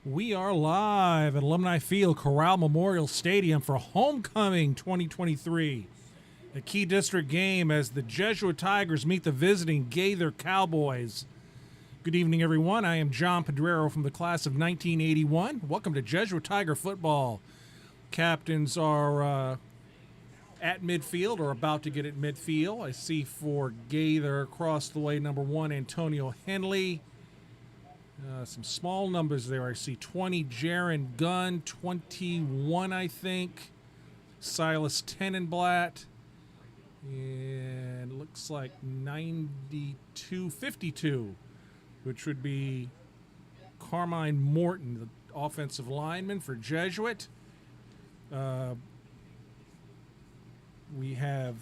We are live at Alumni Field, Corral Memorial Stadium for Homecoming 2023. A key district game as the Jesuit Tigers meet the visiting Gaither Cowboys. Good evening, everyone. I am John Pedrero from the class of 1981. Welcome to Jesuit Tiger football. Captains are at midfield or about to get at midfield. I see for Gaither across the way, number 1, Antonio Henley. Some small numbers there. I see 20, Jaron Gunn, 21, I think, Silas Tenenblatt, and looks like 92, 52, which would be Carmine Morton, the offensive lineman for Jesuit. We have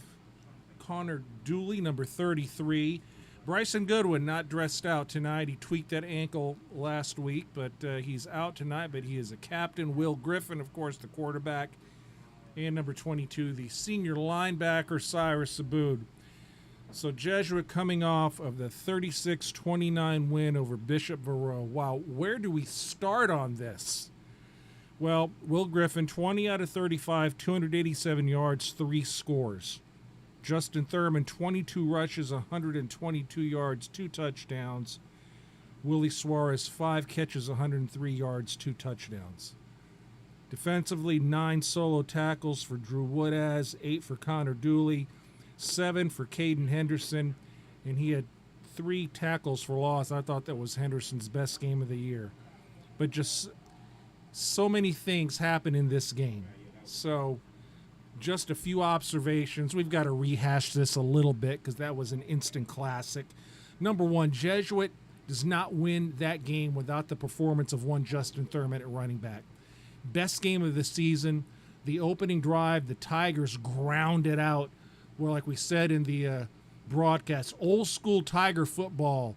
Connor Dooley, number 33. Bryson Goodwin not dressed out tonight. He tweaked that ankle last week, but he's out tonight, but he is a captain. Will Griffin, of course, the quarterback. And number 22, the senior linebacker, Cyrus Aboud. So Jesuit coming off of the 36-29 win over Bishop Verot. Wow, where do we start on this? Well, Will Griffin, 20 out of 35, 287 yards, 3 scores. Justin Thurman, 22 rushes, 122 yards, 2 touchdowns. Willie Suarez, 5 catches, 103 yards, 2 touchdowns. Defensively, 9 solo tackles for Drew Woodaz, 8 for Connor Dooley, 7 for Caden Henderson, and he had 3 tackles for loss. I thought that was Henderson's best game of the year. But just so many things happen in this game. So just a few observations. We've got to rehash this a little bit because that was an instant classic. Number 1, Jesuit does not win that game without the performance of one Justin Thurman at running back. Best game of the season. The opening drive, the Tigers grounded out, where, like we said in the broadcast, old school Tiger football,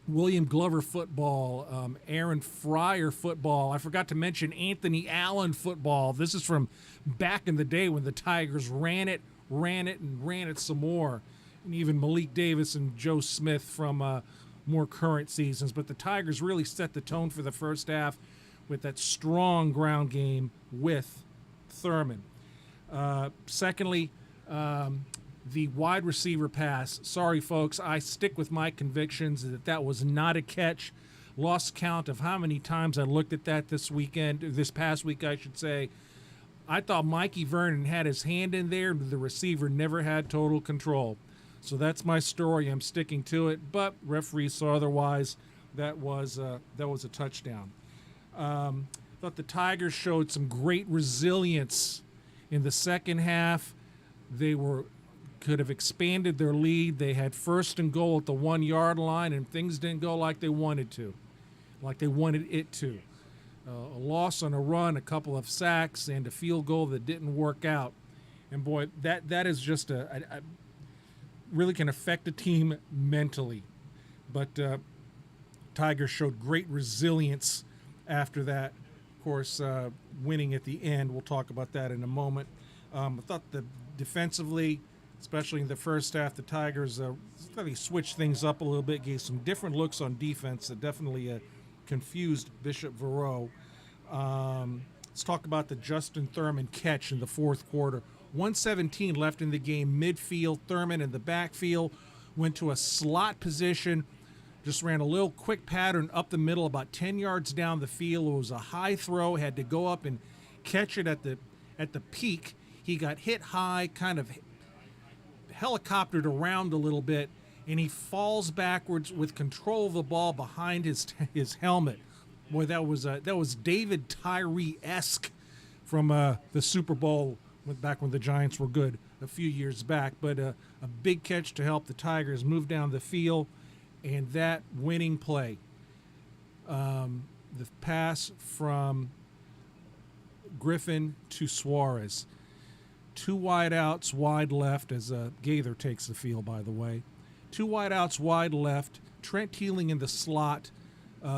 William Glover football, Aaron Fryer football. I forgot to mention Anthony Allen football. This is from back in the day when the Tigers ran it, and ran it some more. And even Malik Davis and Joe Smith from more current seasons. But the Tigers really set the tone for the first half with that strong ground game with Thurman. Secondly, the wide receiver pass. Sorry, folks, I stick with my convictions that was not a catch. Lost count of how many times I looked at that this past week, I should say. I thought Mikey Vernon had his hand in there, but the receiver never had total control. So that's my story. I'm sticking to it, but referees saw otherwise. That was a touchdown. Thought the Tigers showed some great resilience in the second half. They could have expanded their lead. They had 1st and goal at the 1-yard line, and things didn't go like they wanted it to. A loss on a run, a couple of sacks, and a field goal that didn't work out. And boy, that is just really can affect a team mentally. But Tigers showed great resilience after that. Of course, winning at the end. We'll talk about that in a moment. I thought defensively, especially in the first half, the Tigers really switched things up a little bit, gave some different looks on defense that definitely confused Bishop Verot. Let's talk about the Justin Thurman catch in the fourth quarter. 1:17 left in the game, midfield. Thurman in the backfield went to a slot position, just ran a little quick pattern up the middle about 10 yards down the field. It was a high throw, had to go up and catch it at the peak. He got hit high, kind of helicoptered around a little bit, and he falls backwards with control of the ball behind his helmet. Boy, that was David Tyree-esque from the Super Bowl back when the Giants were good a few years back. But a big catch to help the Tigers move down the field, and that winning play, the pass from Griffin to Suarez. 2 wideouts, wide left, as Gaither takes the field, by the way. 2 wideouts, wide left. Trent Teeling in the slot.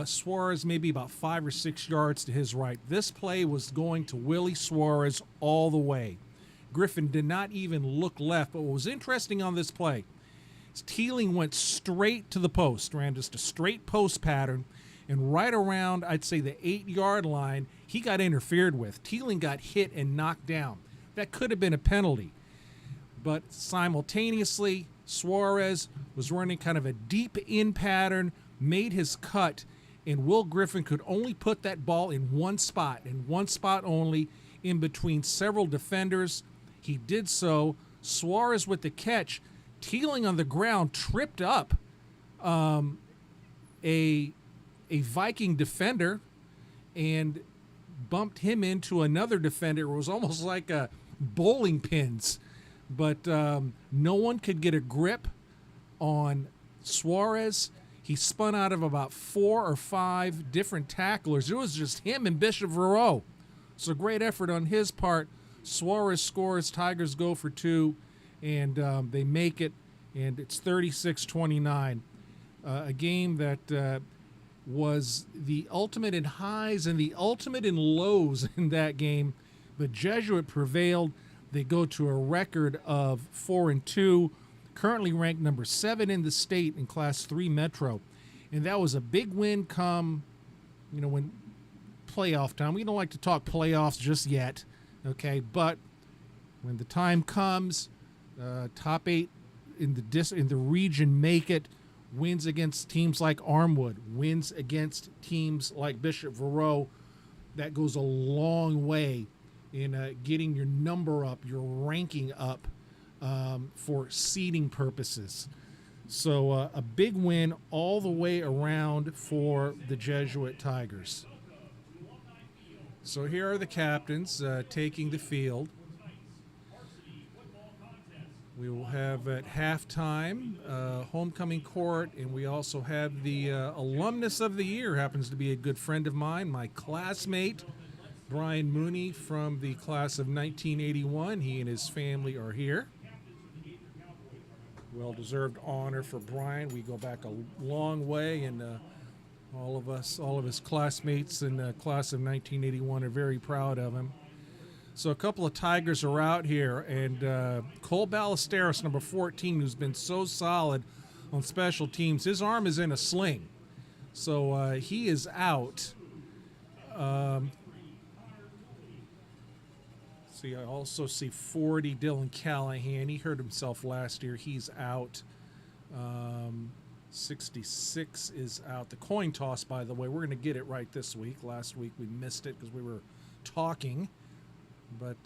Suarez maybe about 5 or 6 yards to his right. This play was going to Willie Suarez all the way. Griffin did not even look left. But what was interesting on this play is Teeling went straight to the post, ran just a straight post pattern, And right around, I'd say, the 8-yard line, he got interfered with. Teeling got hit and knocked down. That could have been a penalty. But simultaneously, Suarez was running kind of a deep in pattern, made his cut, and Will Griffin could only put that ball in one spot only, in between several defenders. He did so. Suarez with the catch. Teeling on the ground tripped up a Viking defender and bumped him into another defender. It was almost like a bowling pins. But no one could get a grip on Suarez. He spun out of about 4 or 5 different tacklers. It was just him and Bishop Verreau. So great effort on his part. Suarez scores. Tigers go for 2, and they make it, and it's 36-29. A game that was the ultimate in highs and the ultimate in lows in that game. But Jesuit prevailed. They go to a record of 4-2, currently ranked number 7 in the state in Class 3 Metro. And that was a big win come, when playoff time. We don't like to talk playoffs just yet, okay? But when the time comes, top 8 in the region make it, wins against teams like Armwood, wins against teams like Bishop Verreau. That goes a long way in getting your number up, your ranking up for seeding purposes. So a big win all the way around for the Jesuit Tigers. So here are the captains taking the field. We will have at halftime homecoming court, and we also have the alumnus of the year, happens to be a good friend of mine, my classmate, Brian Mooney from the class of 1981. He and his family are here. Well-deserved honor for Brian. We go back a long way, and all of his classmates in the class of 1981 are very proud of him. So a couple of Tigers are out here, and Cole Ballesteros, number 14, who's been so solid on special teams, his arm is in a sling. So he is out. I also see 40, Dylan Callahan. He hurt himself last year. He's out. 66 is out. The coin toss, by the way, we're going to get it right this week. Last week we missed it because we were talking. But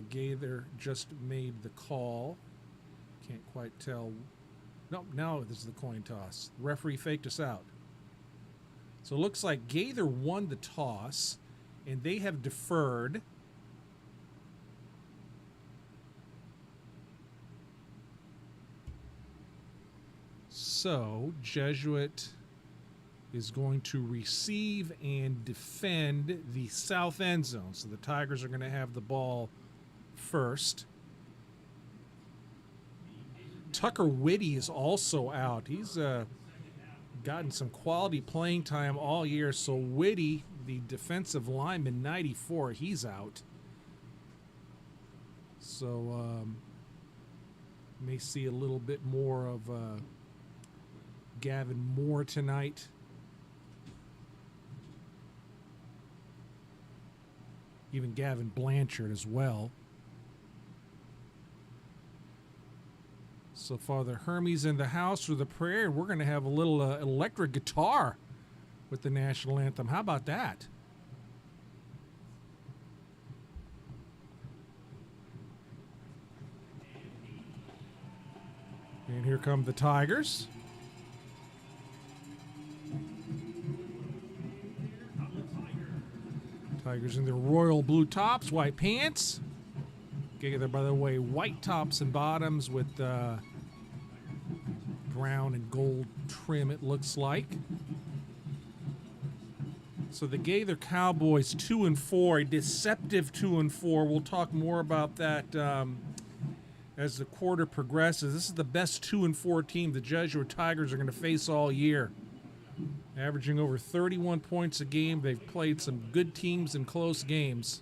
Gaither just made the call. Can't quite tell. No, now this is the coin toss. The referee faked us out. So it looks like Gaither won the toss, and they have deferred. So Jesuit is going to receive and defend the south end zone. So the Tigers are going to have the ball first. Tucker Whitty is also out. He's gotten some quality playing time all year. So Whitty, the defensive lineman, 94, he's out. So may see a little bit more of Gavin Moore tonight. Even Gavin Blanchard as well. So Father Hermes in the house for the prayer, and we're going to have a little electric guitar with the national anthem. How about that? And here come the Tigers. Tigers in their royal blue tops, white pants. Gaither, by the way, white tops and bottoms with brown and gold trim, it looks like. So the Gaither Cowboys 2-4, a deceptive 2-4. We'll talk more about that as the quarter progresses. This is the best 2-4 team the Jesuit Tigers are going to face all year. Averaging over 31 points a game. They've played some good teams in close games.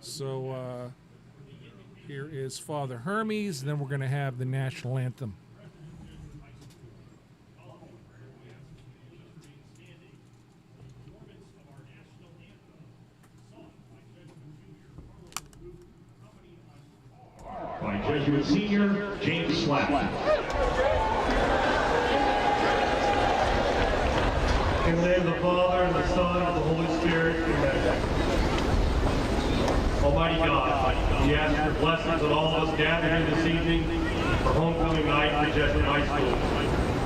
So here is Father Hermes, and then we're going to have the national anthem. Jesuit senior, James Slack. In the name of the Father, and the Son, and the Holy Spirit, amen. Almighty God, we ask your blessings on all of us gathered here this evening for homecoming night for Jesuit High School.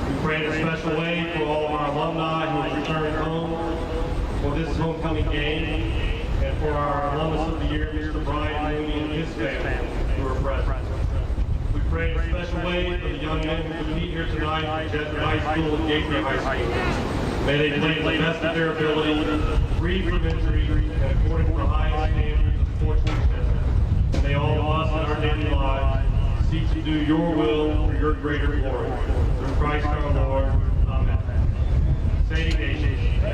We pray in a special way for all of our alumni who have returned home for this homecoming game, and for our alumnus of the year, Mr. Brian Mooney and his family who are present. We pray in a special way for the young men who compete here tonight at Jesuit High School and Gaither High School. May they play to the best of their ability, free from injury, and according to the highest standards of sportsmanship. And may all of us in our daily lives seek to do your will for your greater glory. Through Christ our Lord. Amen. Say Ignatius. In the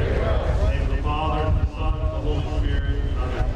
name of the Father, the Son, and the Holy Spirit. Amen.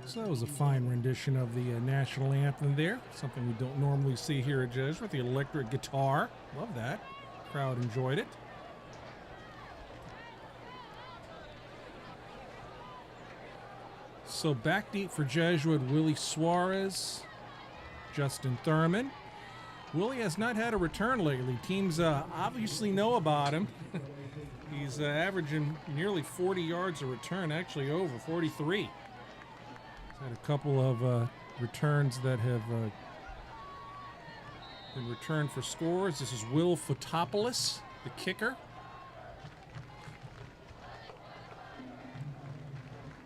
So that was a fine rendition of the national anthem there. Something we don't normally see here at Jesuit. The electric guitar. Love that. Crowd enjoyed it. So back deep for Jesuit, Willie Suarez, Justin Thurman. Willie has not had a return lately. Teams obviously know about him. He's averaging nearly 40 yards a return, actually over 43. He's had a couple of returns that have been returned for scores. This is Will Fotopoulos, the kicker.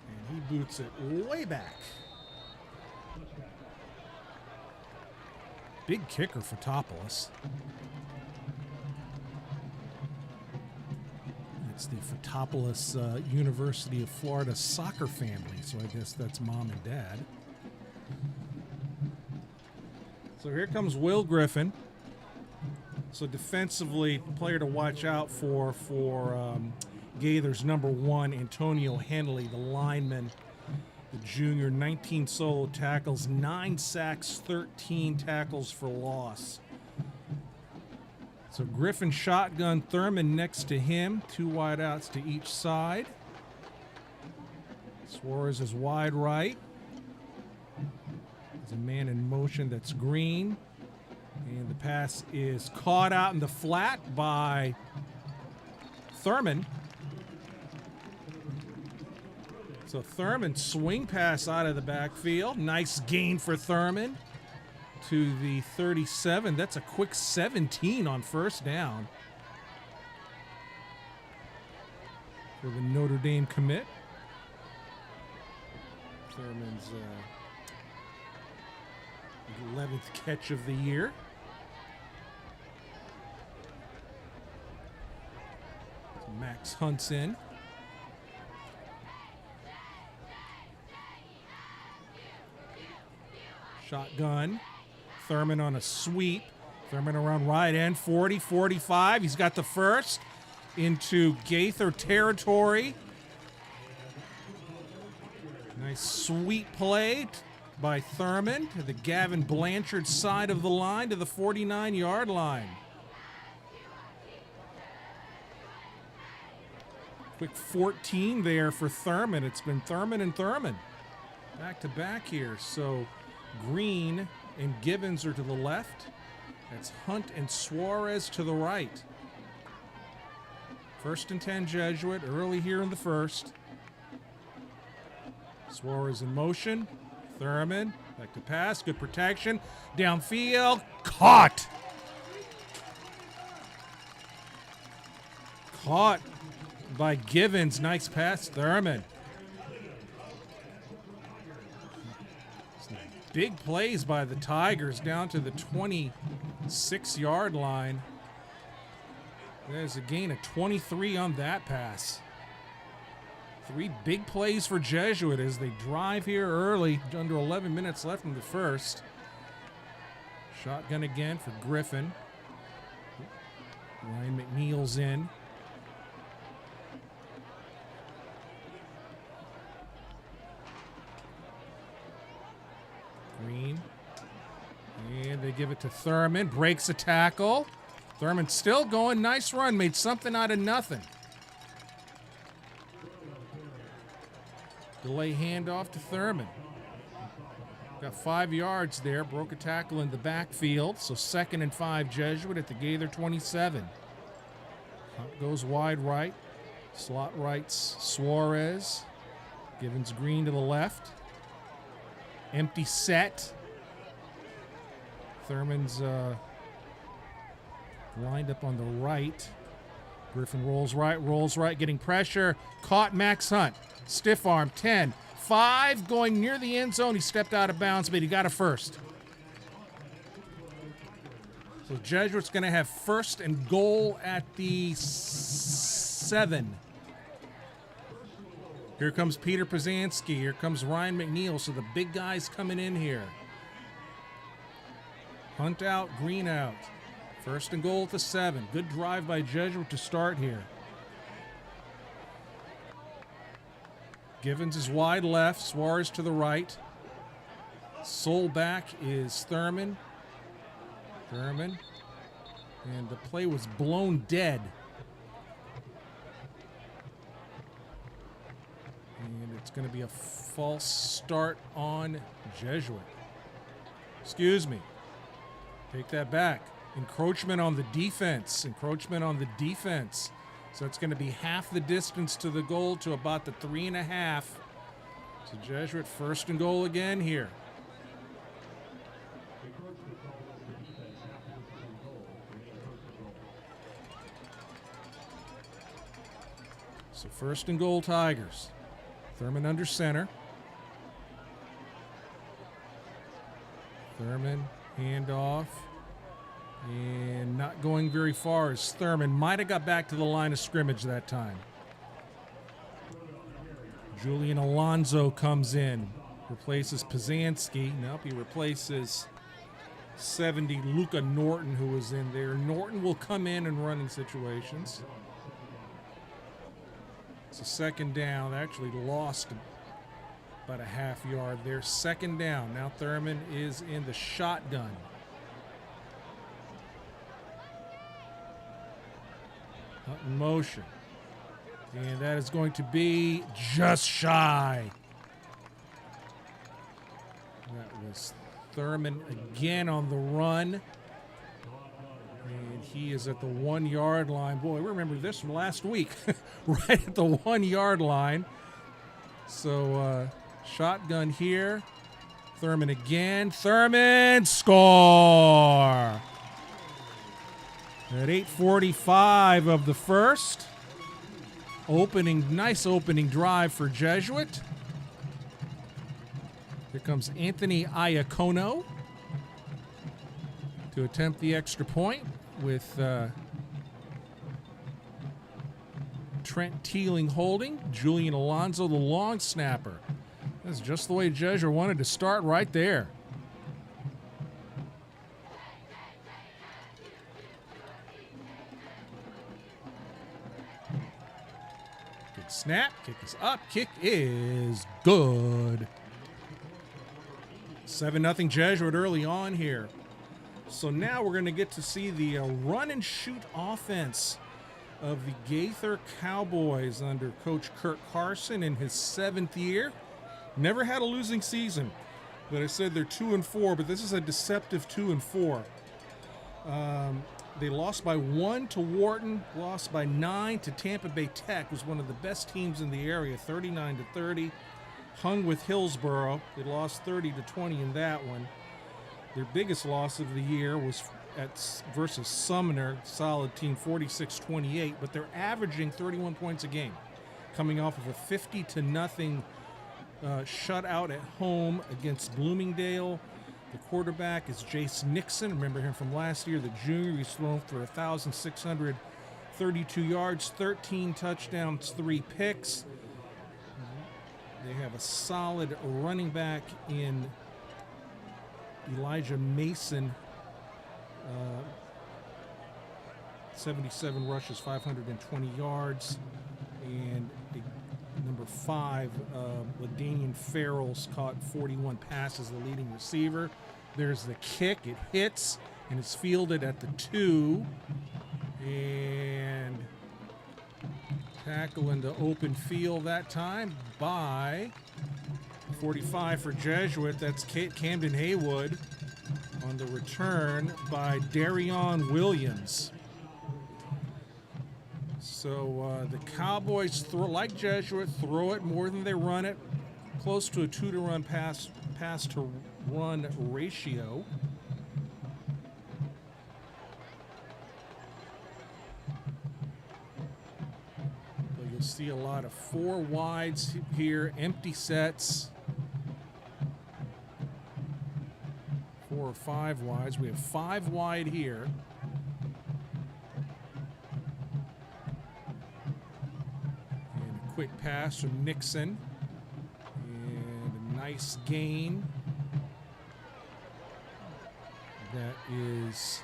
And he boots it way back. Big kicker, Fotopoulos. It's the Fotopolis University of Florida soccer family, so I guess that's mom and dad. So here comes Will Griffin. So defensively, player to watch out for Gaither's number 1, Antonio Henley, the lineman, the junior, 19 solo tackles, 9 sacks, 13 tackles for loss. So Griffin shotgun, Thurman next to him, 2 wideouts to each side. Suarez is wide right. There's a man in motion, that's Green. And the pass is caught out in the flat by Thurman. So Thurman swing pass out of the backfield. Nice gain for Thurman to the 37. That's a quick 17 on first down for the Notre Dame commit. Thurman's 11th catch of the year. So Max Hunt's in. Shotgun. Thurman on a sweep. Thurman around right end, 40, 45. He's got the first into Gaither territory. Nice sweep play by Thurman to the Gavin Blanchard side of the line to the 49-yard line. Quick 14 there for Thurman. It's been Thurman and Thurman back to back here. So Green and Givens are to the left. That's Hunt and Suarez to the right. 1st and 10 Jesuit early here in the first. Suarez in motion. Thurman back to pass. Good protection. Downfield. Caught. Caught by Givens. Nice pass. Thurman. Big plays by the Tigers down to the 26-yard line. There's a gain of 23 on that pass. 3 big plays for Jesuit as they drive here early, under 11 minutes left in the first. Shotgun again for Griffin. Ryan McNeil's in. Green. And they give it to Thurman. Breaks a tackle. Thurman still going. Nice run. Made something out of nothing. Delay handoff to Thurman. Got 5 yards there. Broke a tackle in the backfield. So 2nd and 5 Jesuit at the Gaither 27. Hunt goes wide right. Slot rights Suarez. Givens Green to the left. Empty set. Thurman's lined up on the right. Griffin rolls right, getting pressure. Caught Max Hunt. Stiff arm, 10. 5 going near the end zone. He stepped out of bounds, but he got a first. So Jesuit's going to have 1st and goal at the 7. Here comes Peter Pazanski. Here comes Ryan McNeil. So the big guys coming in here. Hunt out, Green out. 1st and goal at the 7. Good drive by Jesuit to start here. Givens is wide left. Suarez to the right. Sole back is Thurman. And the play was blown dead. And it's going to be a false start on Jesuit. Excuse me. Take that back. Encroachment on the defense. So it's going to be half the distance to the goal to about the 3.5. So Jesuit 1st and goal again here. So 1st and goal Tigers. Thurman under center. Thurman, handoff. And not going very far as Thurman might have got back to the line of scrimmage that time. Julian Alonso comes in, replaces Pazanski. Nope, he replaces 70 Luca Norton, who was in there. Norton will come in running situations. It's a second down. They actually lost about a half yard there. Second down. Now Thurman is in the shotgun. Out in motion. And that is going to be just shy. That was Thurman again on the run. And he is at the 1 yard line. Boy, we remember this from last week. Right at the 1 yard line. So shotgun here. Thurman again. Thurman, score! At 8:45 of the first. Nice opening drive for Jesuit. Here comes Anthony Iacono to attempt the extra point with Trent Teeling holding. Julian Alonso, the long snapper. That's just the way Jesuit wanted to start right there. Good snap. Kick is up. Kick is good. 7-0 Jesuit early on here. So now we're going to get to see the run and shoot offense of the Gaither Cowboys under Coach Kirk Carson in his 7th year. Never had a losing season, but I said they're 2-4, but this is a deceptive 2-4. They lost by 1 to Wharton, lost by 9 to Tampa Bay Tech, was one of the best teams in the area, 39-30. Hung with Hillsborough. They lost 30-20 in that one. Their biggest loss of the year was versus Sumner, solid team, 46-28, but they're averaging 31 points a game, coming off of a 50-0 shutout at home against Bloomingdale. The quarterback is Jace Nixon. Remember him from last year, the junior. He's thrown for 1,632 yards, 13 touchdowns, 3 picks. They have a solid running back in Elijah Mason. 77 rushes, 520 yards. And number 5, LaDainian Farrell's caught 41 passes, the leading receiver. There's the kick. It hits, and it's fielded at the 2. And tackle into open field that time by 45 for Jesuit. That's Camden Haywood on the return by Darion Williams. So the Cowboys, like Jesuit, throw it more than they run it. Close to a 2-to-run pass to run ratio. You'll see a lot of 4 wides here, empty sets. 4 or 5 wides. We have 5 wide here. And a quick pass from Nixon. And a nice gain. That is...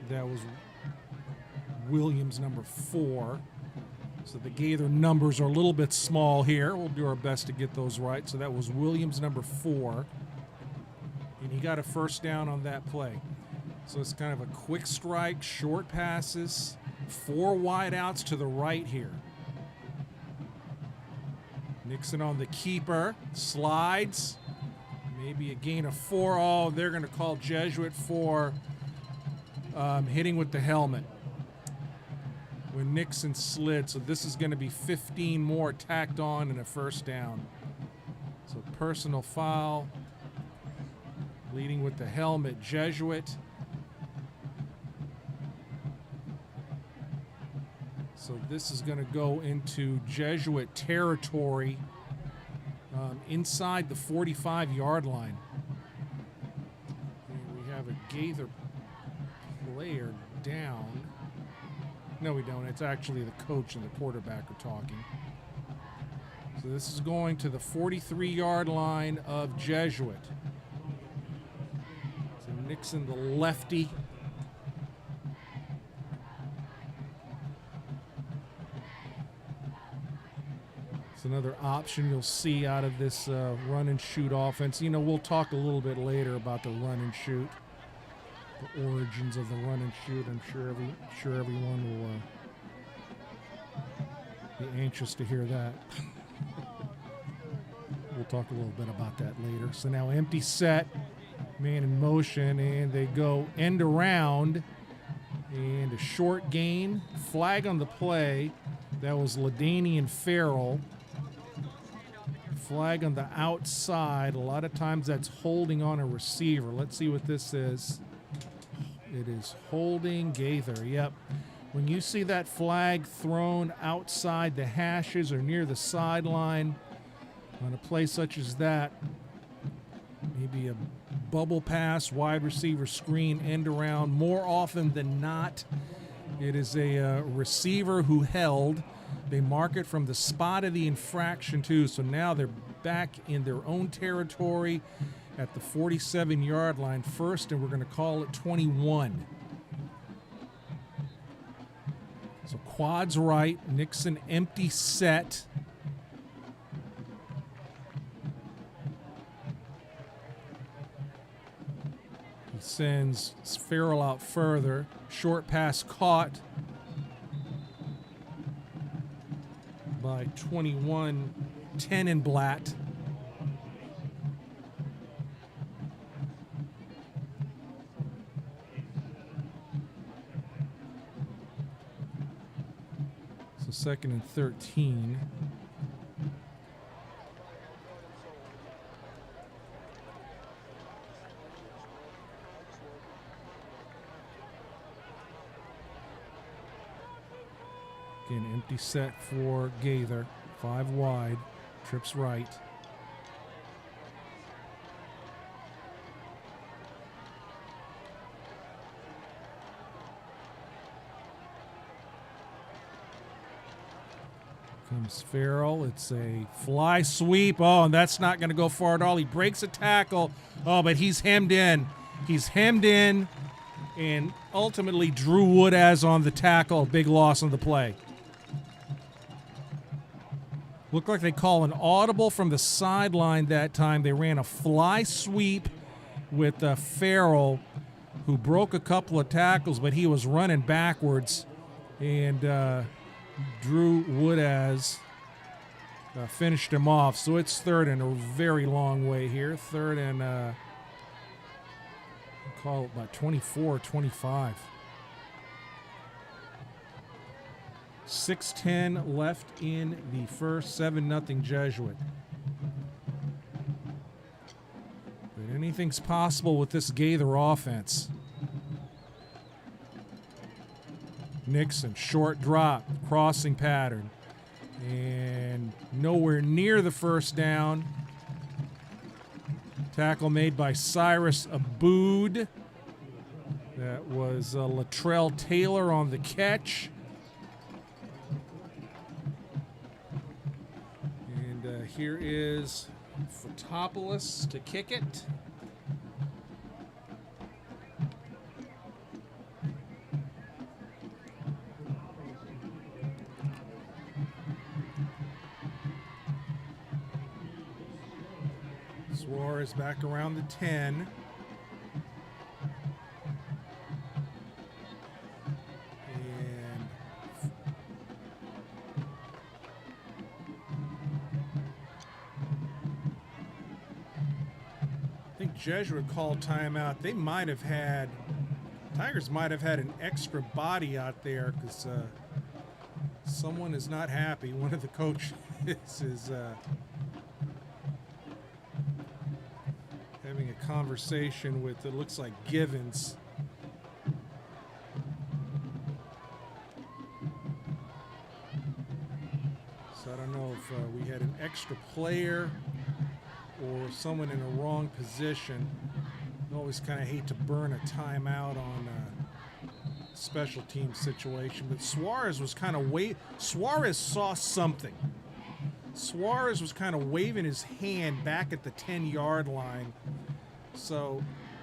That was Williams, number 4. So the Gaither numbers are a little bit small here. We'll do our best to get those right. So that was Williams, number 4. And he got a first down on that play. So it's kind of a quick strike, short passes, 4 wide outs to the right here. Nixon on the keeper, slides. Maybe a gain of 4. Oh, they're going to call Jesuit for hitting with the helmet when Nixon slid. So this is going to be 15 more tacked on and a first down. So personal foul, leading with the helmet, Jesuit. So this is going to go into Jesuit territory inside the 45-yard line. And we have a Gaither player down. No, we don't. It's actually the coach and the quarterback are talking. So this is going to the 43-yard line of Jesuit. So Nixon, the lefty. It's another option you'll see out of this run and shoot offense. You know, we'll talk a little bit later about the run and shoot, the origins of the run and shoot. I'm sure everyone will be anxious to hear that. We'll talk a little bit about that later. So now empty set, man in motion, and they go end around, and a short gain, flag on the play. That was LaDainian Farrell. Flag on the outside. A lot of times that's holding on a receiver. Let's see what this is. It is holding Gaither. Yep. When you see that flag thrown outside the hashes or near the sideline on a play such as that, maybe a bubble pass, wide receiver screen, end around, more often than not, it is a receiver who held. They mark it from the spot of the infraction, too. So now they're back in their own territory at the 47-yard line first, and we're going to call it 21. So quads right, Nixon empty set. He sends Farrell out further. Short pass caught by 21 Tenenblatt. So 2nd and 13. Again, empty set for Gaither. 5 wide. Trips right. Comes Farrell. It's a fly sweep. Oh, and that's not going to go far at all. He breaks a tackle. Oh, but he's hemmed in. He's hemmed in, and ultimately Drew Woodaz on the tackle. Big loss on the play. Looked like they call an audible from the sideline that time. They ran a fly sweep with Farrell, who broke a couple of tackles, but he was running backwards. And Drew Woodaz finished him off. So it's 3rd and a very long way here. 3rd and, call it about 24, 25. 6:10 left in the first, 7-0 Jesuit. But anything's possible with this Gaither offense. Nixon, short drop, crossing pattern, and nowhere near the first down. Tackle made by Cyrus Abood. That was Latrell Taylor on the catch. Here is Fotopoulos to kick it. Suarez back around the 10. Jesuit called timeout. They might have had, Tigers might have had an extra body out there because someone is not happy. One of the coaches is having a conversation with, it looks like, Givens. So I don't know if we had an extra player or someone in a wrong position. I always kind of hate to burn a timeout on a special team situation, but Suarez was kind of Suarez saw something. Suarez was kind of waving his hand back at the 10-yard line. So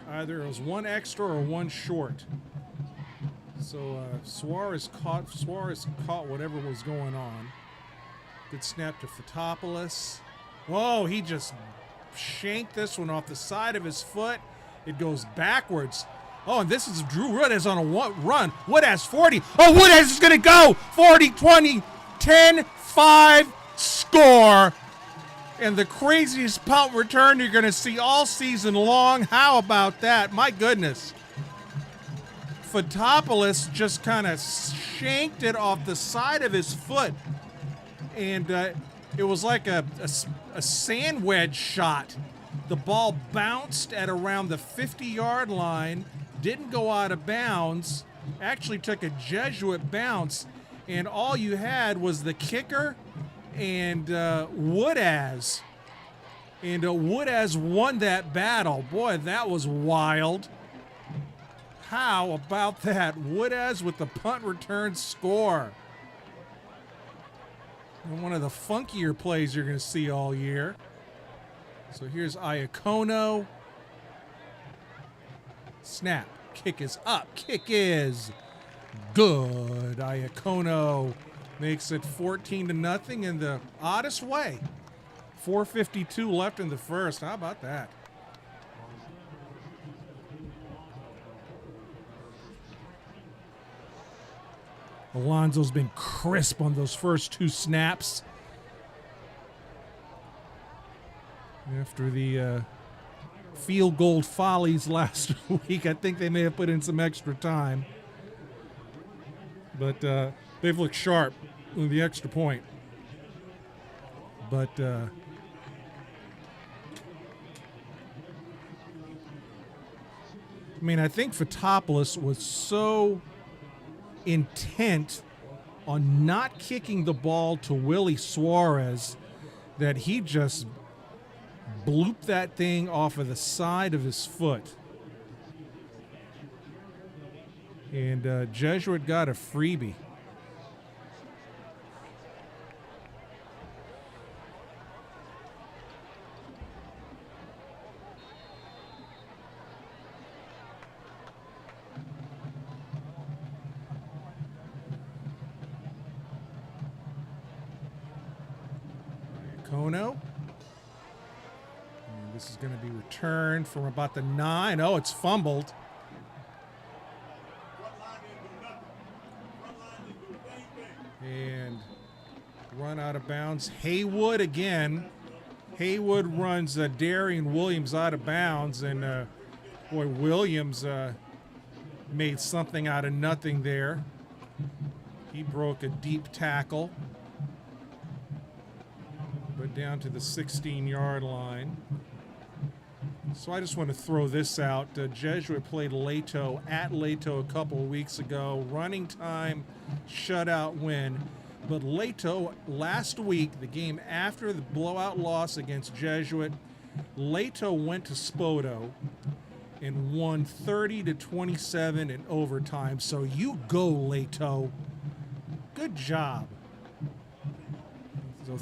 either it was one extra or one short. So Suarez caught whatever was going on. Good snap to Fotopoulos. Whoa, he just shanked this one off the side of his foot. It goes backwards. Oh, and this is Drew Woodaz on a run. Woodaz 40. Oh, Woodaz is going to go. 40, 20, 10, 5, score. And the craziest punt return you're going to see all season long. How about that? My goodness. Fotopoulos just kind of shanked it off the side of his foot. And it was like a sand wedge shot. The ball bounced at around the 50-yard line, didn't go out of bounds, actually took a Jesuit bounce, and all you had was the kicker and Woodaz. And Woodaz won that battle. Boy, that was wild. How about that? Woodaz with the punt return score. One of the funkier plays you're going to see all year. So here's Iacono. Snap. Kick is up. Kick is good. Iacono makes it 14-0 in the oddest way. 4:52 left in the first. How about that? Alonzo's been crisp on those first two snaps. After the field goal follies last week, I think they may have put in some extra time. But they've looked sharp with the extra point. But I mean, I think Fotopoulos was so intent on not kicking the ball to Willie Suarez that he just blooped that thing off of the side of his foot. And Jesuit got a freebie. Kono. And this is going to be returned from about the 9. Oh, it's fumbled. And run out of bounds. Haywood again. Haywood runs Darian Williams out of bounds. And, boy, Williams made something out of nothing there. He broke a deep tackle. But down to the 16-yard line. So I just want to throw this out. Jesuit played Leto at Leto a couple of weeks ago. Running time, shutout win. But Leto, last week, the game after the blowout loss against Jesuit, Leto went to Spoto and won 30-27 in overtime. So you go, Leto. Good job.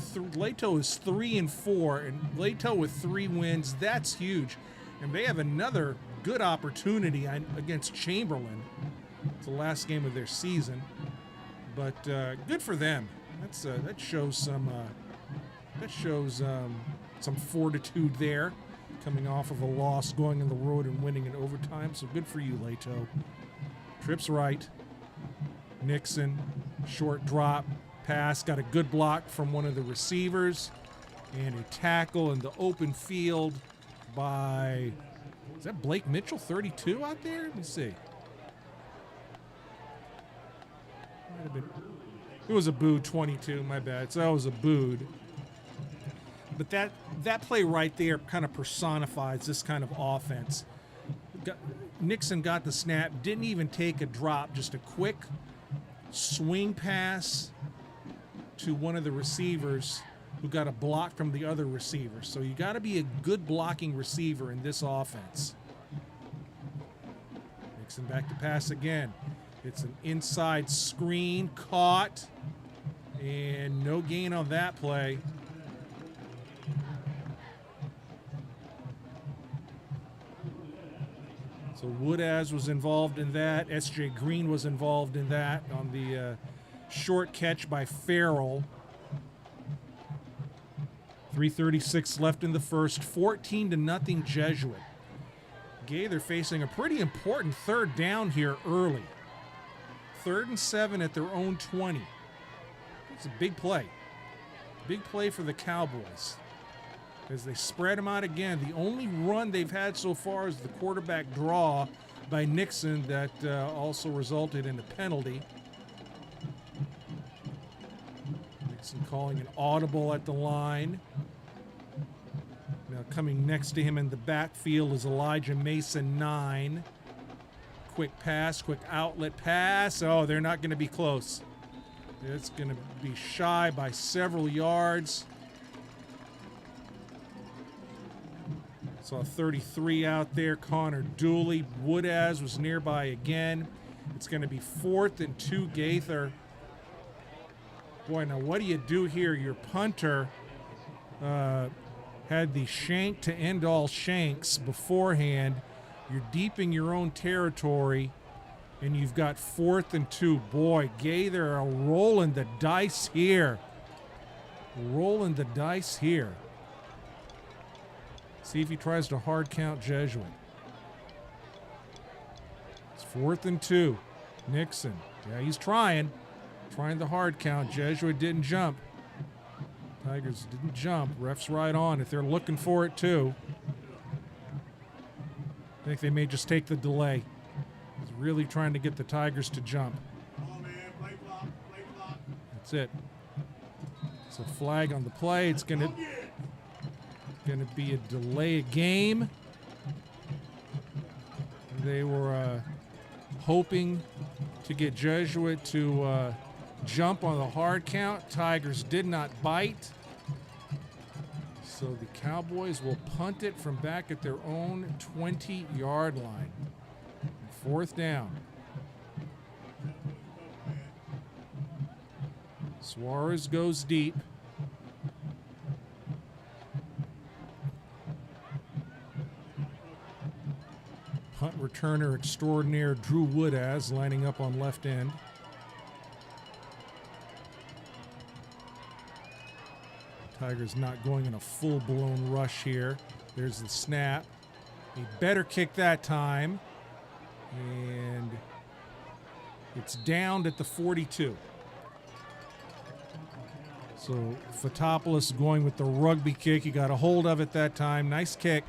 So Leto is 3-4, and Leto with 3 wins. That's huge, and they have another good opportunity against Chamberlain. It's the last game of their season, but good for them. That shows some fortitude there, coming off of a loss, going on the road and winning in overtime. So good for you, Leto. Trips right. Nixon, short drop. Pass, got a good block from one of the receivers, and a tackle in the open field by, is that Blake Mitchell, 32 out there? Let me see. Might have been, it was a boo, 22, my bad. So that was a booed. But that play right there kind of personifies this kind of offense. Nixon got the snap, didn't even take a drop, just a quick swing pass to one of the receivers who got a block from the other receiver. So you got to be a good blocking receiver in this offense. Nixon back to pass again. It's an inside screen, caught, and no gain on that play. So Woodaz was involved in that. S.J. Green was involved in that on the short catch by Farrell. 3:36 left in the first. 14-0 Jesuit. Gaither facing a pretty important third down here early. 3rd and 7 at their own 20. It's a big play. Big play for the Cowboys as they spread them out again. The only run they've had so far is the quarterback draw by Nixon that also resulted in a penalty. Nixon calling an audible at the line. Now coming next to him in the backfield is Elijah Mason, 9. Quick pass, quick outlet pass. Oh, they're not going to be close. It's going to be shy by several yards. Saw 33 out there. Connor Dooley. Woodaz was nearby again. It's going to be 4th and 2 Gaither. Boy, now what do you do here? Your punter had the shank to end all shanks beforehand. You're deep in your own territory, and you've got 4th and 2. Boy, Gaither are rolling the dice here. Rolling the dice here. See if he tries to hard count Jesuit. It's 4th and 2. Nixon. Yeah, he's trying. Trying the hard count. Jesuit didn't jump. Tigers didn't jump. Ref's right on if they're looking for it too. I think they may just take the delay. He's really trying to get the Tigers to jump. That's it. It's a flag on the play. It's going to be a delay of game. They were hoping to get Jesuit to jump on the hard count. Tigers did not bite. So the Cowboys will punt it from back at their own 20-yard line. 4th down. Suarez goes deep. Punt returner extraordinaire Drew Woodaz lining up on left end. Tigers not going in a full-blown rush here. There's the snap. He better kick that time. And it's downed at the 42. So Fotopoulos going with the rugby kick. He got a hold of it that time. Nice kick.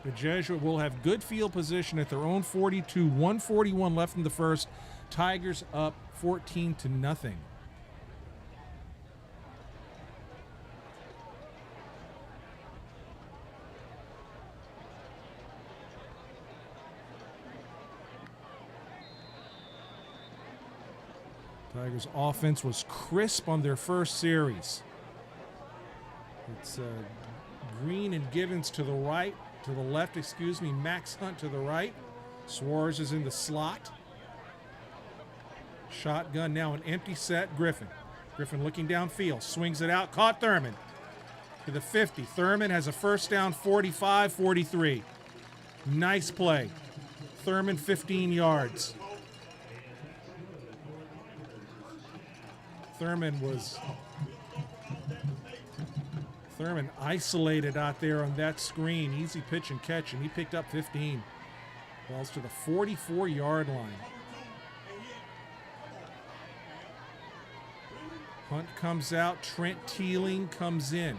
The Jesuit will have good field position at their own 42. 1:41 left in the first. Tigers up 14-0. Tigers' offense was crisp on their first series. It's Green and Givens to the right, to the left, excuse me. Max Hunt to the right. Suarez is in the slot. Shotgun now an empty set. Griffin. Griffin looking downfield, swings it out, caught Thurman to the 50. Thurman has a first down, 45-43. Nice play. Thurman 15 yards. Thurman isolated out there on that screen. Easy pitch and catch, and he picked up 15. Balls to the 44-yard line. Hunt comes out. Trent Teeling comes in.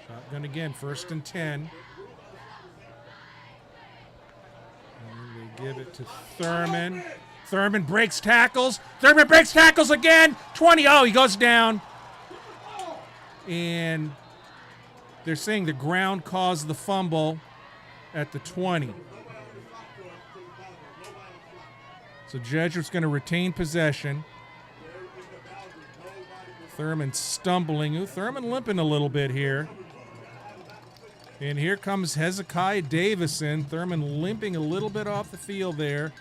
Shotgun again, 1st and 10. And they give it to Thurman. Thurman breaks tackles. Thurman breaks tackles again. 20. Oh, he goes down. And they're saying the ground caused the fumble. at the 20. So Jesuit's going to retain possession. Thurman stumbling. Ooh, Thurman limping a little bit here. And here comes Hezekiah Davison. Thurman limping a little bit off the field there.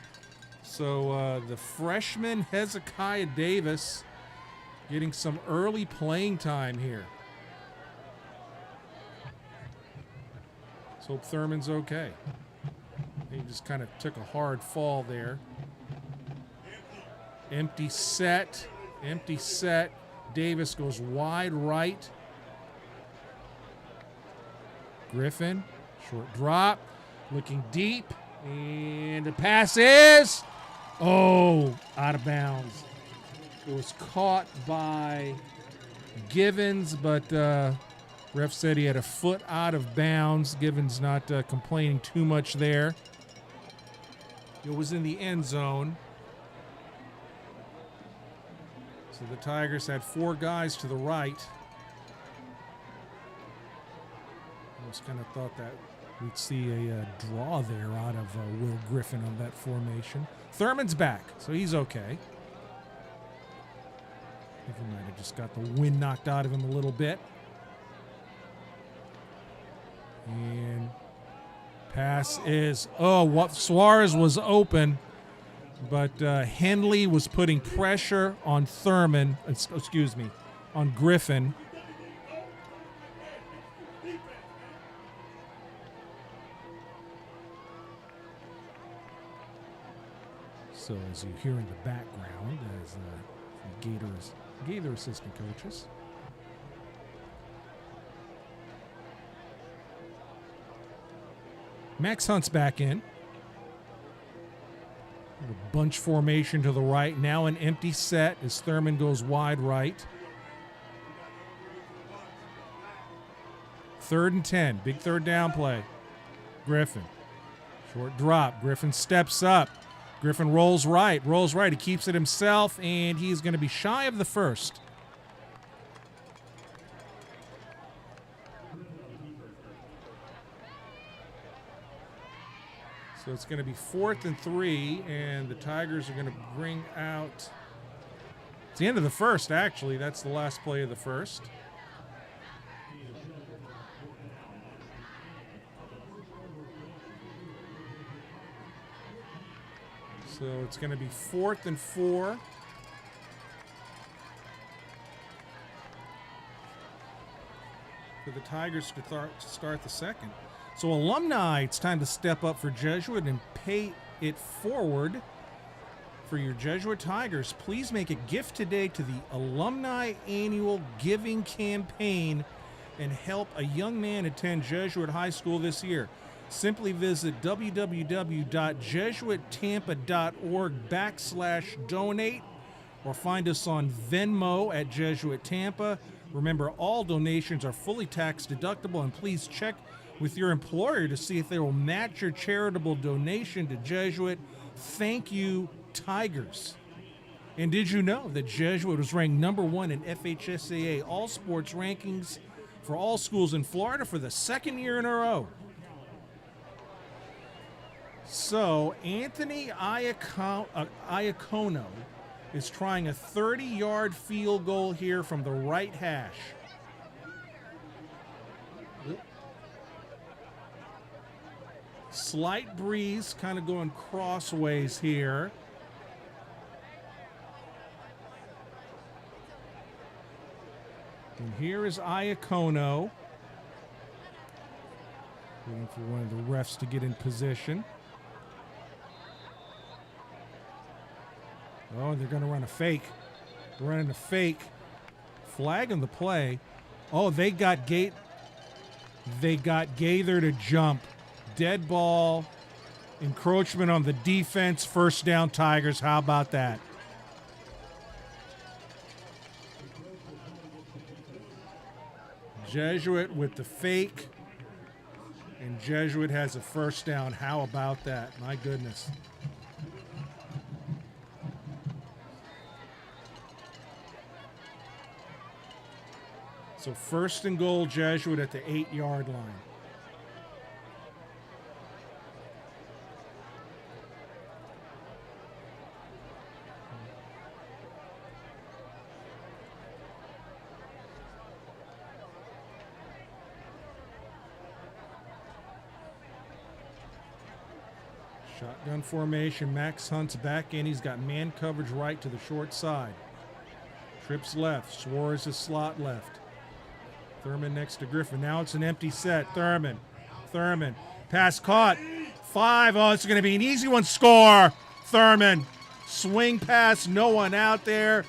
So the freshman Hezekiah Davis getting some early playing time here. Let's hope Thurman's okay. He just kind of took a hard fall there. Empty set. Empty set. Davis goes wide right. Griffin, short drop, looking deep, and the pass is, out of bounds. It was caught by Givens, but ref said he had a foot out of bounds. Givens not complaining too much there. It was in the end zone. So the Tigers had 4 guys to the right. I was kind of thought that we'd see a draw there out of Will Griffin on that formation. Thurman's back, so he's okay. I think he might have just got the wind knocked out of him a little bit. And pass is, Suarez was open, but Henley was putting pressure on on Griffin. So as you hear in the background, as Gaither assistant coaches. Max Hunt's back in. A bunch formation to the right. Now an empty set as Thurman goes wide right. 3rd and 10. Big third down play. Griffin. Short drop. Griffin steps up. Griffin rolls right. He keeps it himself, and he's going to be shy of the first. So it's going to be 4th and 3, and the Tigers are going to bring out. It's the end of the first, actually. That's the last play of the first. So it's going to be 4th and 4. For the Tigers to start the second. So alumni, it's time to step up for Jesuit and pay it forward. For your Jesuit Tigers, please make a gift today to the Alumni Annual Giving Campaign and help a young man attend Jesuit High School this year. Simply visit www.jesuittampa.org/donate or find us on Venmo at Jesuit Tampa. Remember, all donations are fully tax deductible, and please check with your employer to see if they will match your charitable donation to Jesuit. Thank you, Tigers. And did you know that Jesuit was ranked #1 in FHSAA All Sports rankings for all schools in Florida for the 2nd year in a row? So Anthony Iacono is trying a 30-yard field goal here from the right hash. Slight breeze, kind of going crossways here. And here is Iacono. Waiting for one of the refs to get in position. Oh, they're going to run a fake. They're running a fake. Flag on the play. Oh, they got Gaither to jump. Dead ball. Encroachment on the defense. First down, Tigers. How about that? Jesuit with the fake. And Jesuit has a first down. How about that? My goodness. So 1st and goal, Jesuit at the 8-yard line. Shotgun formation. Max Hunt's back in. He's got man coverage right to the short side. Trips left. Suarez is slot left. Thurman next to Griffin. Now it's an empty set. Thurman. Pass caught. 5. Oh, it's going to be an easy one. Score. Thurman. Swing pass. No one out there.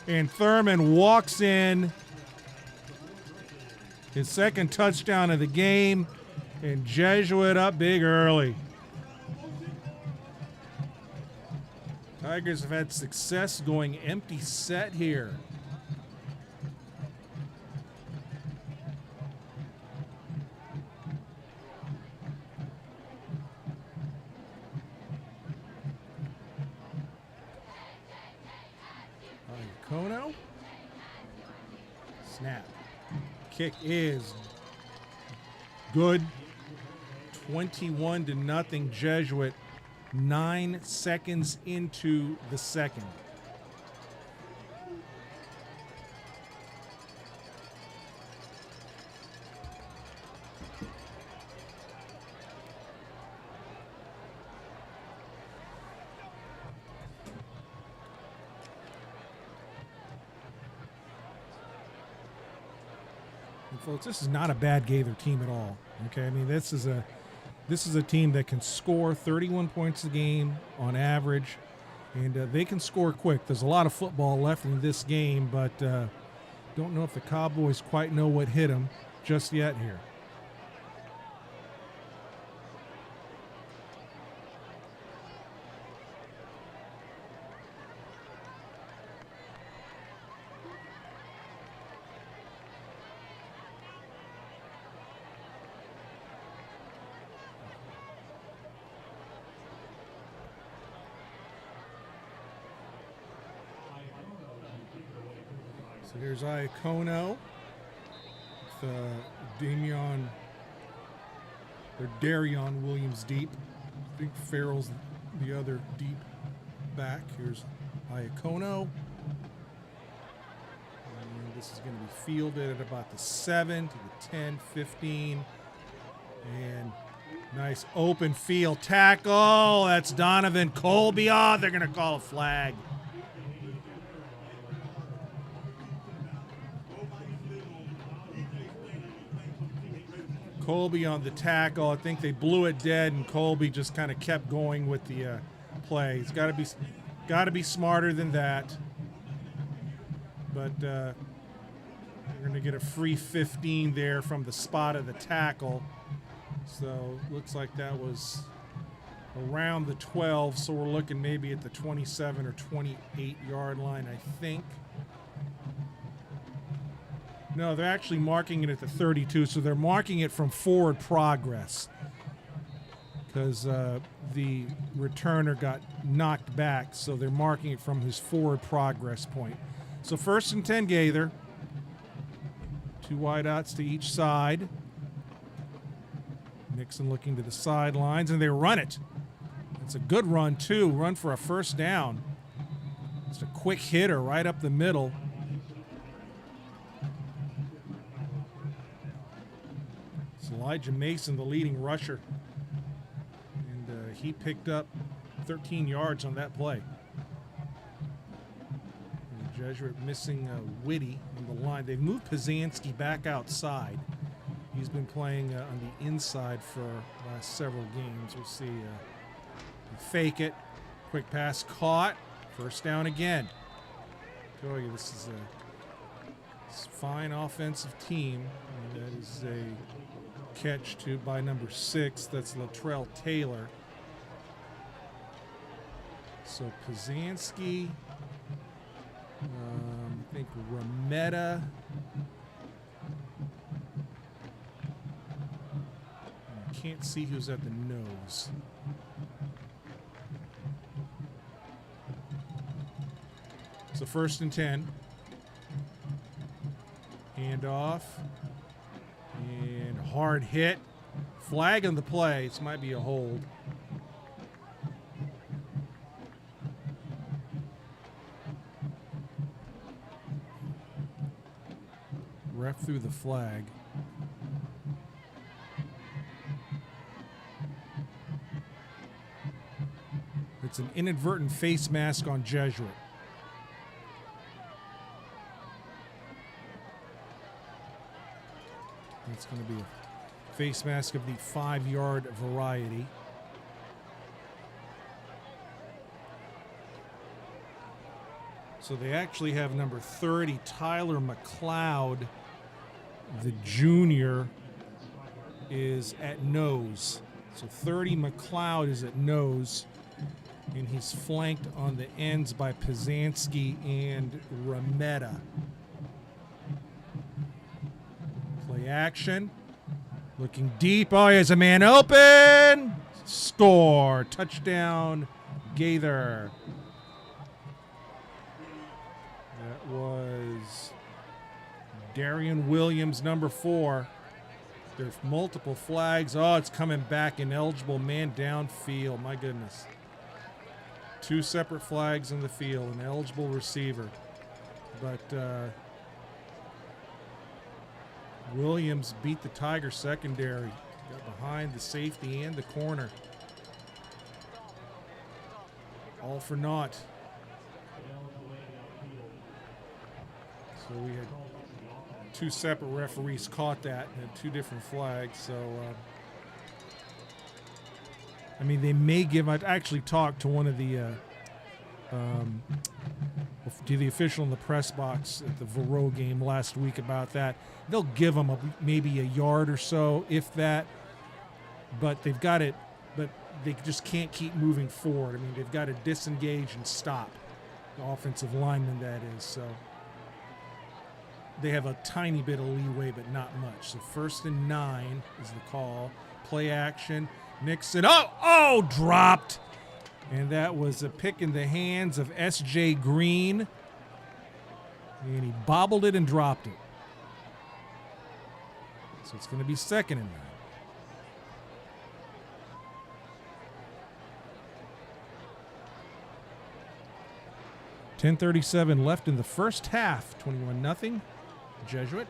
And Thurman walks in. His second touchdown of the game. And Jesuit up big early. Tigers have had success going empty set here. Kono. Snap. Kick is good. 21-0 Jesuit. 9 seconds into the second. And folks, this is not a bad Gaither team at all. Okay, I mean this is a team that can score 31 points a game on average, and they can score quick. There's a lot of football left in this game, but don't know if the Cowboys quite know what hit them just yet here. So here's Iacono with Darion Williams deep. I think Farrell's the other deep back. Here's Iacono. And this is going to be fielded at about the 7 to the 10, 15. And nice open field tackle. That's Donovan Colby. Oh, they're going to call a flag. Colby on the tackle. I think they blew it dead, and Colby just kind of kept going with the play. He's got to be smarter than that. But you're going to get a free 15 there from the spot of the tackle. So looks like that was around the 12. So we're looking maybe at the 27 or 28 yard line, I think. No, they're actually marking it at the 32, so they're marking it from forward progress because the returner got knocked back, so they're marking it from his forward progress point. So 1st and 10 Gaither. 2 wideouts to each side. Nixon looking to the sidelines, and they run it. It's a good run, too. Run for a first down. Just a quick hitter right up the middle. Elijah Mason, the leading rusher, and he picked up 13 yards on that play. And the Jesuit missing Whitty on the line. They've moved Pazanski back outside. He's been playing on the inside for the last several games. We'll see. Fake it. Quick pass caught. First down again. Tell you, this is a fine offensive team. And that is a catch by number 6. That's Latrell Taylor. So Pazanski, I think Rametta. I can't see who's at the nose. So 1st and 10. Handoff. And hard hit. Flag on the play. This might be a hold. Ref threw the flag. It's an inadvertent face mask on Jesuit. It's going to be a face mask of the 5-yard variety. So they actually have number 30, Tyler McLeod, the junior, is at nose. So 30 McLeod is at nose, and he's flanked on the ends by Pizanski and Rametta. Play action. Looking deep. Oh, he has a man open. Score. Touchdown, Gaither. That was Darian Williams, number 4. There's multiple flags. Oh, it's coming back. Ineligible man downfield. My goodness. 2 separate flags in the field. An eligible receiver. But Williams beat the Tiger secondary. Got behind the safety and the corner. All for naught. So we had 2 separate referees caught that and had 2 different flags. So, I mean, they may give. I actually talked to one of the official in the press box at the Varro game last week about that. They'll give them maybe a yard or so, if that. But they've got it. But they just can't keep moving forward. I mean, they've got to disengage and stop. The offensive lineman, that is. So they have a tiny bit of leeway, but not much. So 1st and 9 is the call. Play action. Nixon. Oh, dropped. And that was a pick in the hands of S.J. Green. And he bobbled it and dropped it. So it's going to be 2nd and 9. 10:37 left in the first half. 21-0. Jesuit.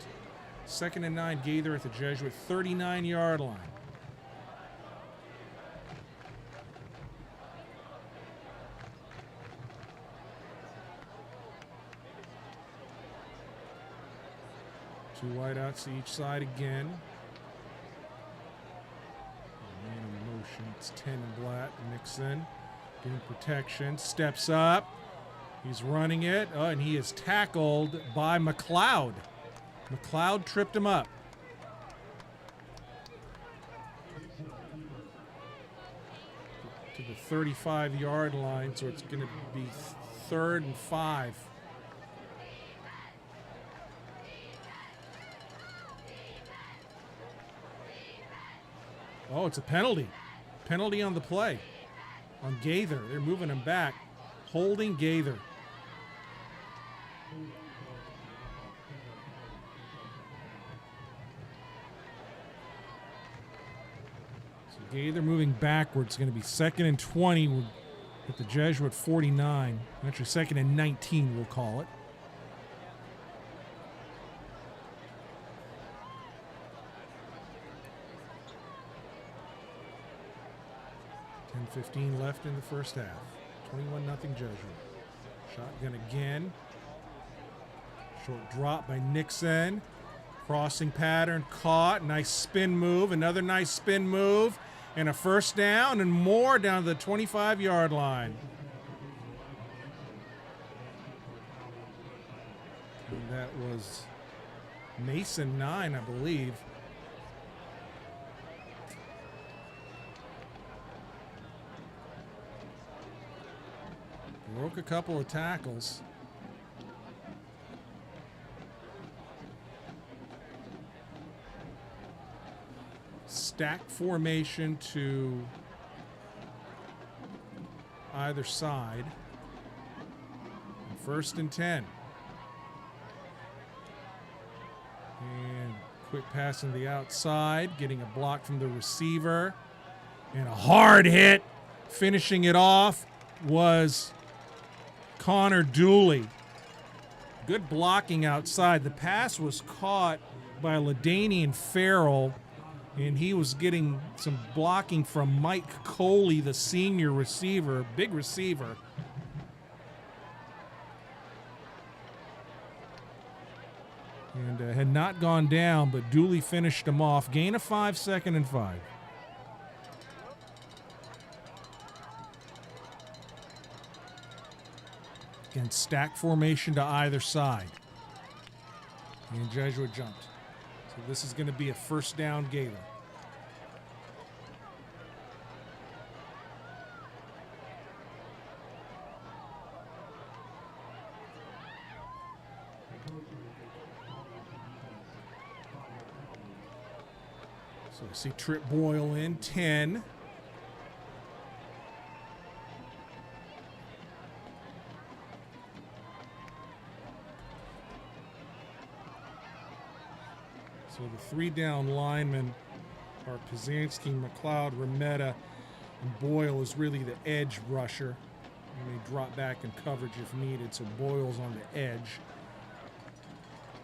2nd and 9. Gaither at the Jesuit 39-yard line. Two wideouts to each side again. Man in motion. It's 10 and Blatt. Nixon getting protection. Steps up. He's running it. Oh, and he is tackled by McLeod. McLeod tripped him up. To the 35-yard line, so it's going to be 3rd and 5. Oh, it's a penalty. Penalty on the play. On Gaither. They're moving him back. Holding Gaither. So Gaither moving backwards. Going to be 2nd and 20 with the Jesuit 49. Actually, 2nd and 19, we'll call it. And 15 left in the first half. 21-0 Jesuit. Shotgun again. Short drop by Nixon. Crossing pattern caught. Nice spin move. Another nice spin move. And a first down and more down to the 25-yard line. And that was Mason 9, I believe. Broke a couple of tackles. Stack formation to either side. 1st and 10. And quick pass on the outside, getting a block from the receiver. And a hard hit. Finishing it off was Connor Dooley. Good blocking outside. The pass was caught by LaDainian Farrell And he was getting some blocking from Mike Coley, the senior receiver, big receiver. And had not gone down, but Dooley finished him off. Gain of 5, 2nd and 5. Again, stack formation to either side. And Jesuit jumped. So this is going to be a first down Gaither. So I see Trip Boyle in 10. So the 3 down linemen are Pizanski, McLeod, Remetta, and Boyle is really the edge rusher. And they drop back in coverage if needed, so Boyle's on the edge.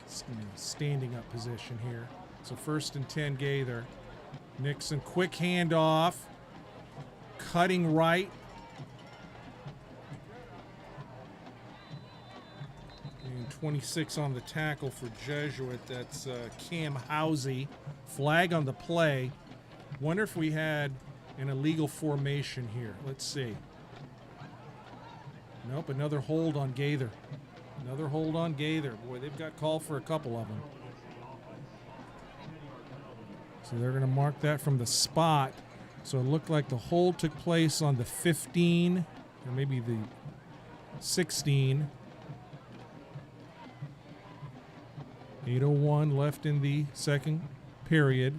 It's in a standing up position here. So 1st and 10 Gaither. Nixon, quick handoff. Cutting right. And 26 on the tackle for Jesuit. That's Cam Housey. Flag on the play. Wonder if we had an illegal formation here. Let's see. Nope, another hold on Gaither. Another hold on Gaither. Boy, they've got called for a couple of them. So they're going to mark that from the spot. So it looked like the hold took place on the 15, or maybe the 16. 8:01 left in the second period.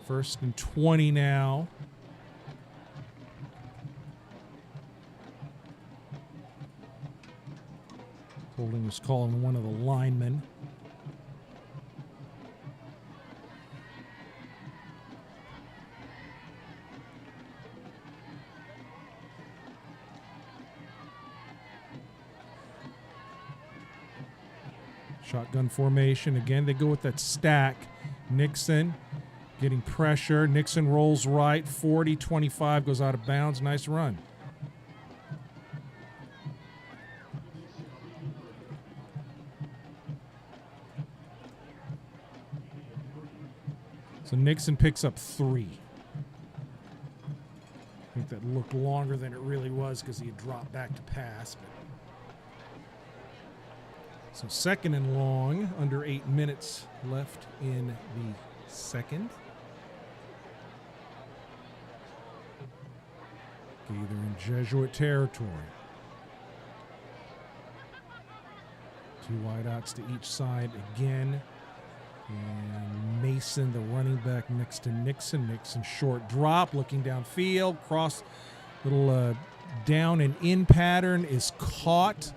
1st and 20 now. Holding was calling one of the linemen. Shotgun formation. Again, they go with that stack. Nixon getting pressure. Nixon rolls right. 40-25 goes out of bounds. Nice run. So Nixon picks up 3. I think that looked longer than it really was because he had dropped back to pass. So 2nd and long, under 8 minutes left in the second. Gaither in Jesuit territory. 2 wideouts to each side again. And Mason, the running back, next to Nixon. Nixon short drop, looking downfield. Cross, little down and in pattern is caught.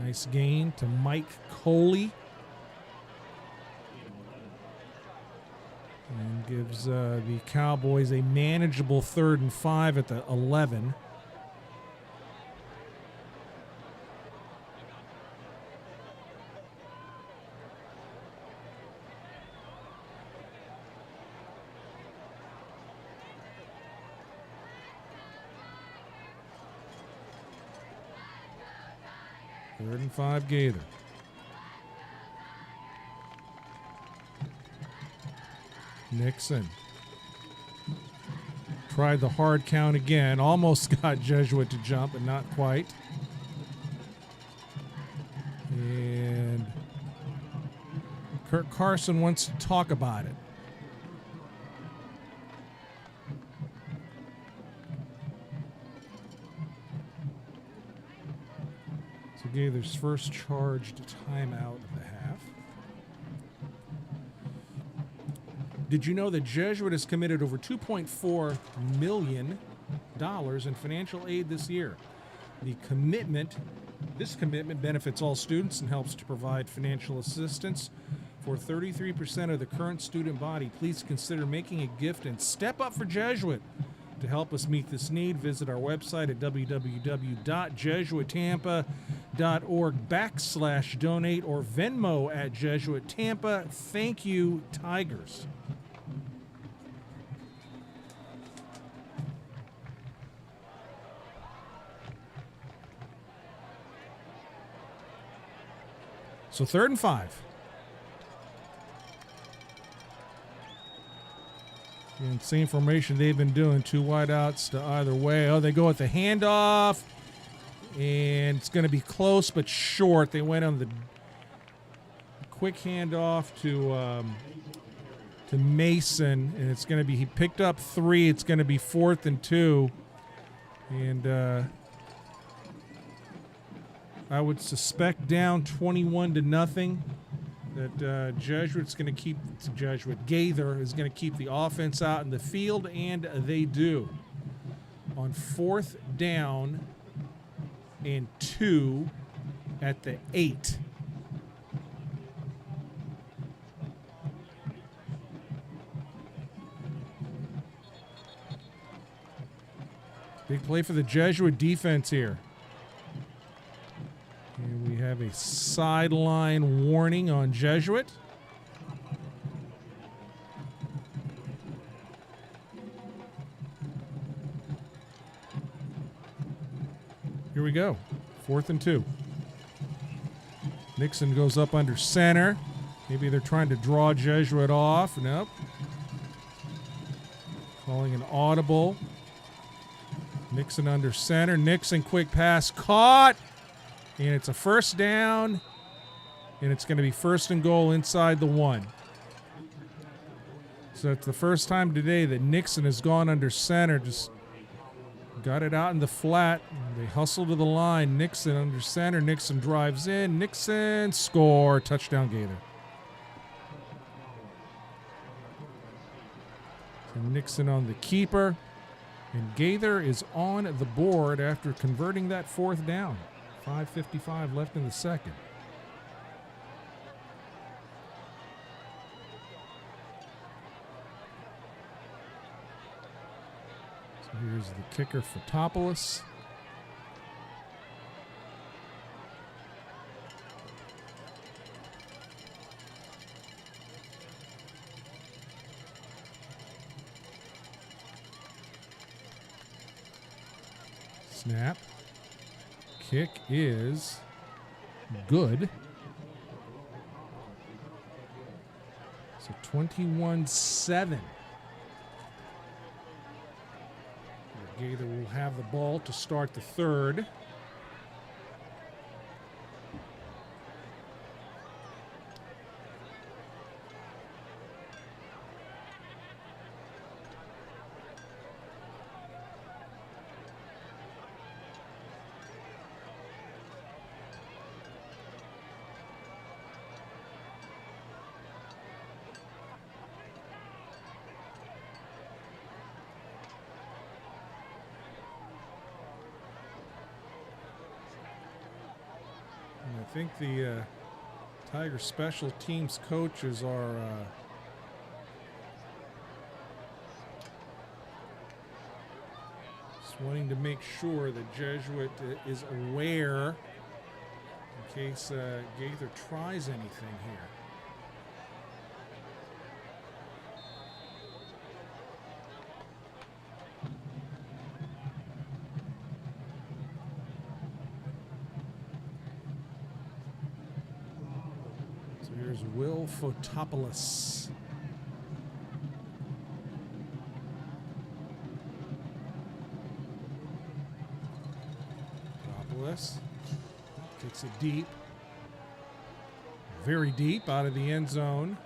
Nice gain to Mike Coley. And gives the Cowboys a manageable 3rd and 5 at the 11. Third and 5 Gaither. Nixon tried the hard count again. Almost got Jesuit to jump, but not quite. And Kirk Carson wants to talk about it. So Gaither's first charged timeout of the half. Did you know that Jesuit has committed over $2.4 million in financial aid this year? This commitment benefits all students and helps to provide financial assistance for 33% of the current student body. Please consider making a gift and step up for Jesuit. To help us meet this need, visit our website at www.jesuittampa.org/donate or Venmo at Jesuit Tampa. Thank you, Tigers. So 3rd and 5. And same formation they've been doing. 2 wideouts to either way. Oh, they go with the handoff. And it's going to be close but short. They went on the quick handoff to Mason. And it's going to be, he picked up 3. It's going to be 4th and 2. And I would suspect down 21-0 that Jesuit's going to keep Gaither is going to keep the offense out in the field, and they do. On 4th down and 2 at the 8. Big play for the Jesuit defense here. And we have a sideline warning on Jesuit. Here we go. 4th and 2. Nixon goes up under center. Maybe they're trying to draw Jesuit off. Nope. Calling an audible. Nixon under center. Nixon quick pass caught. And it's a 1st down. And it's going to be 1st and goal inside the 1. So it's the first time today that Nixon has gone under center. Just got it out in the flat. They hustle to the line. Nixon under center. Nixon drives in. Nixon score. Touchdown Gaither. So Nixon on the keeper. And Gaither is on the board after converting that 4th down. 5:55 left in the second. So here's the kicker for Topoulos. Snap. Kick is good. So 21-7. Gaither will have the ball to start the 3rd. I think the Tiger special teams coaches are just wanting to make sure that Jesuit is aware in case Gaither tries anything here. Will Fotopoulos. Fotopoulos kicks it deep. Very deep out of the end zone.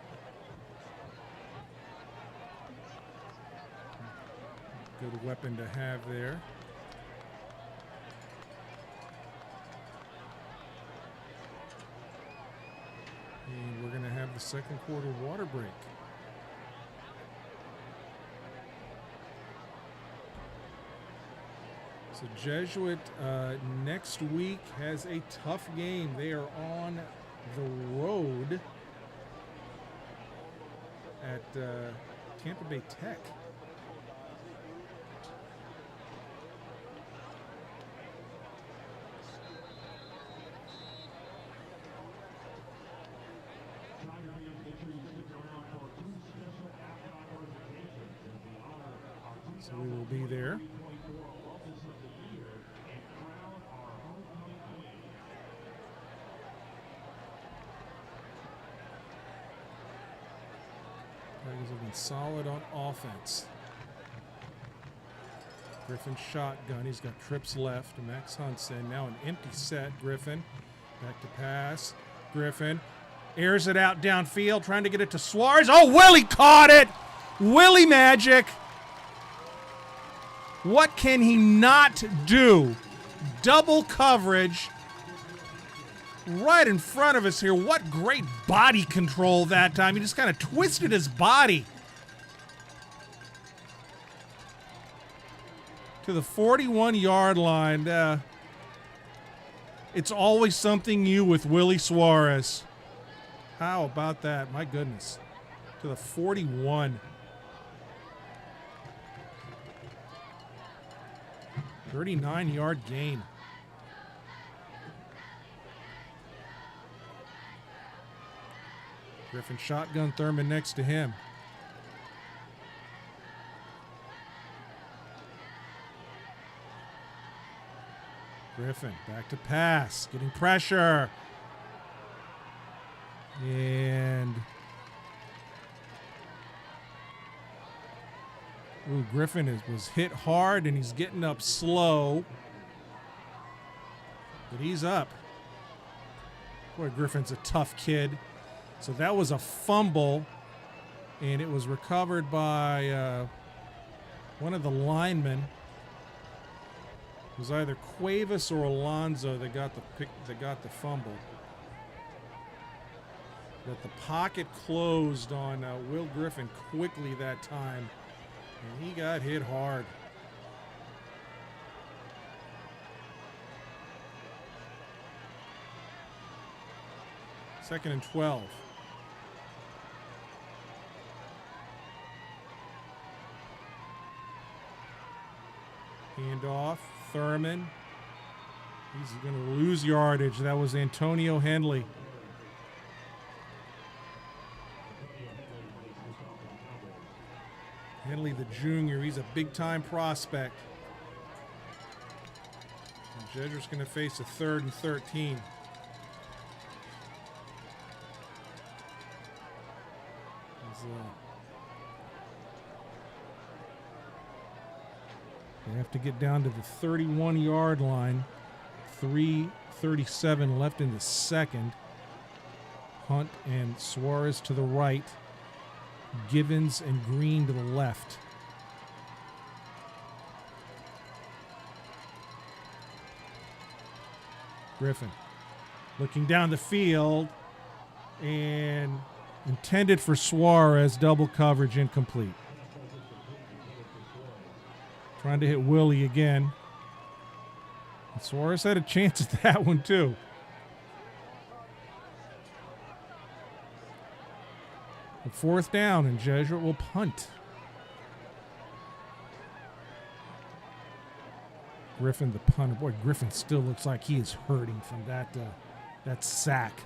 Good weapon to have there. And we're going to have the 2nd quarter water break. So Jesuit next week has a tough game. They are on the road at Tampa Bay Tech. So we will be there. and solid on offense. Griffin shotgun. He's got trips left. Max Hunson. Now an empty set. Griffin. Back to pass. Griffin airs it out downfield, trying to get it to Suarez. Oh, Willie caught it! Willie Magic. What can he not do? Double coverage right in front of us here. What great body control that time. He just kind of twisted his body to the 41-yard line. It's always something new with Willie Suarez. How about that? My goodness. To the 41. 39-yard gain. Griffin shotgun, Thurman next to him. Griffin back to pass, getting pressure. And Griffin was hit hard, and he's getting up slow. But he's up. Boy, Griffin's a tough kid. So that was a fumble, and it was recovered by one of the linemen. It was either Cuevas or Alonzo that got the fumble. But the pocket closed on Will Griffin quickly that time, and he got hit hard. Second and 12. Handoff, Thurman. He's going to lose yardage. That was Antonio Henley. Henley, the junior, he's a big-time prospect. And Jesuit's going to face a 3rd and 13. They have to get down to the 31-yard line. 3:37 left in the second. Hunt and Suarez to the right. Givens and Green to the left. Griffin looking down the field and intended for Suarez. Double coverage incomplete. Trying to hit Willie again. And Suarez had a chance at that one too. The 4th down, and Jesuit will punt. Griffin, the punter. Boy, Griffin still looks like he is hurting from that sack.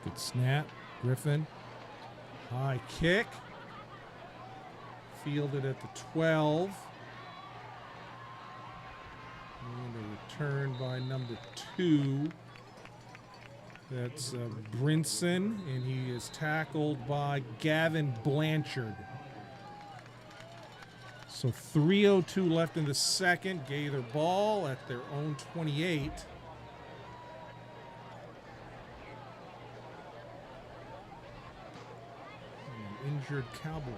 Good snap. Griffin. High kick. Fielded at the 12. And a return by number 2. That's Brinson, and he is tackled by Gavin Blanchard. So 3:02 left in the second. Gaither ball at their own 28. Injured Cowboy.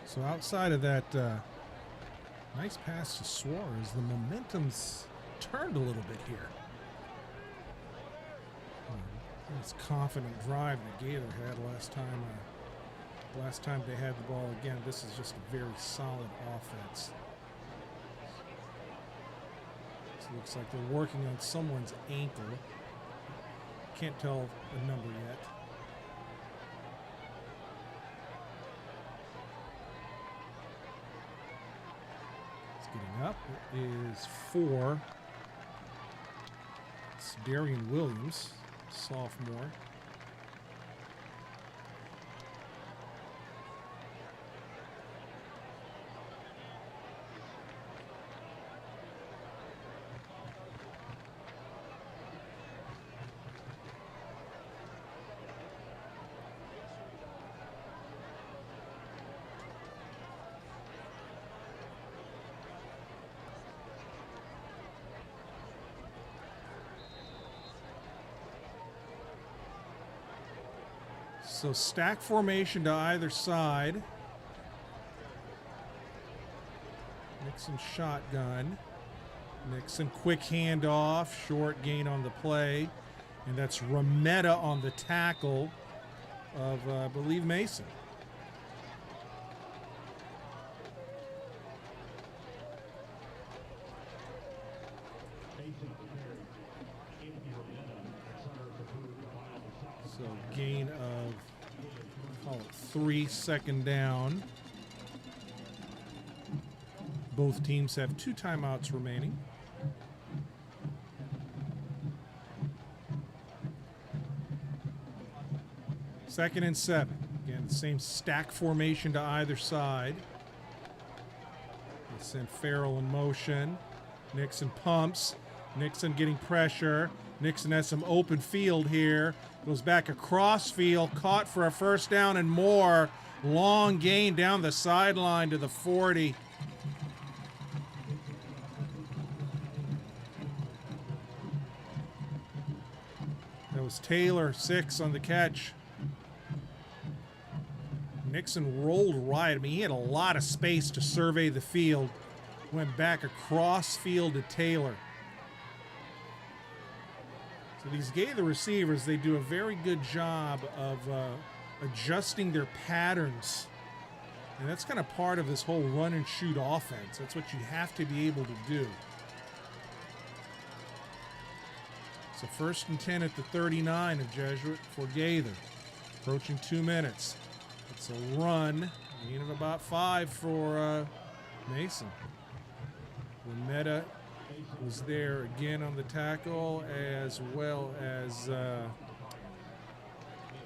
So outside of that nice pass to Suarez, the momentum's turned a little bit here. This confident drive that Gaither had last time they had the ball. Again, this is just a very solid offense. So it looks like they're working on someone's ankle. Can't tell the number yet. Getting up is 4. It's Darian Williams, sophomore. So stack formation to either side. Nixon shotgun. Nixon quick handoff, short gain on the play. And that's Remetta on the tackle of, I believe, Mason. So gain of, call it 3, second down. Both teams have 2 timeouts remaining. Second and 7. Again, the same stack formation to either side. They send Farrell in motion. Nixon pumps. Nixon getting pressure. Nixon has some open field here. Goes back across field, caught for a first down and more. Long gain down the sideline to the 40. That was Taylor, 6 on the catch. Nixon rolled right. I mean, he had a lot of space to survey the field. Went back across field to Taylor. So these Gaither receivers, they do a very good job of adjusting their patterns. And that's kind of part of this whole run and shoot offense. That's what you have to be able to do. So 1st and 10 at the 39 of Jesuit for Gaither. Approaching 2 minutes. It's a run. Gain of about 5 for Mason. Remetta was there again on the tackle, as well as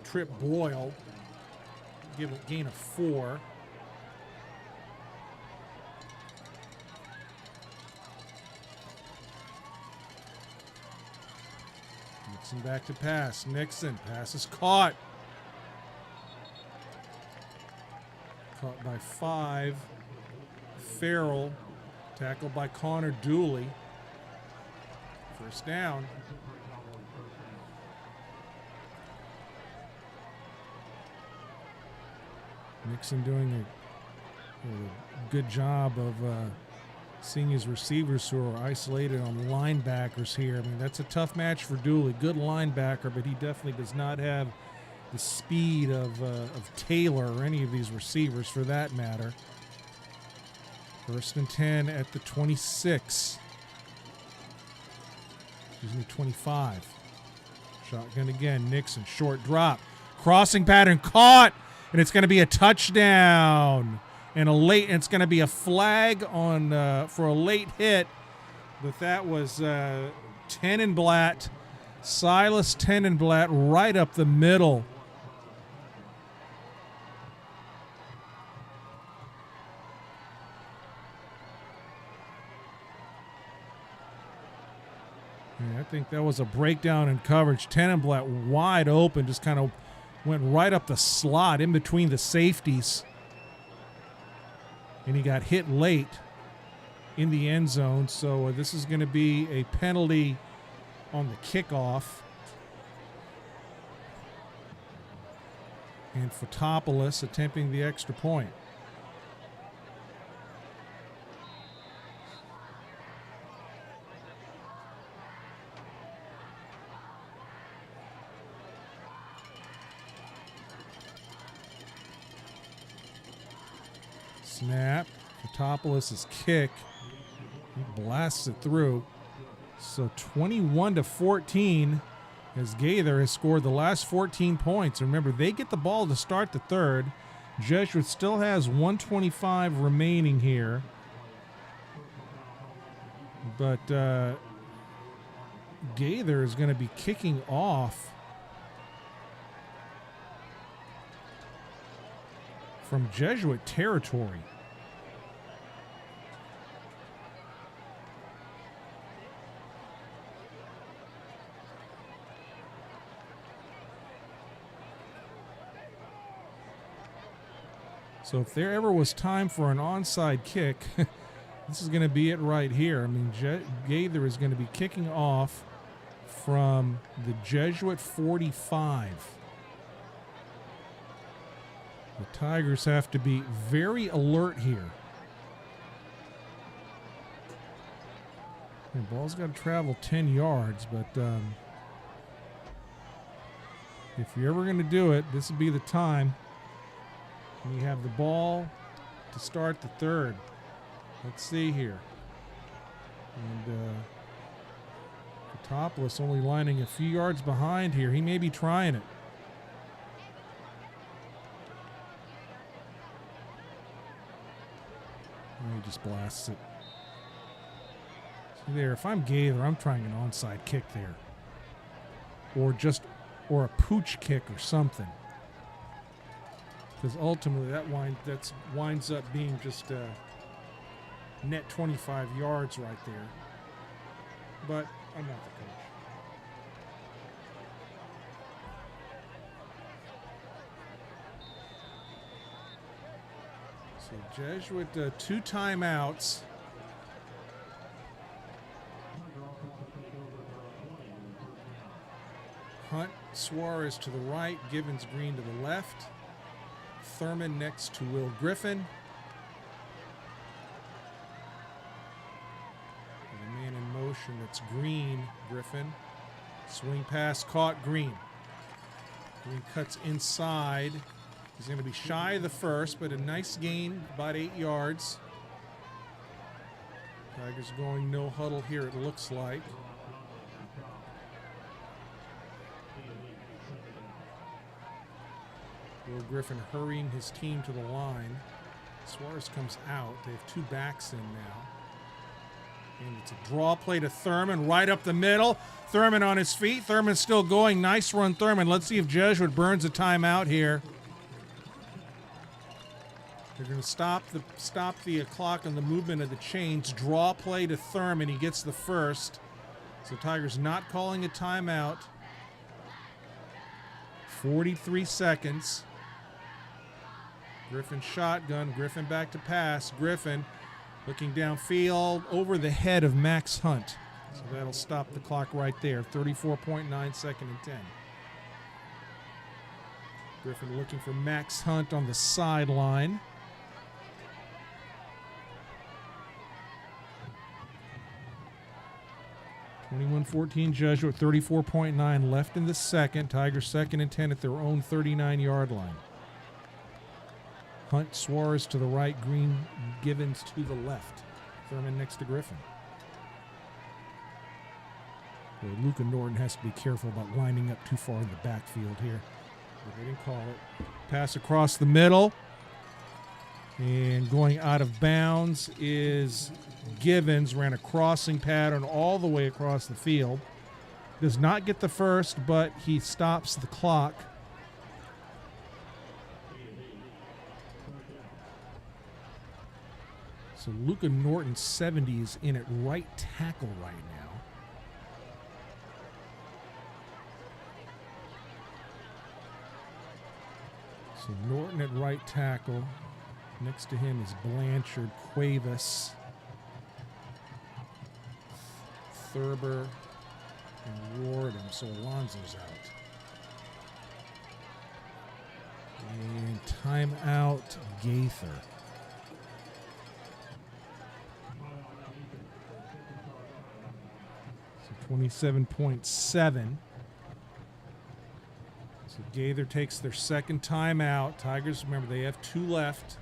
Trip Boyle. Give a gain of 4. Nixon back to pass. Nixon, pass is caught. Caught by 5. Farrell, tackled by Connor Dooley. First down. Nixon doing a good job of seeing his receivers who are isolated on linebackers here. I mean, that's a tough match for Dooley. Good linebacker, but he definitely does not have the speed of Taylor or any of these receivers for that matter. 1st and 10 at the 26. Excuse me, 25. Shotgun again. Nixon, short drop. Crossing pattern caught, and it's going to be a touchdown. And it's going to be a flag on for a late hit, but that was Tenenblatt, Silas Tenenblatt, right up the middle. Yeah, I think that was a breakdown in coverage. Tenenblatt wide open, just kind of went right up the slot in between the safeties. And he got hit late in the end zone. So this is going to be a penalty on the kickoff. And Fotopoulos attempting the extra point. Snap. Fotopoulos' kick. He blasts it through. So 21-14 as Gaither has scored the last 14 points. Remember, they get the ball to start the third. Jesuit still has 1:25 remaining here. But Gaither is going to be kicking off from Jesuit territory. So if there ever was time for an onside kick, this is going to be it right here. I mean, Gaither is going to be kicking off from the Jesuit 45. The Tigers have to be very alert here. The ball's got to travel 10 yards, but if you're ever going to do it, this would be the time. And you have the ball to start the third. Let's see here. And Topless only lining a few yards behind here. He may be trying it. And he just blasts it. See there, if I'm Gaither, I'm trying an onside kick there. Or a pooch kick or something. Because ultimately that winds up being just net 25 yards right there. But I'm not the coach. So Jesuit, 2 timeouts. Hunt, Suarez to the right, Givens Green to the left. Thurman next to Will Griffin. And a man in motion, that's Green, Griffin. Swing pass caught, Green. Green cuts inside. He's going to be shy of the first, but a nice gain, about 8 yards. Tigers going no huddle here, it looks like. Will Griffin hurrying his team to the line. Suarez comes out. They have 2 backs in now. And it's a draw play to Thurman right up the middle. Thurman on his feet. Thurman's still going. Nice run, Thurman. Let's see if Jesuit burns a timeout here. They're going to stop the clock on the movement of the chains. Draw play to Thurman. He gets the first. So Tigers not calling a timeout. 43 seconds. Griffin shotgun. Griffin back to pass. Griffin looking downfield over the head of Max Hunt. So that'll stop the clock right there. 34.9, second and 10. Griffin looking for Max Hunt on the sideline. (21-14) Jesuit, 34.9 left in the second. Tigers second and 10 at their own 39-yard line. Hunt, Suarez to the right, Green, Givens to the left. Thurman next to Griffin. Well, Luca Norton has to be careful about lining up too far in the backfield here. But they didn't call it. Pass across the middle. And going out of bounds is Givens. Ran a crossing pattern all the way across the field. Does not get the first, but he stops the clock. So Luca Norton, 70, is in at right tackle right now. So Norton at right tackle. Next to him is Blanchard, Cuevas, Thurber, and Wardham. So Alonzo's out. And timeout, Gaither. So 27.7. So Gaither takes their second timeout. Tigers, remember, they have 2 left.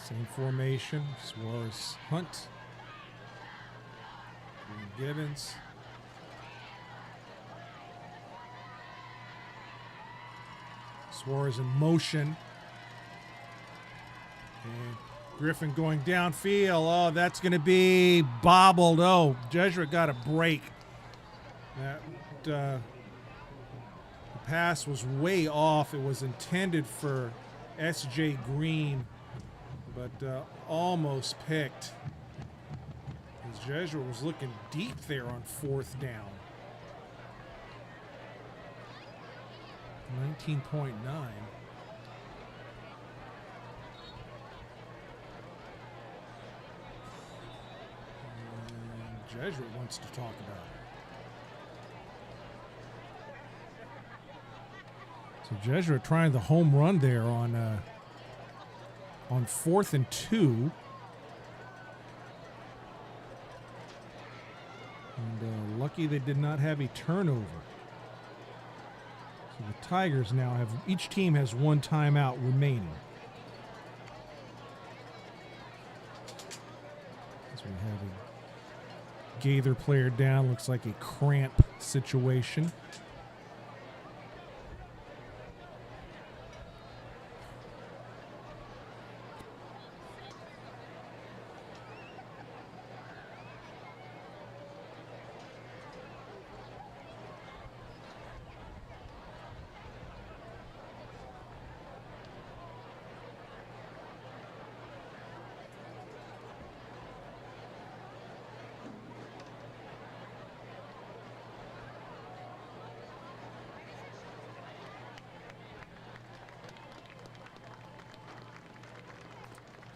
Same formation. Suarez, Hunt. Green, Gibbons. Suarez in motion. And Griffin going downfield. Oh, that's going to be bobbled. Oh, Jesuit got a break. That the pass was way off. It was intended for S.J. Green, but almost picked. As Jesuit was looking deep there on 4th down. 19.9. Jesuit wants to talk about it. So Jesuit trying the home run there on 4th and 2. And lucky they did not have a turnover. So the Tigers now have, each team has 1 timeout remaining. As we have a Gaither player down, looks like a cramp situation.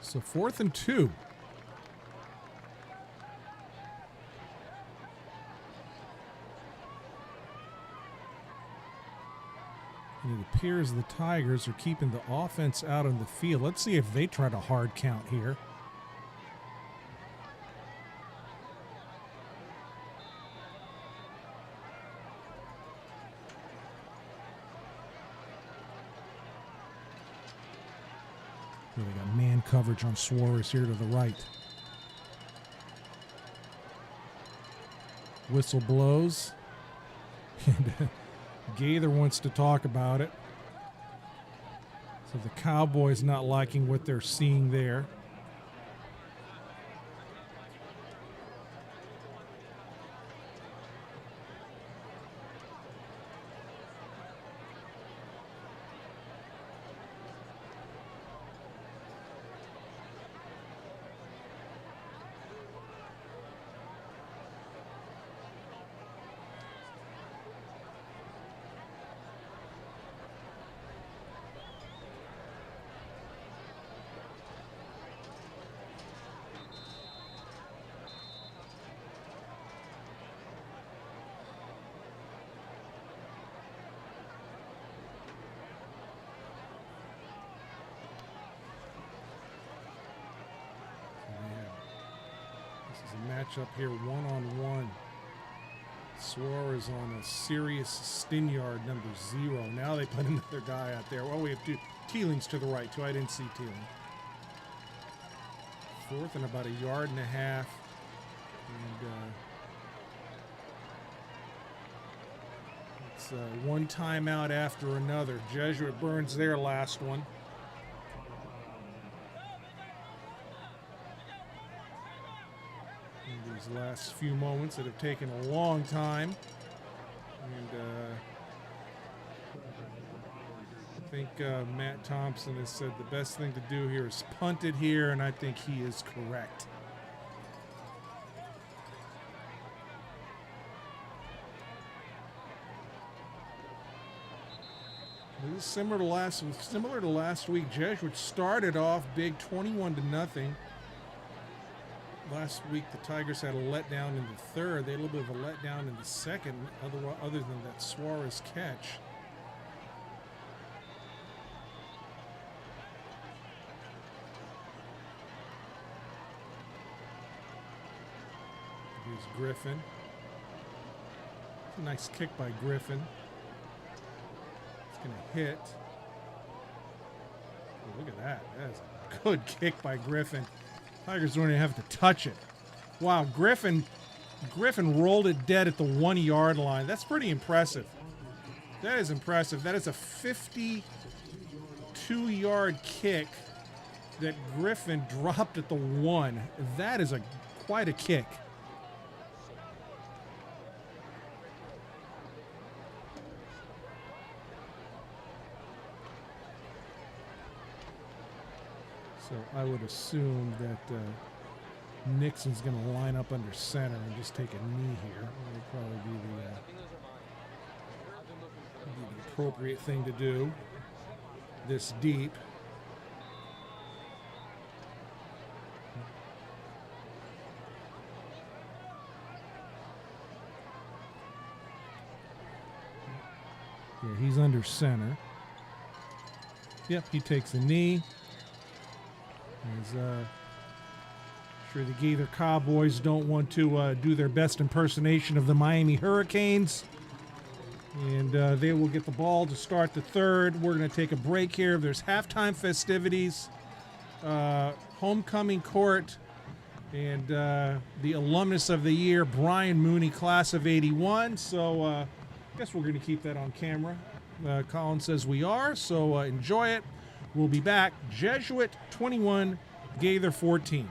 So 4th and 2. And it appears the Tigers are keeping the offense out on the field. Let's see if they try to hard count here. They got man coverage on Suarez here to the right. Whistle blows. And Gaither wants to talk about it. So the Cowboys not liking what they're seeing there. Matchup here, 1-on-1. Suarez on a serious Stinyard number 0. Now they put another guy out there. Well, we have 2. Teeling's to the right, too. I didn't see Teeling. 4th and about 1.5 yards. And it's one timeout after another. Jesuit burns their last one. These last few moments that have taken a long time, and I think Matt Thompson has said the best thing to do here is punt it here, and I think he is correct. This is similar to last week. Jesuit started off big, 21-0. Last week, the Tigers had a letdown in the 3rd. They had a little bit of a letdown in the 2nd, other than that Suarez catch. Here's Griffin. A nice kick by Griffin. It's going to hit. Oh, look at That's a good kick by Griffin. Tigers don't even have to touch it. Wow, Griffin rolled it dead at the 1 yard line. That's pretty impressive. That is impressive. That is a 52-yard kick that Griffin dropped at the 1. That is quite a kick. So I would assume that Nixon's going to line up under center and just take a knee here. That would probably be the appropriate thing to do this deep. Yeah, he's under center. Yep, he takes a knee. As sure the Gaither Cowboys don't want to do their best impersonation of the Miami Hurricanes. And they will get the ball to start the third. We're going to take a break here. There's halftime festivities, homecoming court, and the alumnus of the year, Brian Mooney, class of 81. So I guess we're going to keep that on camera. Colin says we are, so enjoy it. We'll be back. Jesuit 21, Gaither 14.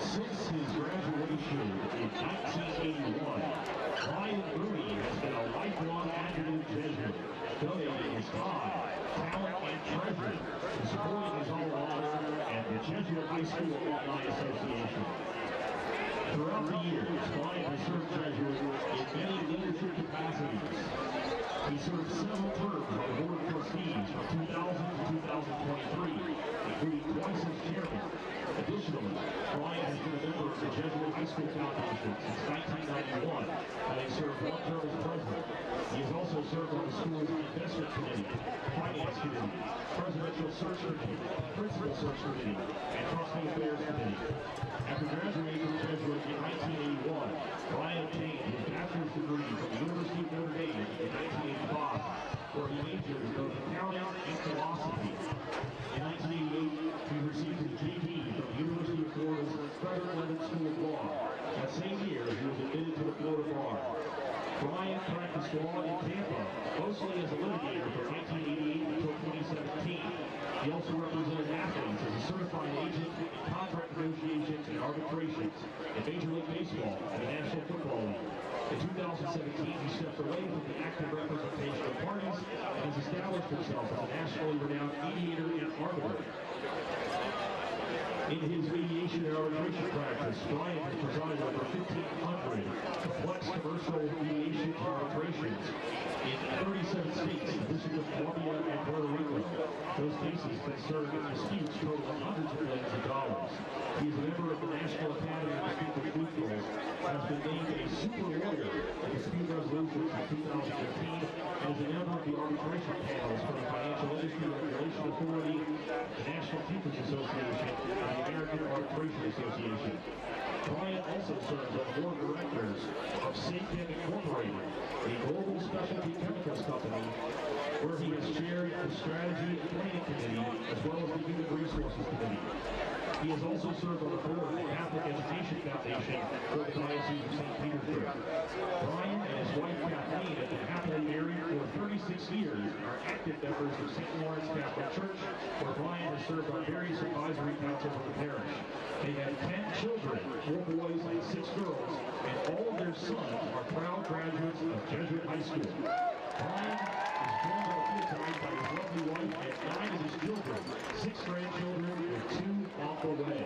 Since his graduation in 1981, Brian Mooney has been a lifelong advocate Jesuit, donating his time, talent, and treasure to supporting his alma mater and the Jesuit High School Alumni Association. Throughout the years, Brian has served Jesuit in many leadership capacities. He served several terms on the Board of Trustees from 2000 to 2023, including twice as chairman. Additionally, Brian has been a member of the Jesuit High School Foundation since 1991, having served one term as president. He has also served on the school's investment committee, finance committee, presidential search committee, principal search committee, and trustee affairs committee. After graduating from Jesuit in 1981, Brian obtained his bachelor's degree from the University of Notre Dame in 1985, where he majored in both accounting and philosophy. In 1988, he received his JD from the University of Florida's Frederick Levin School of Law. That same year, he was admitted to the Florida bar. Brian practiced law in Tampa, mostly as a litigator from 1988 until 2017. He also represented athletes as a certified agent in contract negotiations and arbitrations in Major League Baseball and the National Football League. In 2017, he stepped away from the active representation of parties and has established himself as a nationally renowned mediator and arbiter. In his mediation and arbitration practice, Brian has presided over 1,500 complex commercial mediation and arbitrations in 37 states, the District of Columbia and Puerto Rico. Those cases concern disputes totaling hundreds of millions of dollars. He is a member of the National Academy of Distinguished Neutrals, has been named a super lawyer in dispute resolutions in 2015, and is a member of the arbitration panels for the Financial Industry Regulation Authority, the National Futures Association, and the American Arbitration Association. Brian also serves on the board of directors of Safechem Incorporated, a global specialty chemicals company, where he has chaired the Strategy and Planning Committee as well as the Human Resources Committee. He has also served on the board of the Catholic Education Foundation for the Diocese of St. Petersburg. Brian and his his wife Kathleen have been happily married for 36 years and are active members of St. Lawrence Catholic Church, where Brian has served on various advisory councils of the parish. They have 10 children, 4 boys and 6 girls, and all of their sons are proud graduates of Jesuit High School. Brian is joined on field tonight by his lovely wife and 9 of his children, 6 grandchildren, and 2 on the way.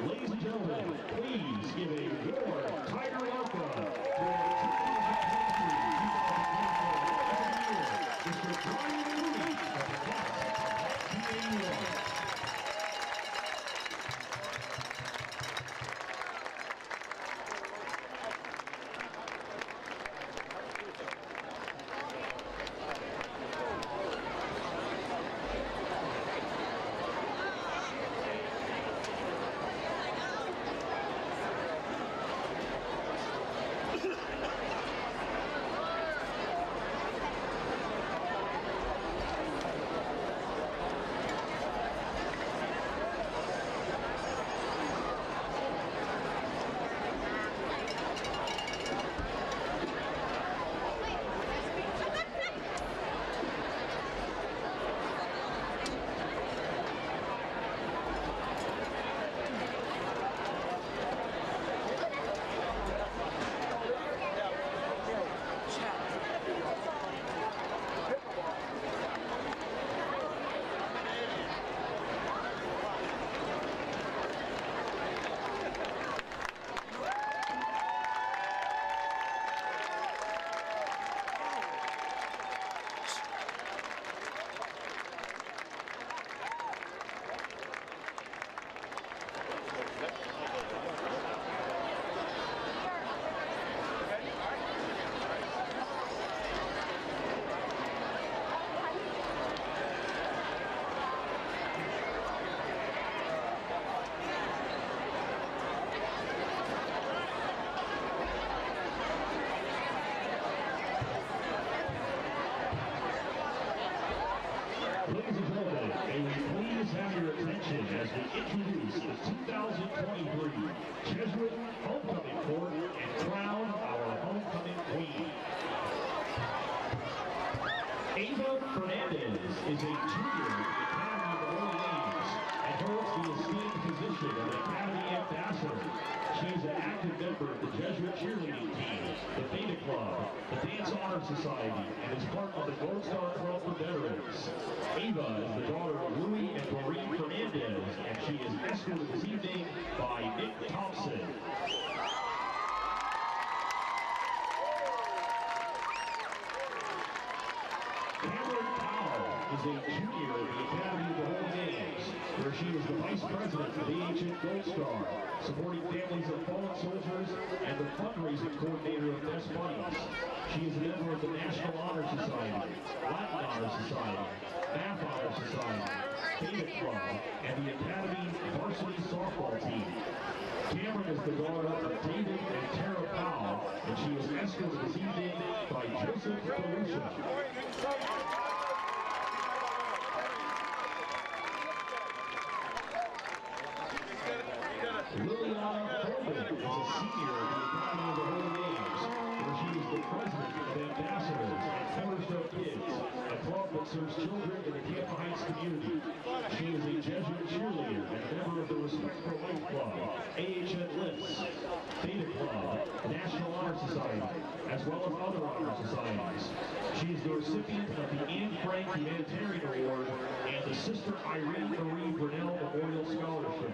Ladies and gentlemen, please give a warm Tiger welcome to our 2023-2024 Mr. Brian Louis of the class of 1981. As we introduce the 2023 Jesuit Homecoming Court and crown our homecoming queen. Ava Fernandez is a junior in the Academy of the Holy Names and holds the esteemed position of Academy Ambassador. She is an active member of the Jesuit cheerleading team, the Beta Club, the Dance Honor Society, and is part of the Gold Star Club for Veterans. Ava is the daughter of Louis and Maureen Fernandez, and she is escorted this evening by Nick Thompson. Is a junior in the Academy of the Holy Names, where she is the vice president of the Ancient Gold Star, supporting families of fallen soldiers and the fundraising coordinator of Best Buddies. She is a member of the National Honor Society, Latin Honor Society, Math Honor Society, Beta Club, and the Academy varsity softball team. Cameron is the daughter of David and Tara Powell, and she is escorted this evening by Joseph Galusha. Liliana Coleman is a senior in the Academy of the Holy Names, where she is the president of Ambassadors and Cornerstone Kids, a club that serves children in the Tampa Heights community. She is a Jesuit cheerleader and a member of the Respect for Life Club, AHN Lifts, Beta Club, National Honor Society, as well as other honor societies. She is the recipient of the Anne Frank Humanitarian Award and the Sister Irene Marie Grinnell Memorial Scholarship.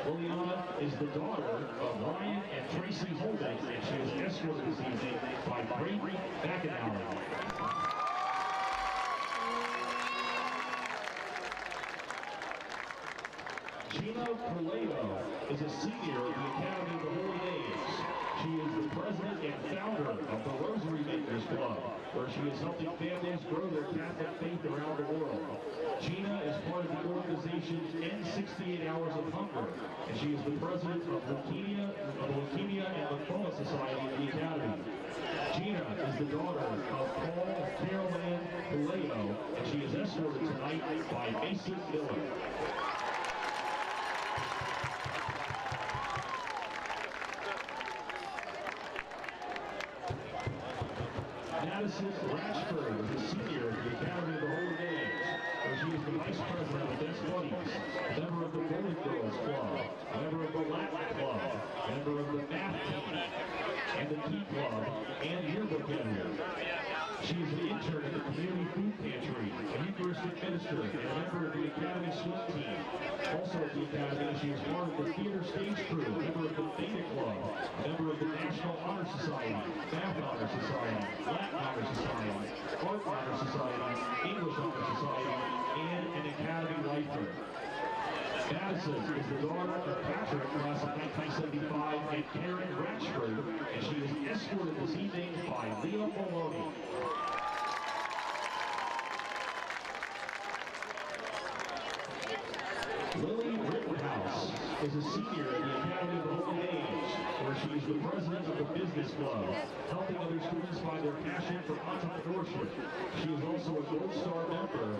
Liliana is the daughter of Ryan and Tracy Holden, and she is escorted this evening by Brady McAnally. Gina Corleo is a senior at the Academy of the Holy Names. She is the president and founder of the Rosary Makers Club, where she is helping families grow their Catholic faith around the world. Gina is part of the organization End 68 Hours of Hunger, and she is the president of Leukemia and Lymphoma Society at the Academy. Gina is the daughter of Paul Caroline Puleo, and she is escorted tonight by Mason Miller. Madison Ratchford is a senior at the Academy of the Holy Names, where she is the vice president of Best Buddies, a member of the Golden Girls Club, a member of the Latin Club, a member of the Math Team, and the Key Club, and yearbook editor. She is an intern at the Community Food Pantry, a Eucharistic minister, and a member of the Academy Swim Team. Also at the Academy, she is part of the Theater Stage Crew, a member of the Theta Club, a member of the National Honor Society, Math Honor Society, Latin Honor Society, Art Honor Society, English Honor Society, and an Academy Lifer. Madison is the daughter of Patrick, class of 1975, and Karen Ratchford, and she is escorted this evening by Leo Maloney. Lily Rittenhouse is a senior at the Academy of the Holy Names, where she is the president of the Business Club, helping other students find their passion for entrepreneurship. She is also a Gold Star member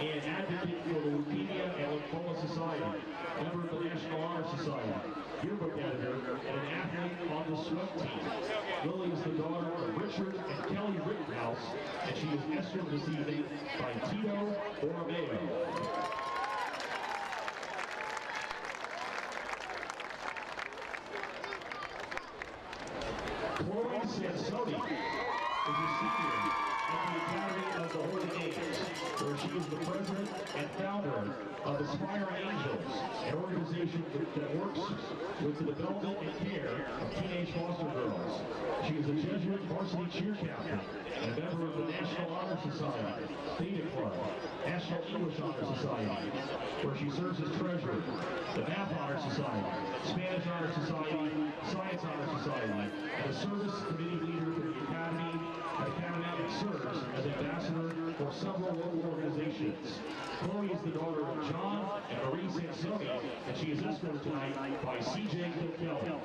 and advocate for the Leukemia and Lymphoma Society, member of the National Honor Society, yearbook editor, and an athlete on the swim team. Lily is the daughter of Richard and Kelly Rittenhouse, and she is escorted this evening by Tito Borromeo. Chloe Sansoni is a senior at the Academy of the Holy Names, where she is the president and founder of Aspire Angels, an organization that works with the development and care of teenage foster girls. She is a Jesuit varsity cheer captain and a member of the National Honor Society, Theta Club, National English Honor Society, where she serves as treasurer, the Math Honor Society, Spanish Honor Society, Science Honor Society, and a service committee leader for the Academy and serves as ambassador for several local organizations. Chloe is the daughter of John and Marie Sansoni, and she is escorted tonight by CJ Kilkelly.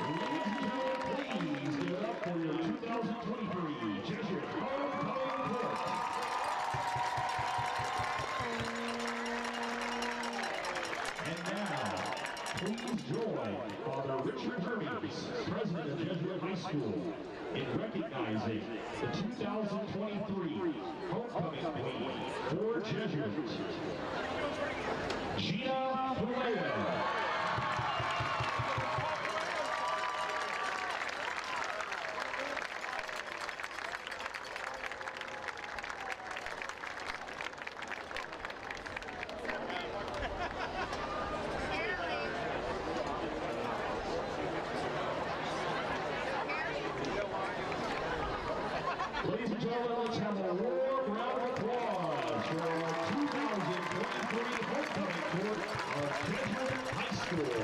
Ladies and gentlemen, please give it up for your 2023 Jesuit Homecoming Court. And now, please join Father Richard Hermes, president of Jesuit High School, in recognizing the 2023 Homecoming Queen for Jesuit, Gina Pereira. Ladies and gentlemen, let's have a warm round of applause for our 2023 homecoming court of Jesuit High School.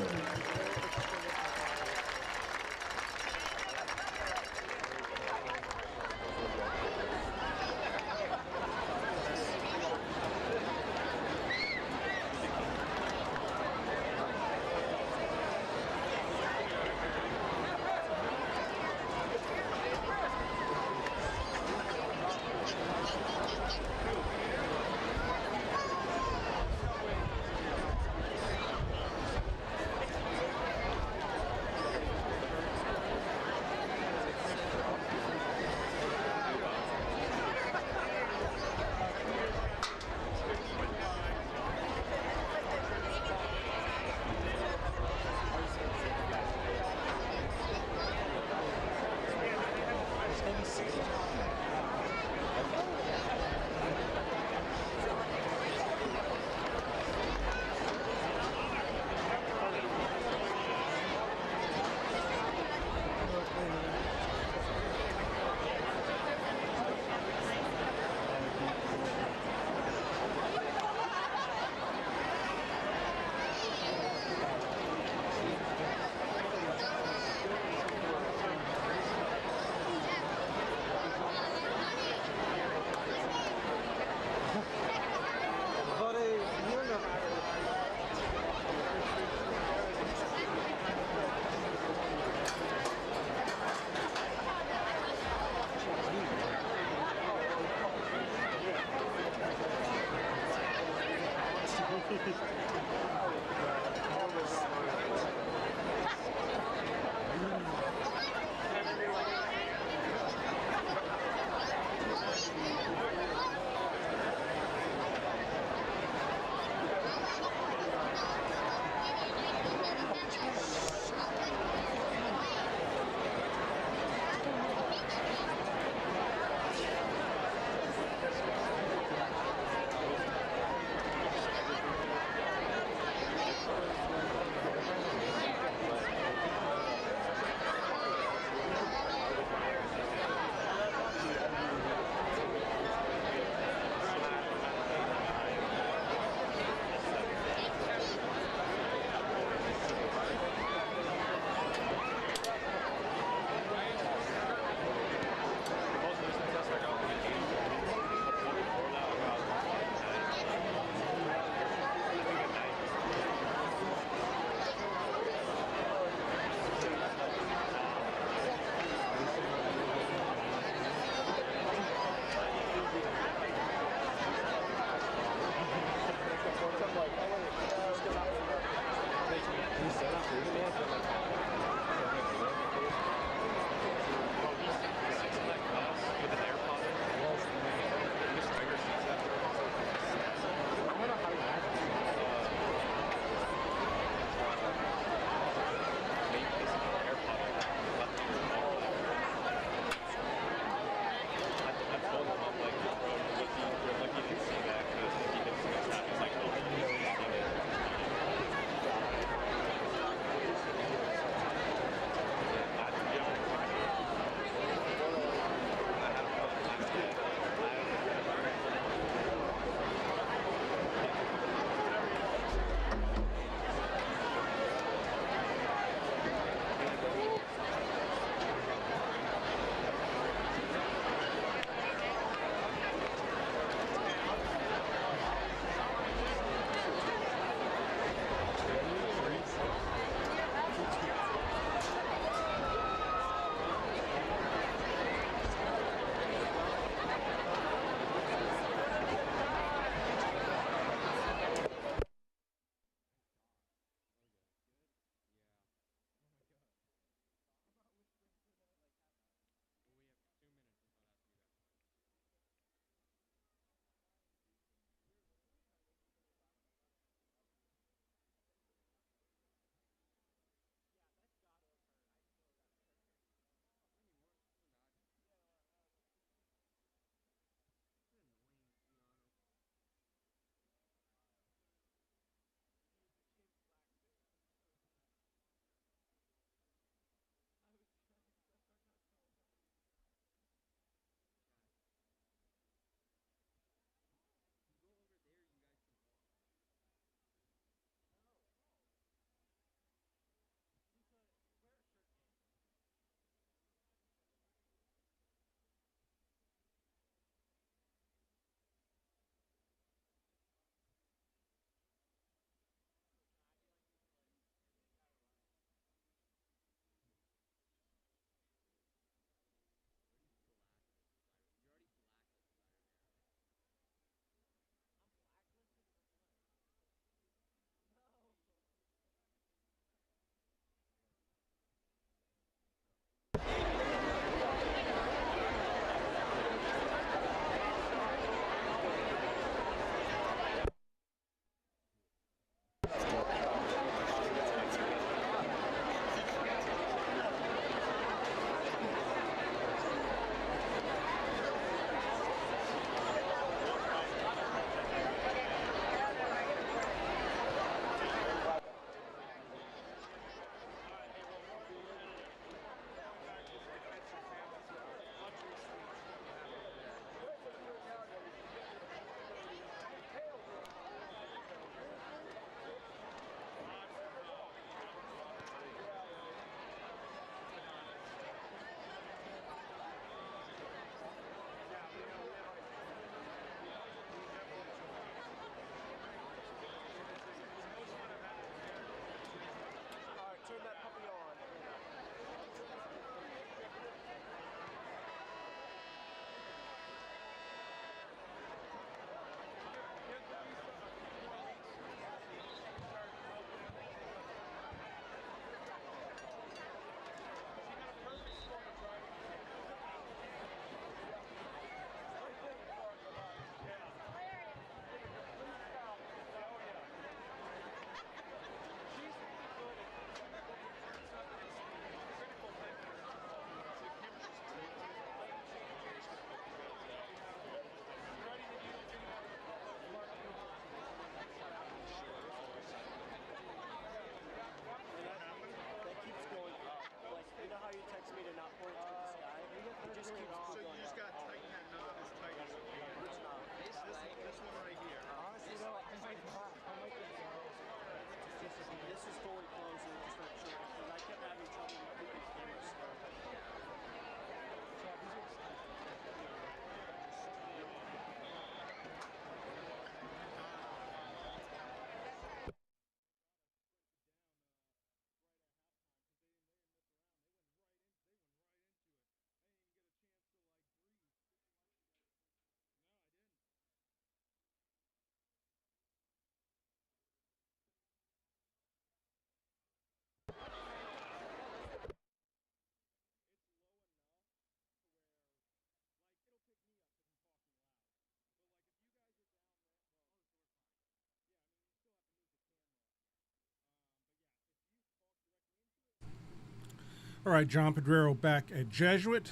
All right, John Pedrero back at Jesuit.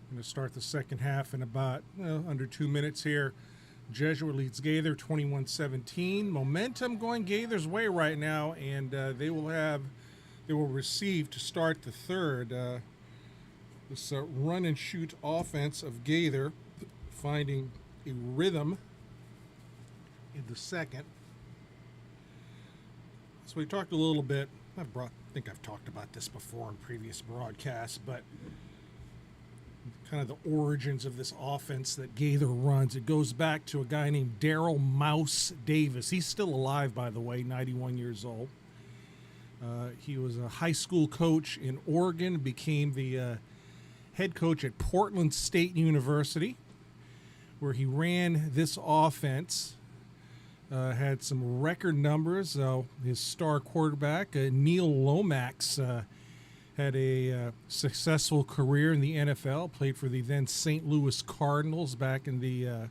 Going to start the second half in about under 2 minutes here. Jesuit leads Gaither 21-17. Momentum going Gaither's way right now, and they will receive to start the third. This run and shoot offense of Gaither finding a rhythm in the second. So we talked a little bit. I think I've talked about this before in previous broadcasts, but kind of the origins of this offense that Gaither runs. It goes back to a guy named Darrell Mouse Davis. He's still alive, by the way, 91 years old. He was a high school coach in Oregon, became the head coach at Portland State University, where he ran this offense. Had some record numbers. His star quarterback, Neil Lomax, had a successful career in the NFL. Played for the then St. Louis Cardinals back in the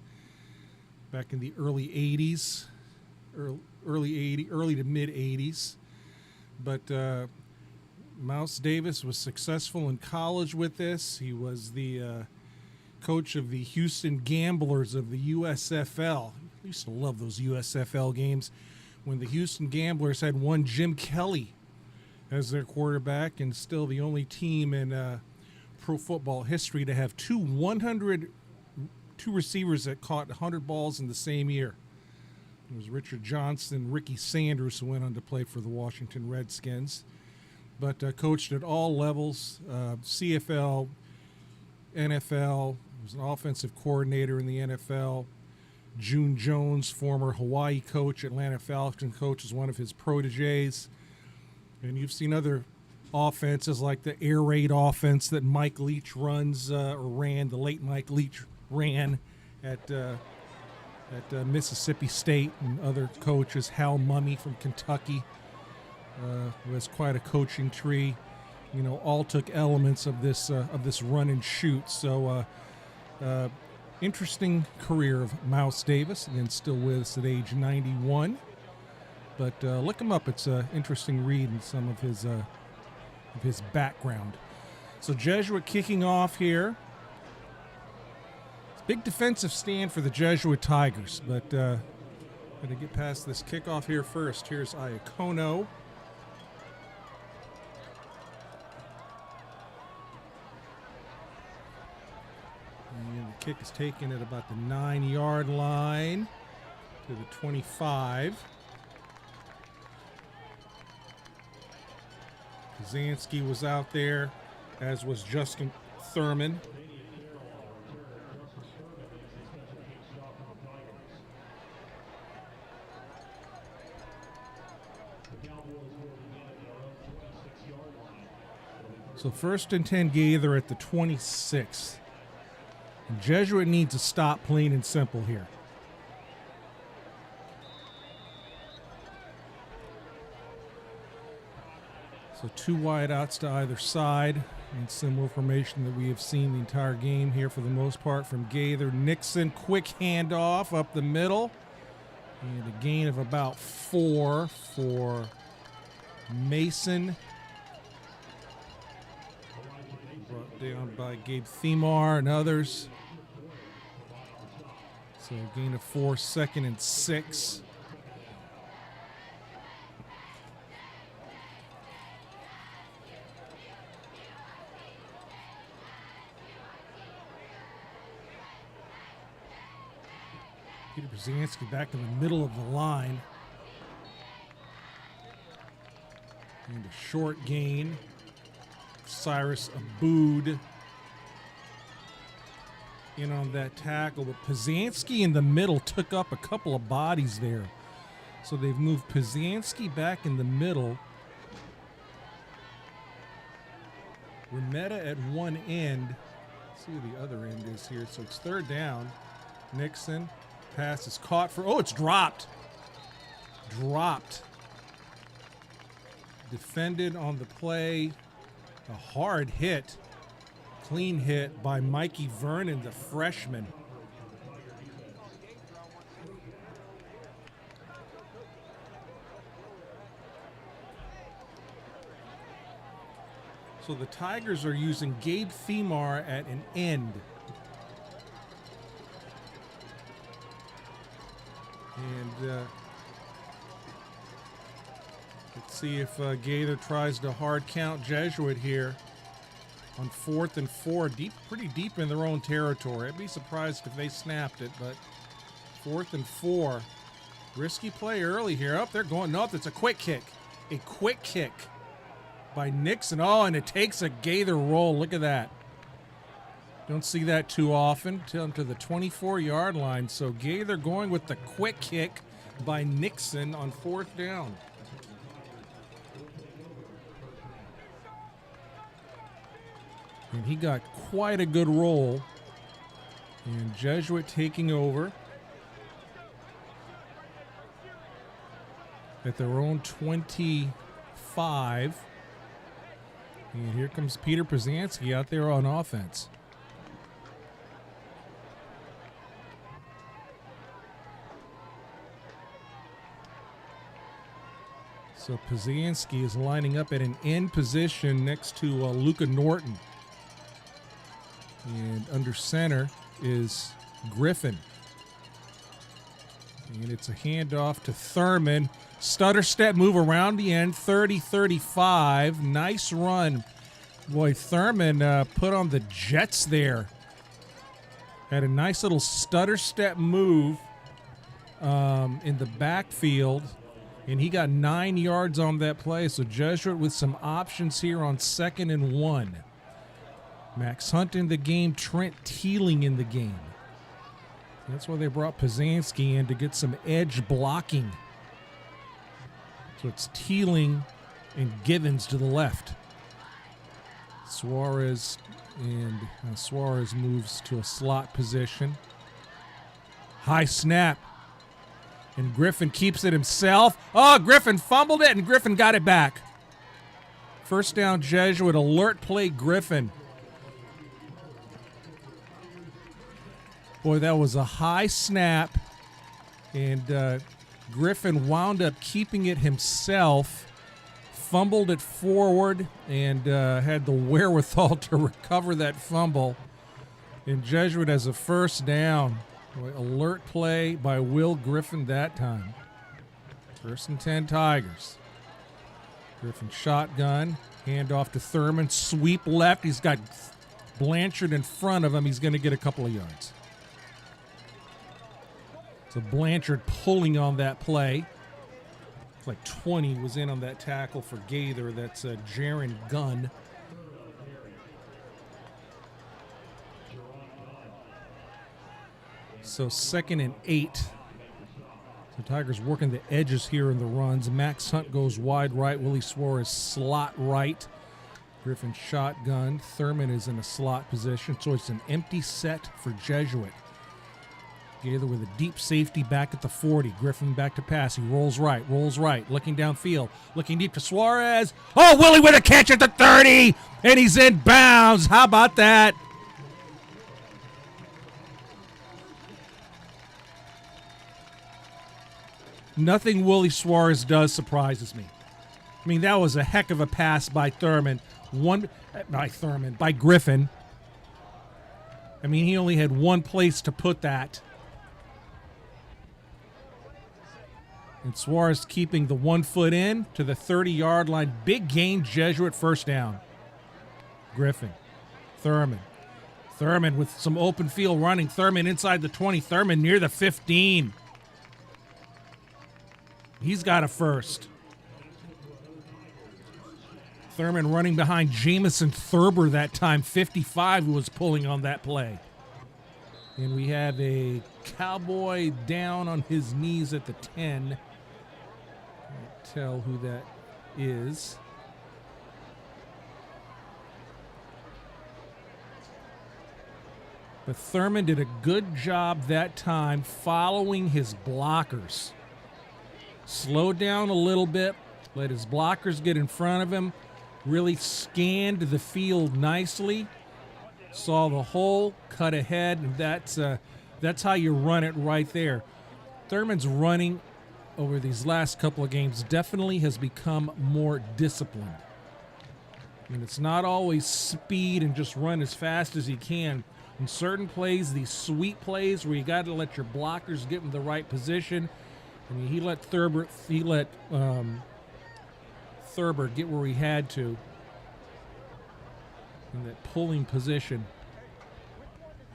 early '80s, early to mid '80s. But Mouse Davis was successful in college with this. He was the coach of the Houston Gamblers of the USFL. I used to love those USFL games when the Houston Gamblers had one Jim Kelly as their quarterback, and still the only team in pro football history to have two receivers that caught 100 balls in the same year. It was Richard Johnson and Ricky Sanders, who went on to play for the Washington Redskins, but coached at all levels, CFL, NFL, was an offensive coordinator in the NFL. June Jones, former Hawaii coach, Atlanta Falcons coach, is one of his proteges. And you've seen other offenses like the air raid offense that Mike Leach runs, or ran, the late Mike Leach ran at Mississippi State, and other coaches, Hal Mumme from Kentucky, who has quite a coaching tree. All took elements of this run and shoot. So interesting career of Mouse Davis, and still with us at age 91. But look him up. It's an interesting read in some of his background. So Jesuit kicking off here. It's a big defensive stand for the Jesuit Tigers, but got to get past this kickoff here first. Here's Iacono. And the kick is taken at about the 9-yard line to the 25. Kazansky was out there, as was Justin Thurman. So 1st and 10 Gaither at the 26. And Jesuit needs to stop plain and simple here. So 2 wideouts to either side, and similar formation that we have seen the entire game here for the most part from Gaither. Nixon, quick handoff up the middle, and a gain of about 4 for Mason. Brought down by Gabe Themar and others. So a gain of 4, 2nd and 6. Peter Brzezinski back in the middle of the line. And a short gain. Cyrus Abood in on that tackle, but Pazanski in the middle took up a couple of bodies there. So they've moved Pazanski back in the middle. Remetta at one end. Let's see who the other end is here. So it's 3rd down. Nixon. Pass is caught for, it's dropped. Dropped. Defended on the play. A hard hit. Clean hit by Mikey Vernon, the freshman. So the Tigers are using Gabe Themar at an end. And let's see if Gaither tries to hard count Jesuit here on 4th and 4. Pretty deep in their own territory. I'd be surprised if they snapped it, but 4th and 4. Risky play early here. Oh, they're going. No, it's a quick kick. A quick kick by Nixon. Oh, and it takes a Gaither roll. Look at that. Don't see that too often. To the 24-yard line. So Gaither going with the quick kick by Nixon on 4th down. And he got quite a good roll. And Jesuit taking over at their own 25. And here comes Peter Pazanski out there on offense. So Pazanski is lining up at an end position next to Luca Norton. And under center is Griffin. And it's a handoff to Thurman. Stutter step move around the end, 30-35. Nice run. Boy, Thurman put on the Jets there. Had a nice little stutter step move in the backfield. And he got 9 yards on that play. So Jesuit with some options here on 2nd and 1. Max Hunt in the game, Trent Teeling in the game. That's why they brought Pazanski in, to get some edge blocking. So it's Teeling and Givens to the left. Suarez moves to a slot position. High snap. And Griffin keeps it himself. Oh, Griffin fumbled it, and Griffin got it back. First down, Jesuit. Alert play, Griffin. Boy, that was a high snap, and Griffin wound up keeping it himself, fumbled it forward, and had the wherewithal to recover that fumble. And Jesuit has a first down. Boy, alert play by Will Griffin that time. 1st and 10 Tigers. Griffin shotgun, handoff to Thurman, sweep left. He's got Blanchard in front of him. He's going to get a couple of yards. So Blanchard pulling on that play. It's like 20 was in on that tackle for Gaither. That's Jaron Gunn. So 2nd and 8. So Tigers working the edges here in the runs. Max Hunt goes wide right. Willie Suarez slot right. Griffin shotgun. Thurman is in a slot position. So it's an empty set for Jesuit. Gaither with a deep safety back at the 40. Griffin back to pass. He rolls right, looking downfield, looking deep to Suarez. Oh, Willie with a catch at the 30, and he's in bounds. How about that? Nothing Willie Suarez does surprises me. I mean, that was a heck of a pass by Griffin. I mean, he only had one place to put that. And Suarez keeping the 1 foot in to the 30-yard line. Big gain, Jesuit, first down. Griffin. Thurman with some open field running. Thurman inside the 20. Thurman near the 15. He's got a first. Thurman running behind Jamison Thurber that time, 55, who was pulling on that play. And we have a Cowboy down on his knees at the 10. Can't tell who that is. But Thurman did a good job that time following his blockers. Slowed down a little bit, let his blockers get in front of him, really scanned the field nicely, saw the hole, cut ahead, and that's how you run it right there. Thurman's running over these last couple of games definitely has become more disciplined. And it's not always speed and just run as fast as you can. In certain plays, these sweep plays where you got to let your blockers get in the right position. I mean, he let Thurber get where he had to in that pulling position.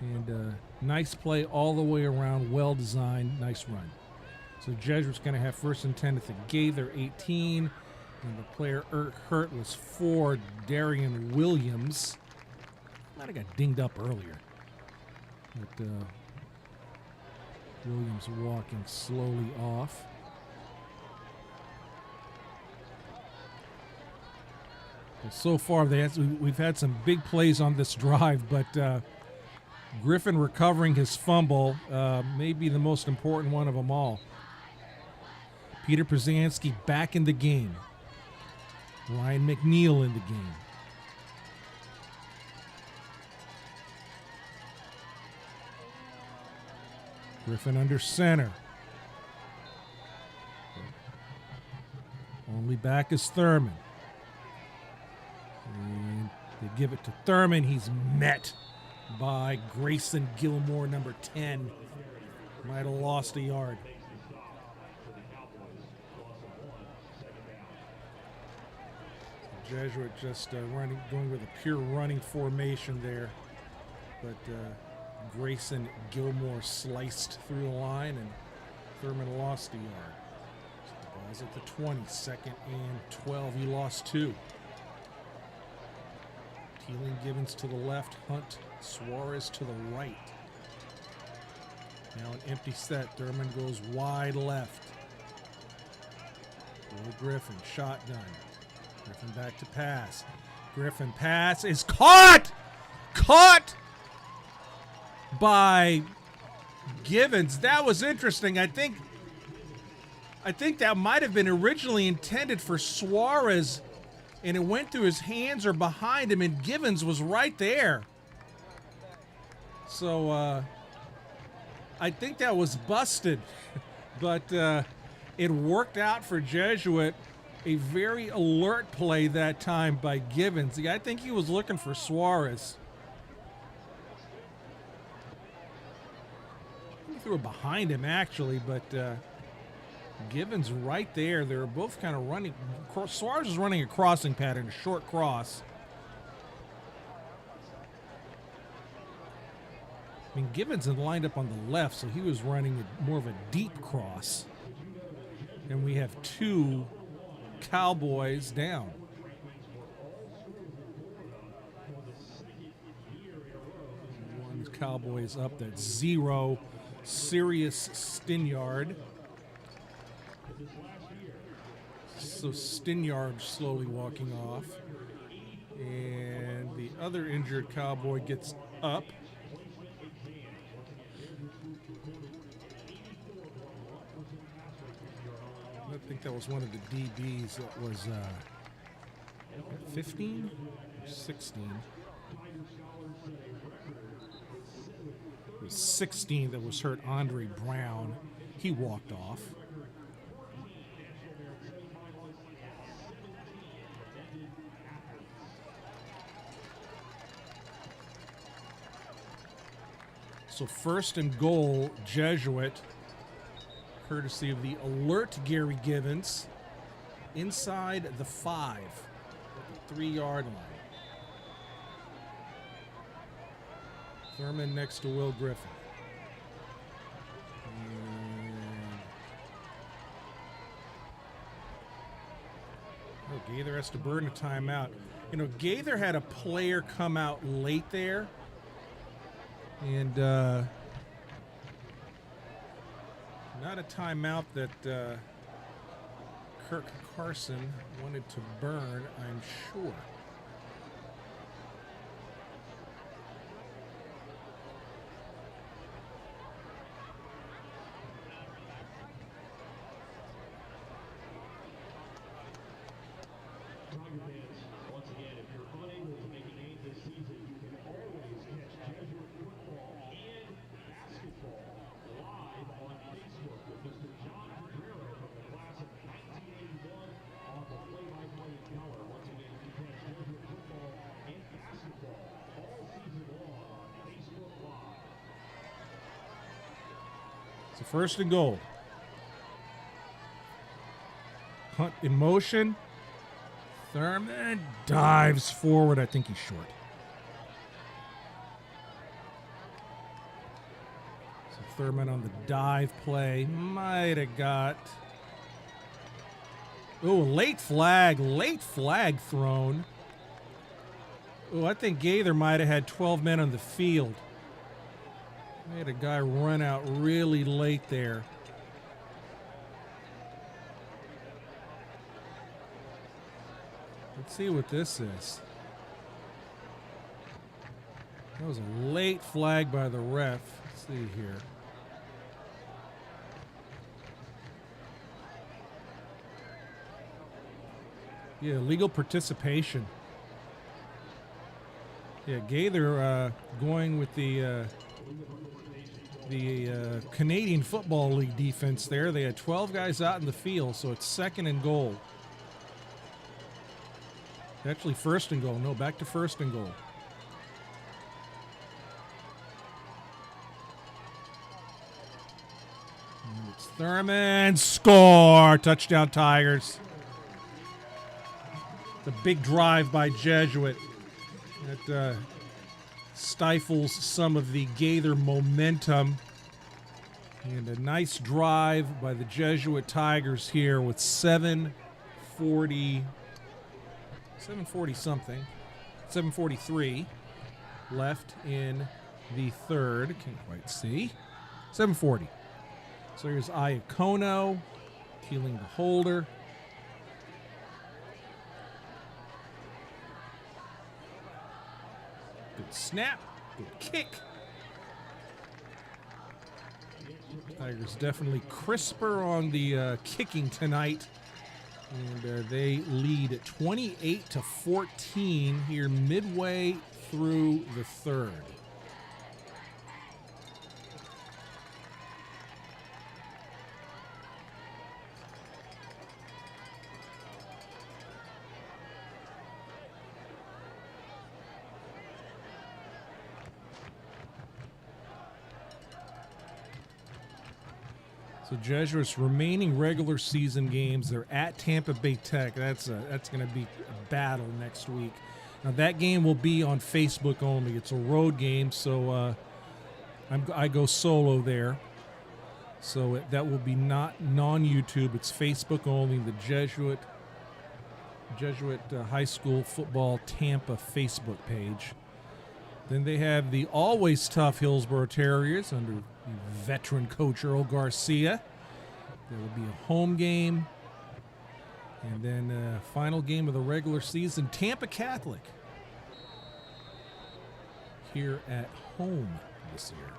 And nice play all the way around, well designed, nice run. So Jesuit's going to have first and 10 at the Gaither 18. And the player hurt was for Darian Williams. Might have got dinged up earlier. But Williams walking slowly off. Well, so far, we've had some big plays on this drive, but Griffin recovering his fumble may be the most important one of them all. Peter Przanski back in the game. Ryan McNeil in the game. Griffin under center. Only back is Thurman. And they give it to Thurman. He's met by Grayson Gilmore, number 10. Might have lost a yard. Jesuit just going with a pure running formation there. But Grayson Gilmore sliced through the line, and Thurman lost a yard. So the ball's at the 20, 2nd and 12. He lost 2. Teeling Gibbons to the left, Hunt Suarez to the right. Now an empty set. Thurman goes wide left. Will Griffin, shotgun. Griffin back to pass. Griffin pass is caught! Caught by Givens. That was interesting. I think that might have been originally intended for Suarez, and it went through his hands or behind him, and Givens was right there. So I think that was busted, but it worked out for Jesuit. A very alert play that time by Givens. I think he was looking for Suarez. He threw it behind him, actually, but Givens right there. They were both kind of running. Suarez was running a crossing pattern, a short cross. I mean, Givens had lined up on the left, so he was running more of a deep cross. And we have 2 Cowboys down. One Cowboys up. That's 0. Sirius Stinyard. So Stinyard slowly walking off. And the other injured Cowboy gets up. I think that was one of the DBs that was 15 or 16. It was 16 that was hurt, Andre Brown. He walked off. So first and goal, Jesuit, courtesy of the alert Gary Givens, inside the 5, at the 3-yard line. Thurman next to Will Griffin. Gaither has to burn a timeout. You know, Gaither had a player come out late there, and not a timeout that Kirk Carson wanted to burn, I'm sure. Once again, if you're unable to make a game this season, you can always catch Jesuit football and basketball live on Facebook with Mr. John Herrera from the class of 1981 on the play-by-play in color. Once again, you can catch So first and goal. Hunt in motion. Thurman dives forward. I think he's short. So Thurman on the dive play. Might have got... Oh, late flag thrown. Oh, I think Gaither might have had 12 men on the field. They had a guy run out really late there. Let's see what this is. That was a late flag by the ref. Let's see here. Yeah, legal participation. Yeah, Gaither going with the Canadian Football League defense there. They had 12 guys out in the field, so it's second and goal. Actually, first and goal. No, back to first and goal. And it's Thurman. Score! Touchdown, Tigers. The big drive by Jesuit that stifles some of the Gaither momentum. And a nice drive by the Jesuit Tigers here with 7:43 left in the third. Can't quite see. 7:40. So here's Iacono peeling the holder. Good snap. Good kick. Tigers definitely crisper on the kicking tonight. And they lead 28-14 here midway through the third. So Jesuits' remaining regular season games, they're at Tampa Bay Tech. That's going to be a battle next week. Now that game will be on Facebook only. It's a road game, so I go solo there. So that will be not non-YouTube. It's Facebook only. The Jesuit High School Football Tampa Facebook page. Then they have the always tough Hillsborough Terriers under veteran coach Earl Garcia. There will be a home game. And then final game of the regular season, Tampa Catholic here at home this year.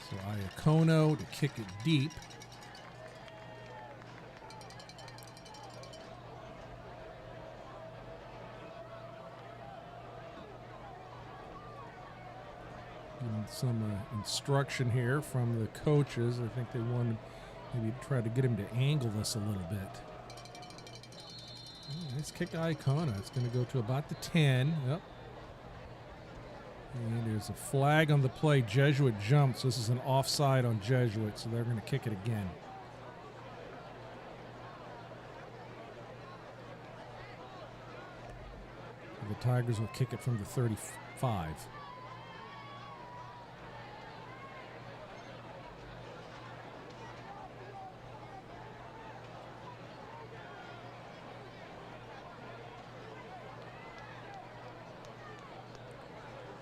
So Iacono to kick it deep. Some instruction here from the coaches. I think they wanted maybe try to get him to angle this a little bit. Nice kick, Iacono. It's going to go to about the 10. Yep. And there's a flag on the play. Jesuit jumps. This is an offside on Jesuit, so they're going to kick it again. The Tigers will kick it from the 35.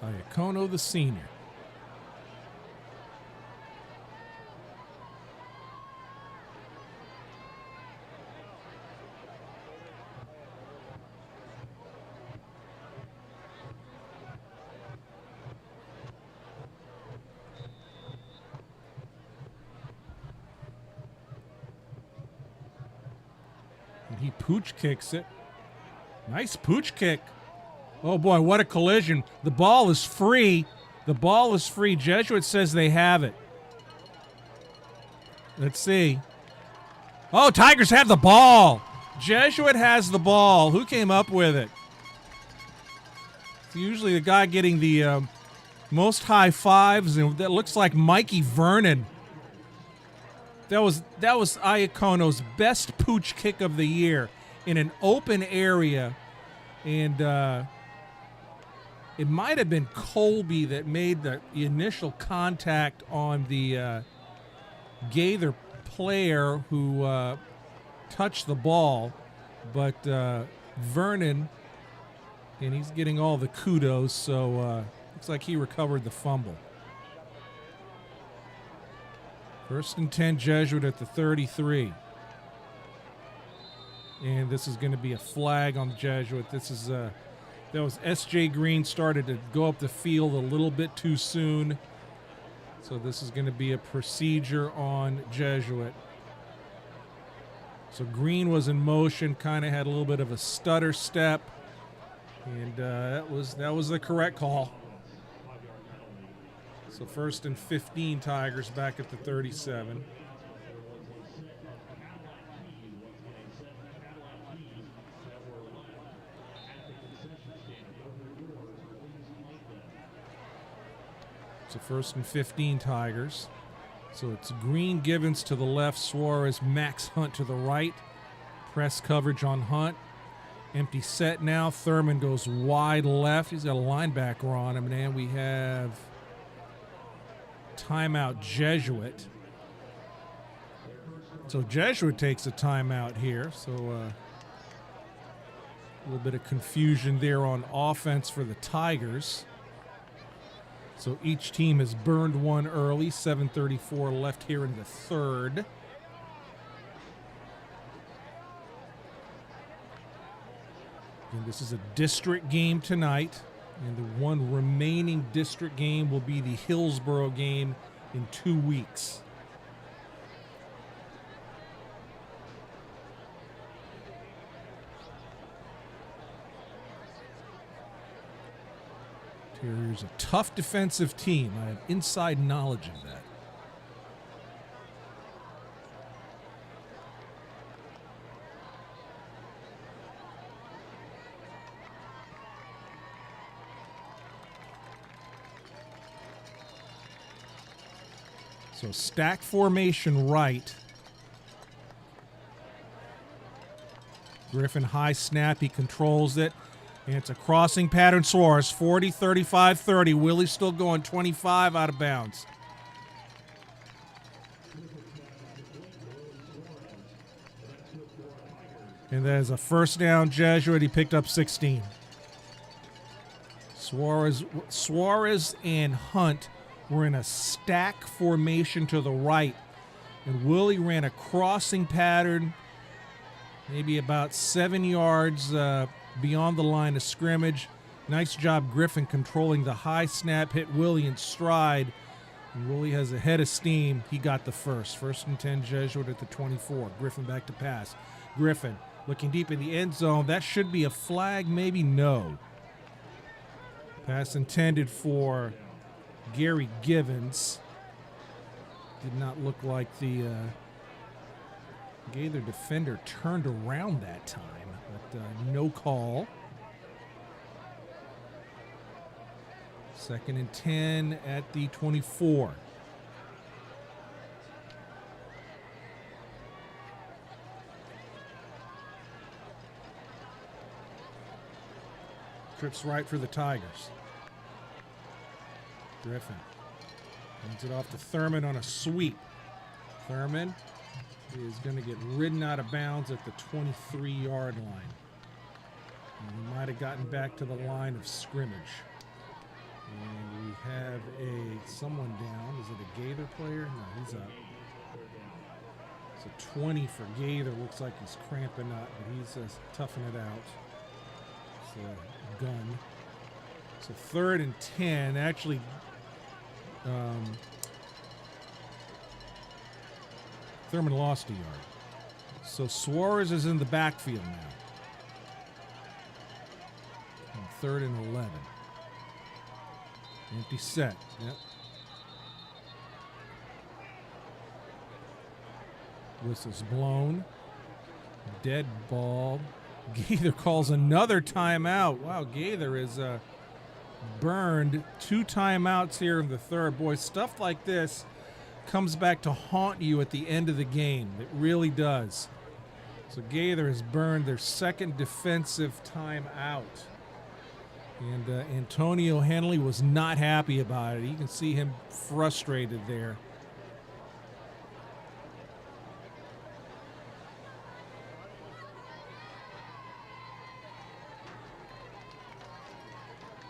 Iacono, the senior. And he pooch kicks it. Nice pooch kick. Oh, boy, what a collision. The ball is free. The ball is free. Jesuit says they have it. Let's see. Oh, Tigers have the ball. Jesuit has the ball. Who came up with it? It's usually the guy getting the Most high fives, and that looks like Mikey Vernon. That was Iacono's best pooch kick of the year in an open area, and it might have been Colby that made the initial contact on the Gaither player who touched the ball, but Vernon, and he's getting all the kudos, so looks like he recovered the fumble. 1st and 10, Jesuit at the 33. And this is going to be a flag on the Jesuit. This is that was S.J. Green started to go up the field a little bit too soon. So this is going to be a procedure on Jesuit. So Green was in motion, kind of had a little bit of a stutter step, and that was the correct call. So 1st and 15, Tigers back at the 37. So 1st and 15, Tigers. So it's Green, Givens to the left, Suarez, Max Hunt to the right. Press coverage on Hunt. Empty set now. Thurman goes wide left. He's got a linebacker on him. And we have timeout Jesuit. So Jesuit takes a timeout here. So a little bit of confusion there on offense for the Tigers. So each team has burned one early. 7:34 left here in the third. And this is a district game tonight. And the one remaining district game will be the Hillsborough game in 2 weeks. Terriers a tough defensive team. I have inside knowledge of that. So stack formation right. Griffin high snap, he controls it. And it's a crossing pattern. Suarez, 40, 35, 30. Willie's still going 25 out of bounds. And there's a first down, Jesuit. He picked up 16. Suarez and Hunt were in a stack formation to the right. And Willie ran a crossing pattern, maybe about 7 yards beyond the line of scrimmage. Nice job, Griffin, controlling the high snap, hit Willie in stride. And Willie has a head of steam. He got the first. 1st and 10, Jesuit at the 24. Griffin back to pass. Griffin looking deep in the end zone. That should be a flag, maybe no. Pass intended for Gary Givens. Did not look like the Gaither defender turned around that time, but no call. 2nd and 10 at the 24. Trips right for the Tigers. Griffin hands it off to Thurman on a sweep. Thurman is going to get ridden out of bounds at the 23-yard line. And he might have gotten back to the line of scrimmage. And we have someone down. Is it a Gaither player? No, he's up. It's a 20 for Gaither. Looks like he's cramping up, but he's toughing it out. It's a gun. So 3rd and 10. Actually, Thurman lost a yard. So Suarez is in the backfield now. On 3rd and 11. Empty set. Yep. Whistle's blown. Dead ball. Gaither calls another timeout. Wow, Gaither is burned 2 timeouts here in the third. Boy, stuff like this comes back to haunt you at the end of the game. It really does. So Gaither has burned their second defensive timeout. And Antonio Henley was not happy about it. You can see him frustrated there.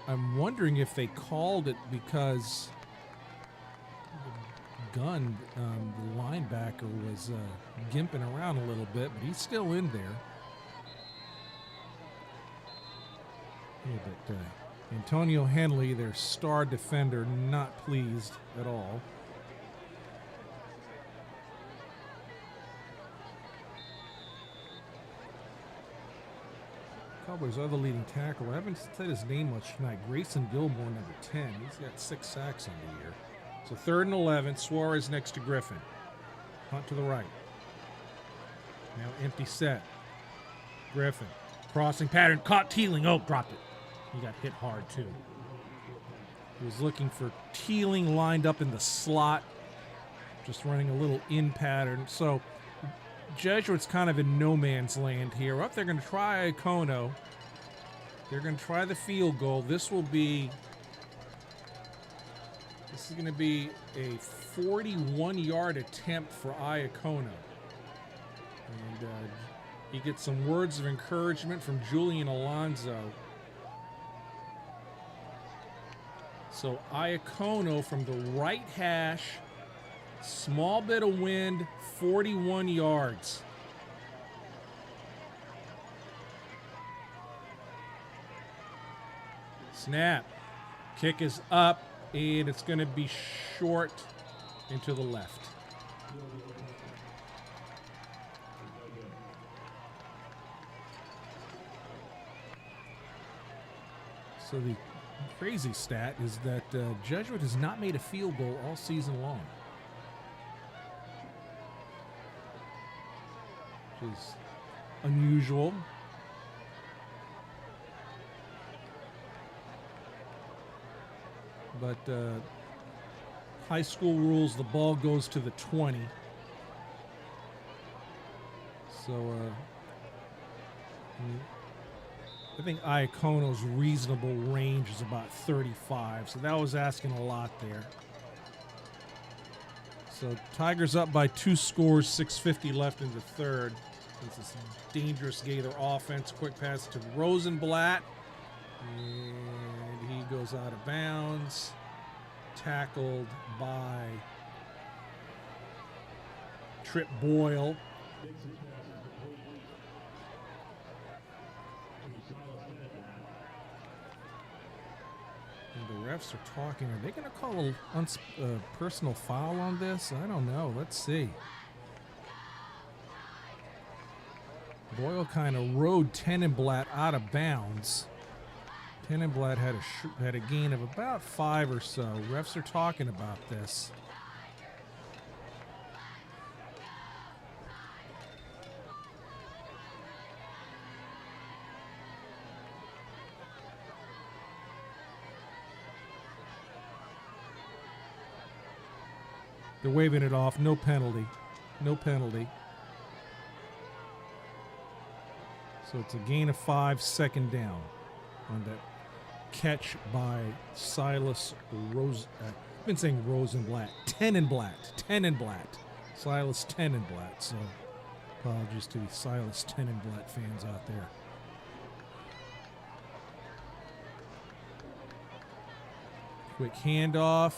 I'm wondering if they called it because Gunn, the linebacker, was gimping around a little bit, but he's still in there. Yeah, but Antonio Henley, their star defender, not pleased at all. Cowboys' other leading tackle, I haven't said his name much tonight, Grayson Gilmore, number 10. He's got 6 sacks on the year. So 3rd and 11, Suarez next to Griffin. Punt to the right. Now empty set. Griffin, crossing pattern, caught Teeling. Oh, dropped it. He got hit hard too. He was looking for Teeling lined up in the slot, just running a little in pattern. So Jesuit's kind of in no man's land here. Up, they're going to try Iacono. They're going to try the field goal. This is going to be a 41-yard attempt for Iacono. And he gets some words of encouragement from Julian Alonso. So Iacono from the right hash, small bit of wind, 41 yards. Snap. Kick is up, and it's going to be short and to the left. So the crazy stat is that Jesuit has not made a field goal all season long, which is unusual. But high school rules, the ball goes to the 20. So I think Iacono's reasonable range is about 35, so that was asking a lot there. So Tigers up by 2 scores, 6:50 left in the third. It's this dangerous Gaither offense. Quick pass to Rosenblatt, and he goes out of bounds. Tackled by Trip Boyle. And the refs are talking. Are they going to call a personal foul on this? I don't know. Let's see. Boyle kind of rode Tenenblatt out of bounds. Tenenblatt had a gain of about 5 or so. Refs are talking about this. They're waving it off. No penalty. No penalty. So it's a gain of 5, 2nd down on that catch by Silas I've been saying Rosenblatt. Tenenblatt. Silas Tenenblatt. So apologies to the Silas Tenenblatt fans out there. Quick handoff.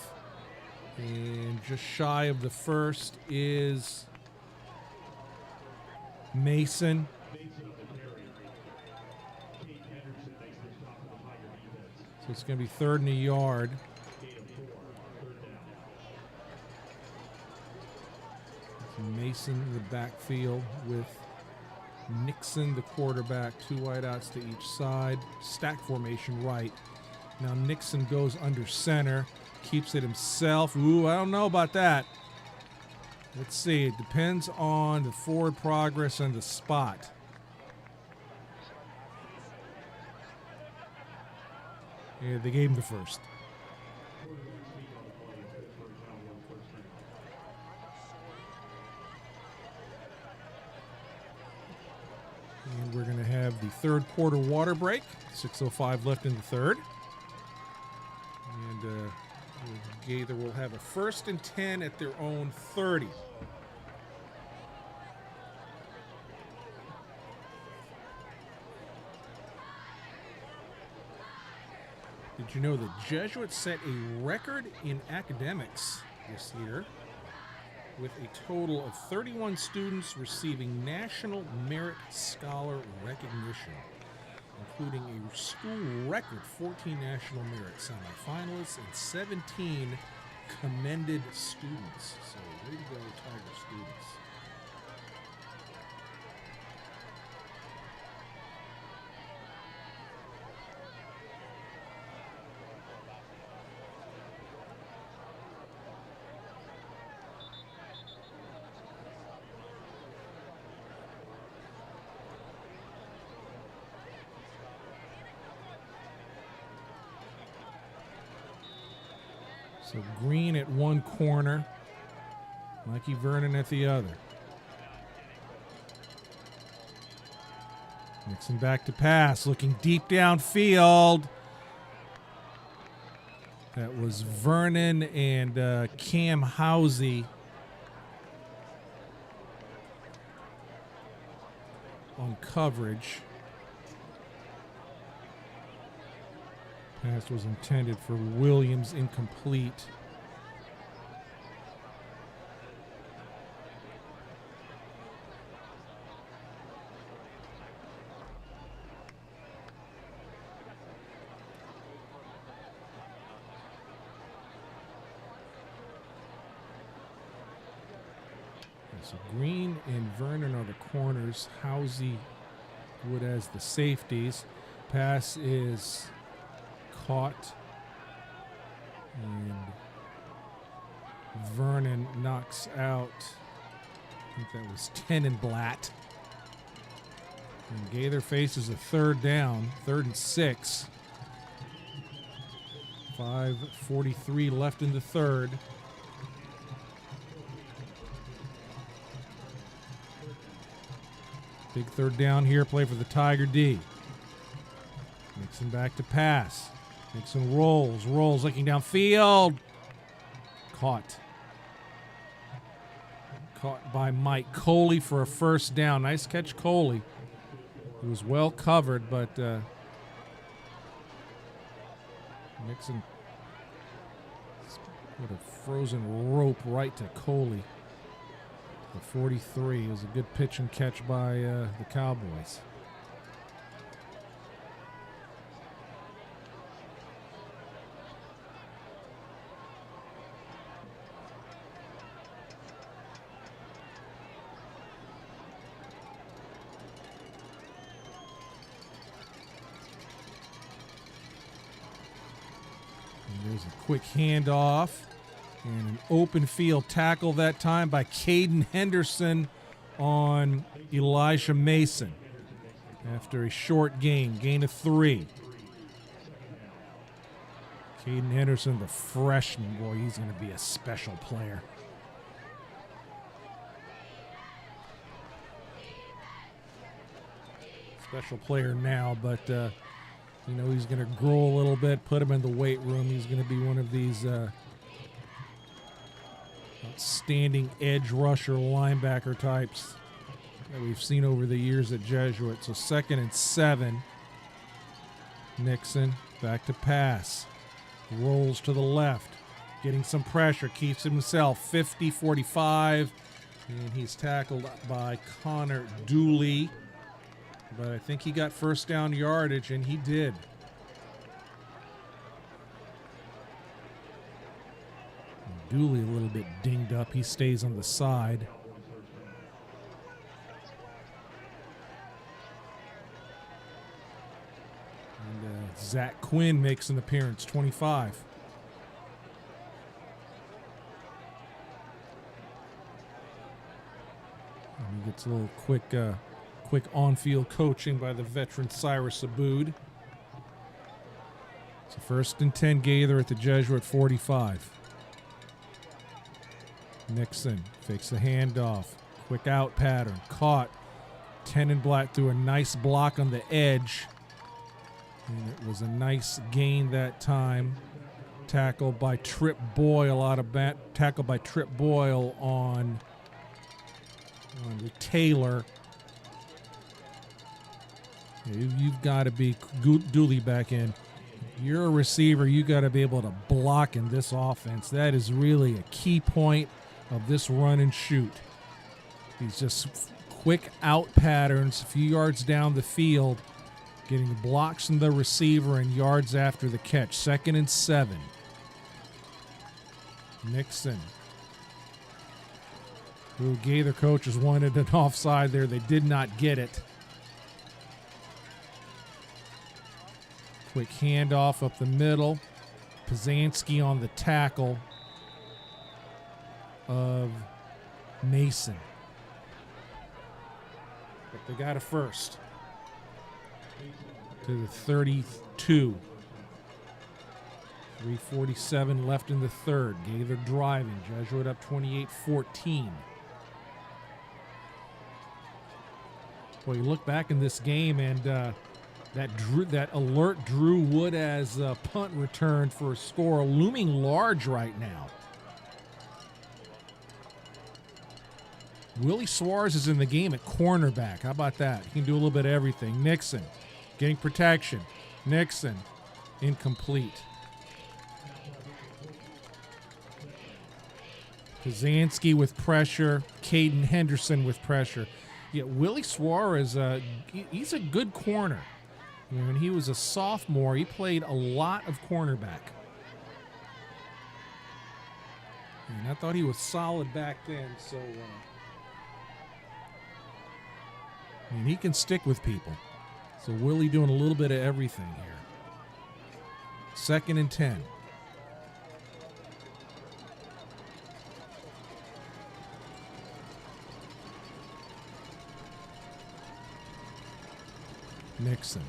And just shy of the first is Mason. So it's going to be 3rd and a yard. So Mason in the backfield with Nixon, the quarterback, 2 wideouts to each side. Stack formation right. Now Nixon goes under center. Keeps it himself. Ooh, I don't know about that. Let's see. It depends on the forward progress and the spot. Yeah, they gave him the first. And we're going to have the third quarter water break. 6:05 left in the third. And Gaither will have a 1st and 10 at their own 30. Did you know the Jesuit set a record in academics this year with a total of 31 students receiving National Merit Scholar recognition, including a school record 14 National Merit semifinalists and 17 commended students. So way to go, Tiger students. So Green at one corner, Mikey Vernon at the other. Mixing back to pass, looking deep downfield. That was Vernon and Cam Housey on coverage. Pass was intended for Williams, incomplete. So Green and Vernon are the corners. Housey Wood as the safeties. Pass is caught, and Vernon knocks out, I think that was Tenenblatt. And Gaither faces a third down, 3rd and 6. 5:43 left in the third. Big third down here, play for the Tiger D. Mixon back to pass. Mixon rolls, looking downfield. Caught by Mike Coley for a first down. Nice catch, Coley. He was well covered, but Mixon put a frozen rope right to Coley. The 43. It was a good pitch and catch by the Cowboys. There's a quick handoff and an open field tackle that time by Caden Henderson on Elijah Mason after a short gain of 3. Caden Henderson, the freshman, boy, he's going to be a special player. Special player now, but he's going to grow a little bit, put him in the weight room. He's going to be one of these outstanding edge rusher linebacker types that we've seen over the years at Jesuit. So 2nd and 7. Nixon back to pass. Rolls to the left. Getting some pressure. Keeps himself 50-45. And he's tackled by Connor Dooley. But I think he got first down yardage, and he did. Dooley a little bit dinged up. He stays on the side. And Zach Quinn makes an appearance, 25. And he gets a little quick on-field coaching by the veteran Cyrus Abood. It's a First and 10 Gaither at the Jesuit 45. Nixon fakes the handoff. Quick out pattern. Caught. Tenenblatt threw a nice block on the edge. And it was a nice gain that time. Tackled by Trip Boyle tackle by Trip Boyle on Taylor. You've got to be Dooley back in. You're a receiver. You got to be able to block in this offense. That is really a key point of this run and shoot. These just quick out patterns, a few yards down the field, getting blocks from the receiver and yards after the catch. 2nd and 7. Nixon. Who Gaither coaches wanted an offside there. They did not get it. Quick handoff up the middle. Pazanski on the tackle of Mason. But they got it first. To the 32. 3:47 left in the third. Gaither driving. Jesuit up 28-14. Well, you look back in this game and that alert Drew Wood as a punt return for a score looming large right now. Willie Suarez is in the game at cornerback. How about that? He can do a little bit of everything. Nixon getting protection. Nixon incomplete. Pazanski with pressure. Caden Henderson with pressure. Yeah, Willie Suarez, he's a good corner. When he was a sophomore, he played a lot of cornerback. And I thought he was solid back then, so and he can stick with people. So Willie doing a little bit of everything here. 2nd and 10. Nixon.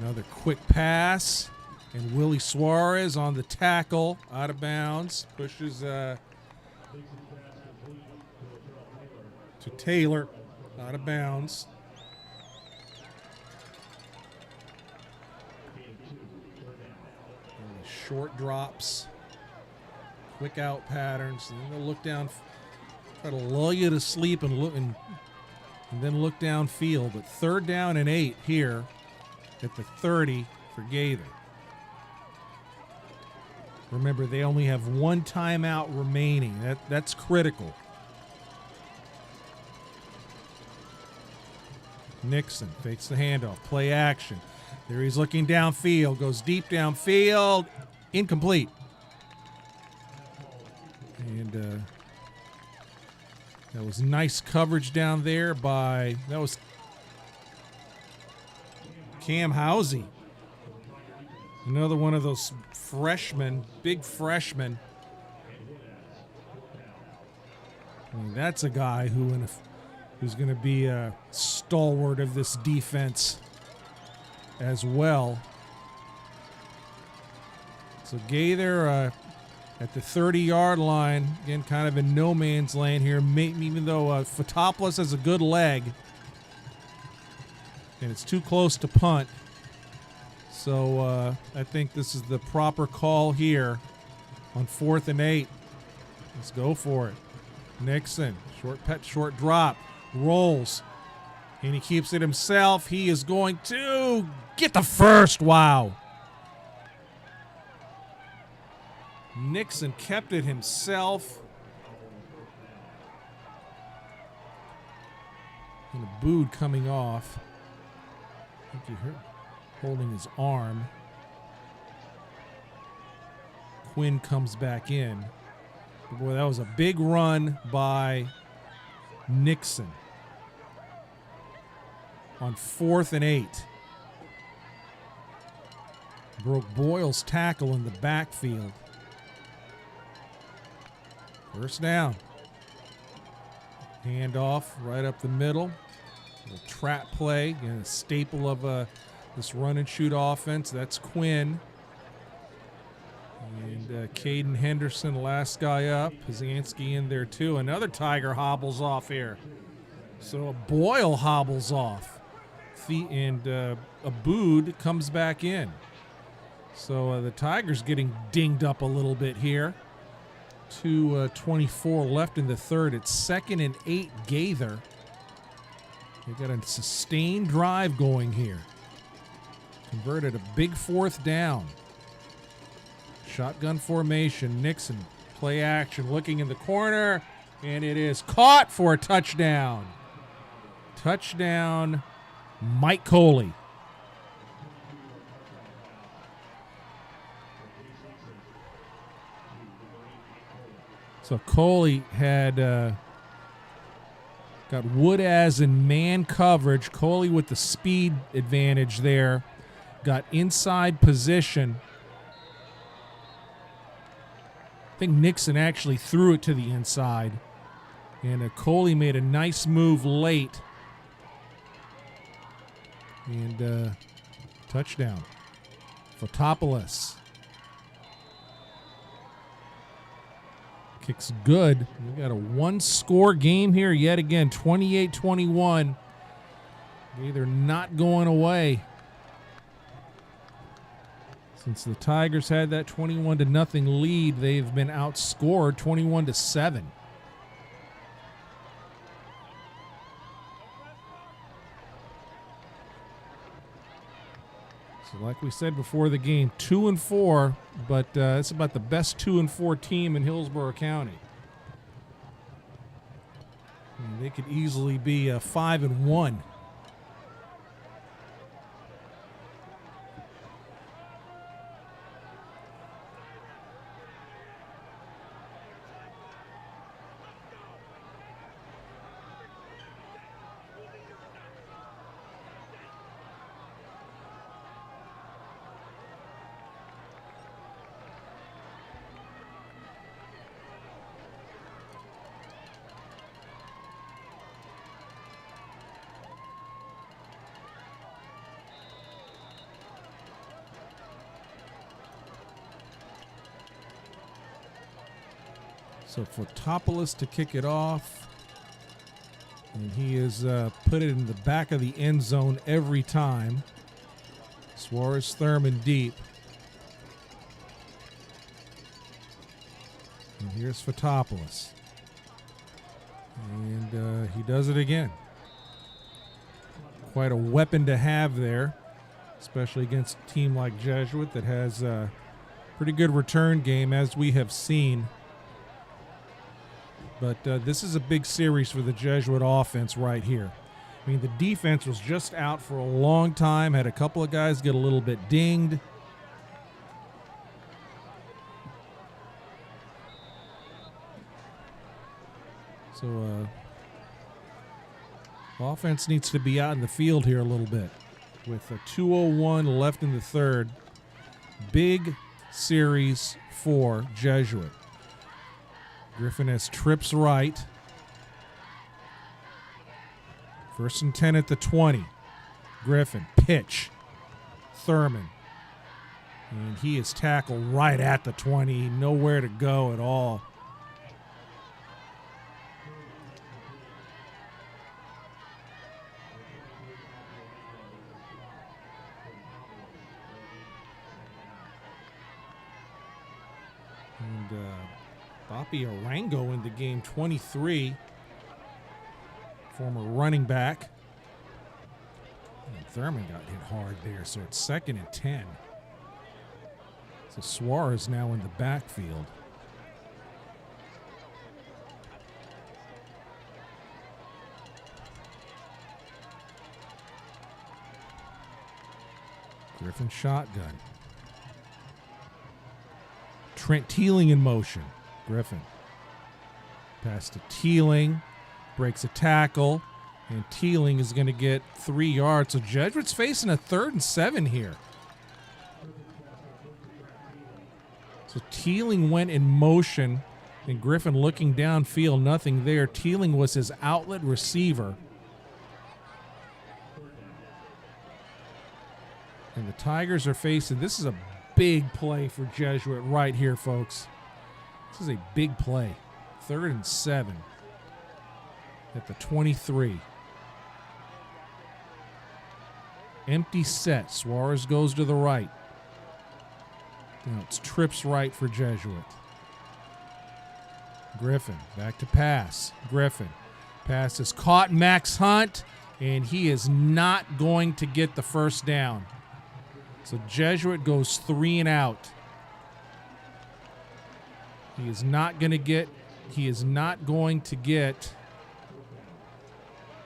Another quick pass. And Willie Suarez on the tackle. Out of bounds. Pushes to Taylor. Out of bounds. And the short drops. Quick out patterns. And then they'll look down. Try to lull you to sleep and look and then look downfield. But 3rd down and 8 here at the 30 for Gaither. Remember, they only have 1 timeout remaining. That's critical. Nixon fakes the handoff. Play action. There he's looking downfield. Goes deep downfield. Incomplete. And that was nice coverage down there by, that was Cam Housey. Another one of those freshmen, big freshmen. I mean, that's a guy who's going to be a stalwart of this defense as well. So Gaither at the 30-yard line, again, kind of in no man's land here, even though Fotopoulos has a good leg. And it's too close to punt. So I think this is the proper call here on 4th and 8. Let's go for it. Nixon, short drop, rolls, and he keeps it himself. He is going to get the first. Wow. Nixon kept it himself. And a boot coming off. I think he hurt, holding his arm. Quinn comes back in. Boy, that was a big run by Nixon on 4th and 8. Broke Boyle's tackle in the backfield. First down. Handoff right up the middle. A trap play, a staple of this run and shoot offense. That's Quinn. And Caden Henderson, last guy up. Pazanski in there too. Another Tiger hobbles off here. So Boyle hobbles off. And Abood comes back in. So the Tigers getting dinged up a little bit here. 2:24 left in the third. It's 2nd and 8 Gaither. They got a sustained drive going here. Converted a big 4th down. Shotgun formation. Nixon, play action, looking in the corner, and it is caught for a touchdown. Touchdown, Mike Coley. So Coley had got Woodaz in man coverage. Coley with the speed advantage there. Got inside position. I think Nixon actually threw it to the inside. And Coley made a nice move late. And touchdown. Fotopoulos. Kicks good. We got a 1-score game here yet again. 28-21. They're not going away. Since the Tigers had that 21-0 lead, they've been outscored 21-7. So like we said before the game, 2-4, but it's about the best 2-4 team in Hillsborough County. I mean, they could easily be 5-1. So Fotopoulos to kick it off. And he has put it in the back of the end zone every time. Suarez Thurman deep. And here's Fotopoulos. And he does it again. Quite a weapon to have there, especially against a team like Jesuit that has a pretty good return game, as we have seen. But this is a big series for the Jesuit offense right here. I mean, the defense was just out for a long time, had a couple of guys get a little bit dinged. So offense needs to be out in the field here a little bit. With a 2:01 left in the third. Big series for Jesuit. Griffin has trips right. 1st and 10 at the 20. Griffin, pitch. Thurman. And he is tackled right at the 20. Nowhere to go at all. And Boppy Arango in the game, 23. Former running back. And Thurman got hit hard there, so it's 2nd and 10. So Suarez now in the backfield. Griffin shotgun. Trent Teeling in motion. Griffin. Pass to Teeling. Breaks a tackle. And Teeling is going to get 3 yards. So Jesuit's facing a 3rd and 7 here. So Teeling went in motion. And Griffin looking downfield. Nothing there. Teeling was his outlet receiver. And the Tigers are facing, this is a big play for Jesuit right here, folks. This is a big play. 3rd and 7 at the 23. Empty set. Suarez goes to the right. Now it's trips right for Jesuit. Griffin back to pass. Griffin. Pass is caught. Max Hunt. And he is not going to get the first down. So Jesuit goes 3 and out. He is not going to get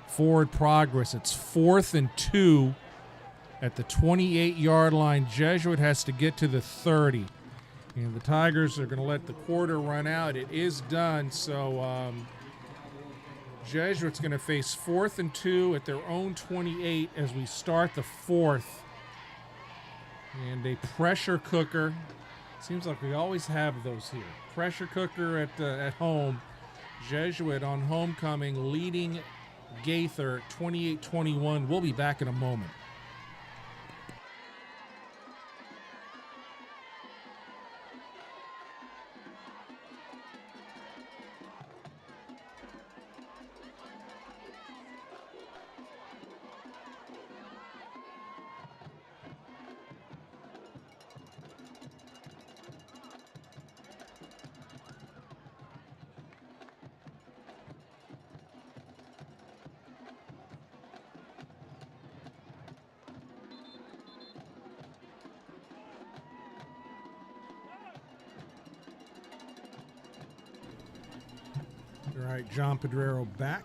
forward progress. It's 4th and 2 at the 28-yard line. Jesuit has to get to the 30. And the Tigers are going to let the quarter run out. It is done. So Jesuit's going to face 4th and 2 at their own 28 as we start the 4th. And a pressure cooker. Seems like we always have those here. Pressure cooker at home. Jesuit on homecoming leading Gaither 28-21. We'll be back in a moment. All right, John Pedrero back.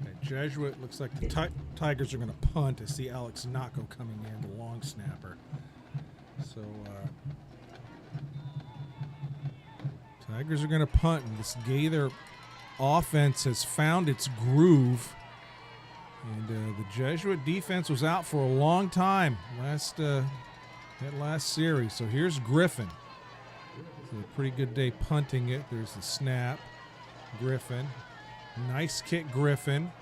At Jesuit, looks like the Tigers are going to punt. I see Alex Nacco coming in, the long snapper. So Tigers are going to punt, and this Gaither offense has found its groove. And the Jesuit defense was out for a long time that last series. So here's Griffin. A pretty good day punting it. There's the snap. Griffin. Nice kick, Griffin.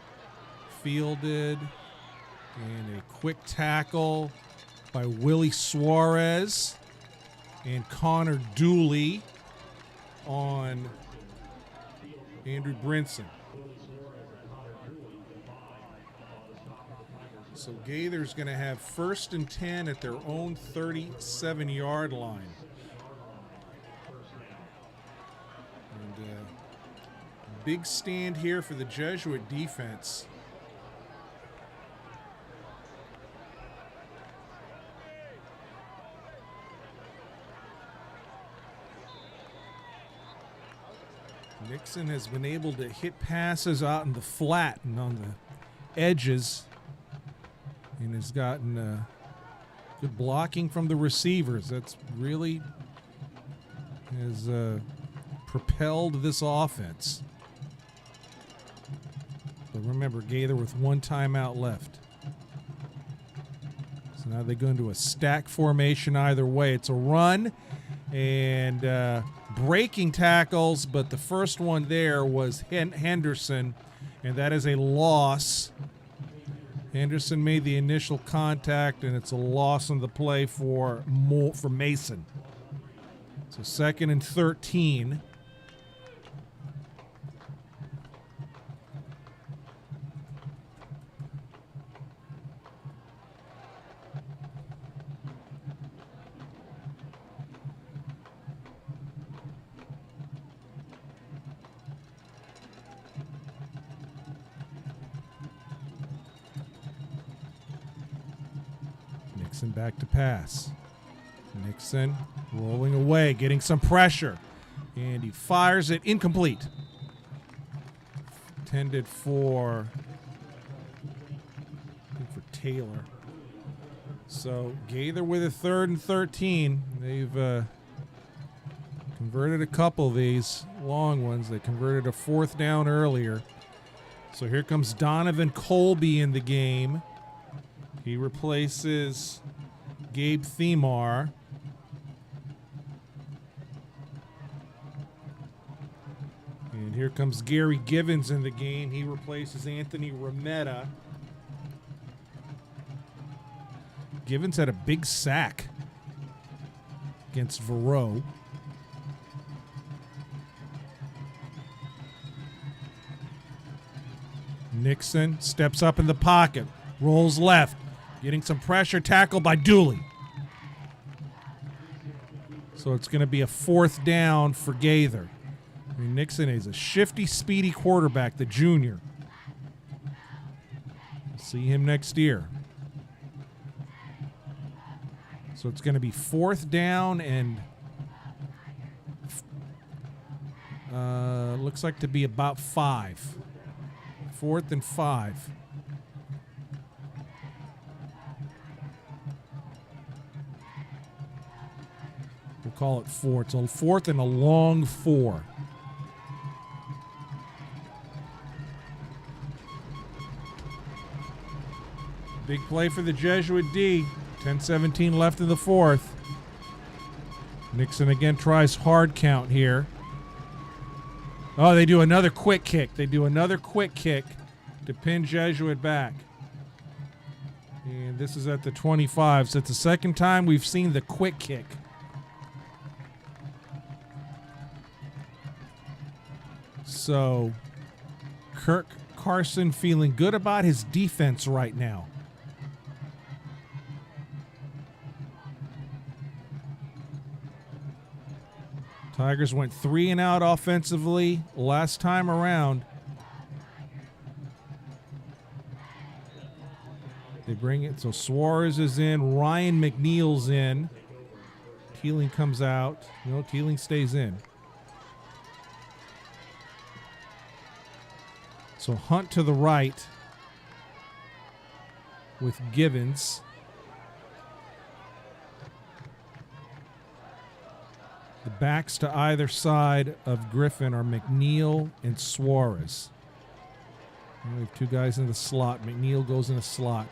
Fielded. And a quick tackle by Willie Suarez and Connor Dooley on Andrew Brinson. So Gaither's going to have 1st and 10 at their own 37-yard line. Big stand here for the Jesuit defense. Nixon has been able to hit passes out in the flat and on the edges, and has gotten good blocking from the receivers. That's really has propelled this offense. But remember, Gaither with 1 timeout left. So now they go into a stack formation either way. It's a run and breaking tackles, but the first one there was Henderson, and that is a loss. Henderson made the initial contact, and it's a loss on the play for Mason. So 2nd and 13. Nixon back to pass. Nixon rolling away, getting some pressure. And he fires it incomplete. Intended for, I think, for Taylor. So Gaither with a 3rd and 13. They've converted a couple of these long ones. They converted a 4th down earlier. So here comes Donovan Colby in the game. He replaces Gabe Themar. And here comes Gary Givens in the game. He replaces Anthony Rometta. Givens had a big sack against Verreau. Nixon steps up in the pocket, rolls left, getting some pressure, tackled by Dooley. So it's going to be a 4th down for Gaither. I mean, Nixon is a shifty, speedy quarterback, the junior. See him next year. So it's going to be 4th down and looks like to be about 5. 4th and 5. We'll call it 4. It's a 4th and a long 4. Big play for the Jesuit D. 10-17 left in the 4th. Nixon again tries hard count here. Oh, they do another quick kick. They do another quick kick to pin Jesuit back. And this is at the 25. So it's the second time we've seen the quick kick. So Kirk Carson feeling good about his defense right now. Tigers went 3 and out offensively last time around. They bring it. So Suarez is in. Ryan McNeil's in. Teeling comes out. No, Teeling stays in. So Hunt to the right with Givens. The backs to either side of Griffin are McNeil and Suarez. And we have 2 guys in the slot. McNeil goes in a slot.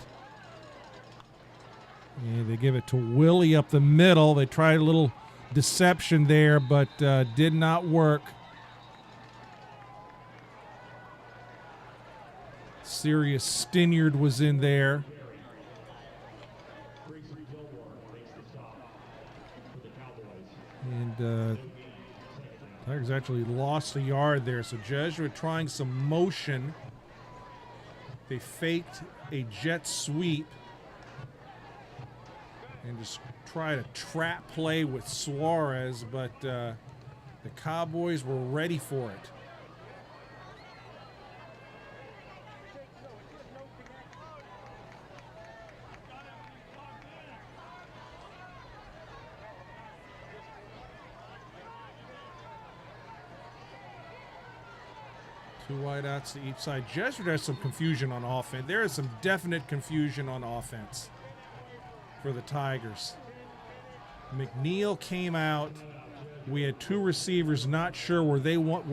And they give it to Willie up the middle. They tried a little deception there, but did not work. Sirius Stinyard was in there. And Tigers actually lost a yard there. So Jesuit trying some motion. They faked a jet sweep and just try to trap play with Suarez, but the Cowboys were ready for it. Two wideouts to each side. Jesuit has some confusion on offense. There is some definite confusion on offense for the Tigers. McNeil came out. We had 2 receivers not sure where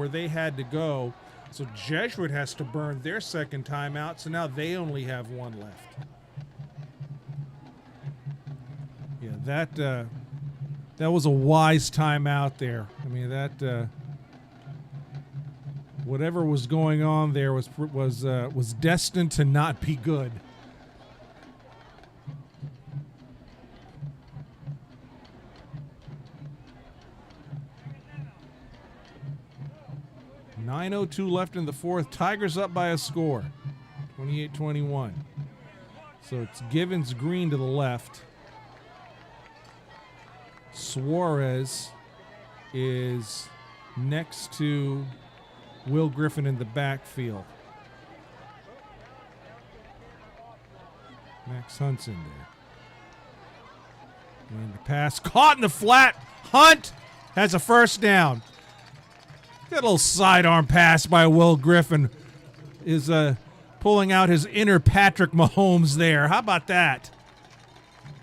they had to go. So Jesuit has to burn their second timeout. So now they only have 1 left. Yeah, that was a wise timeout there. I mean, that whatever was going on there was destined to not be good. .902 left in the 4th. Tigers up by a score, 28-21. So it's Givens Green to the left. Suarez is next to Will Griffin in the backfield. Max Hunt's in there. And the pass caught in the flat. Hunt has a first down. That little sidearm pass by Will Griffin is pulling out his inner Patrick Mahomes there. How about that?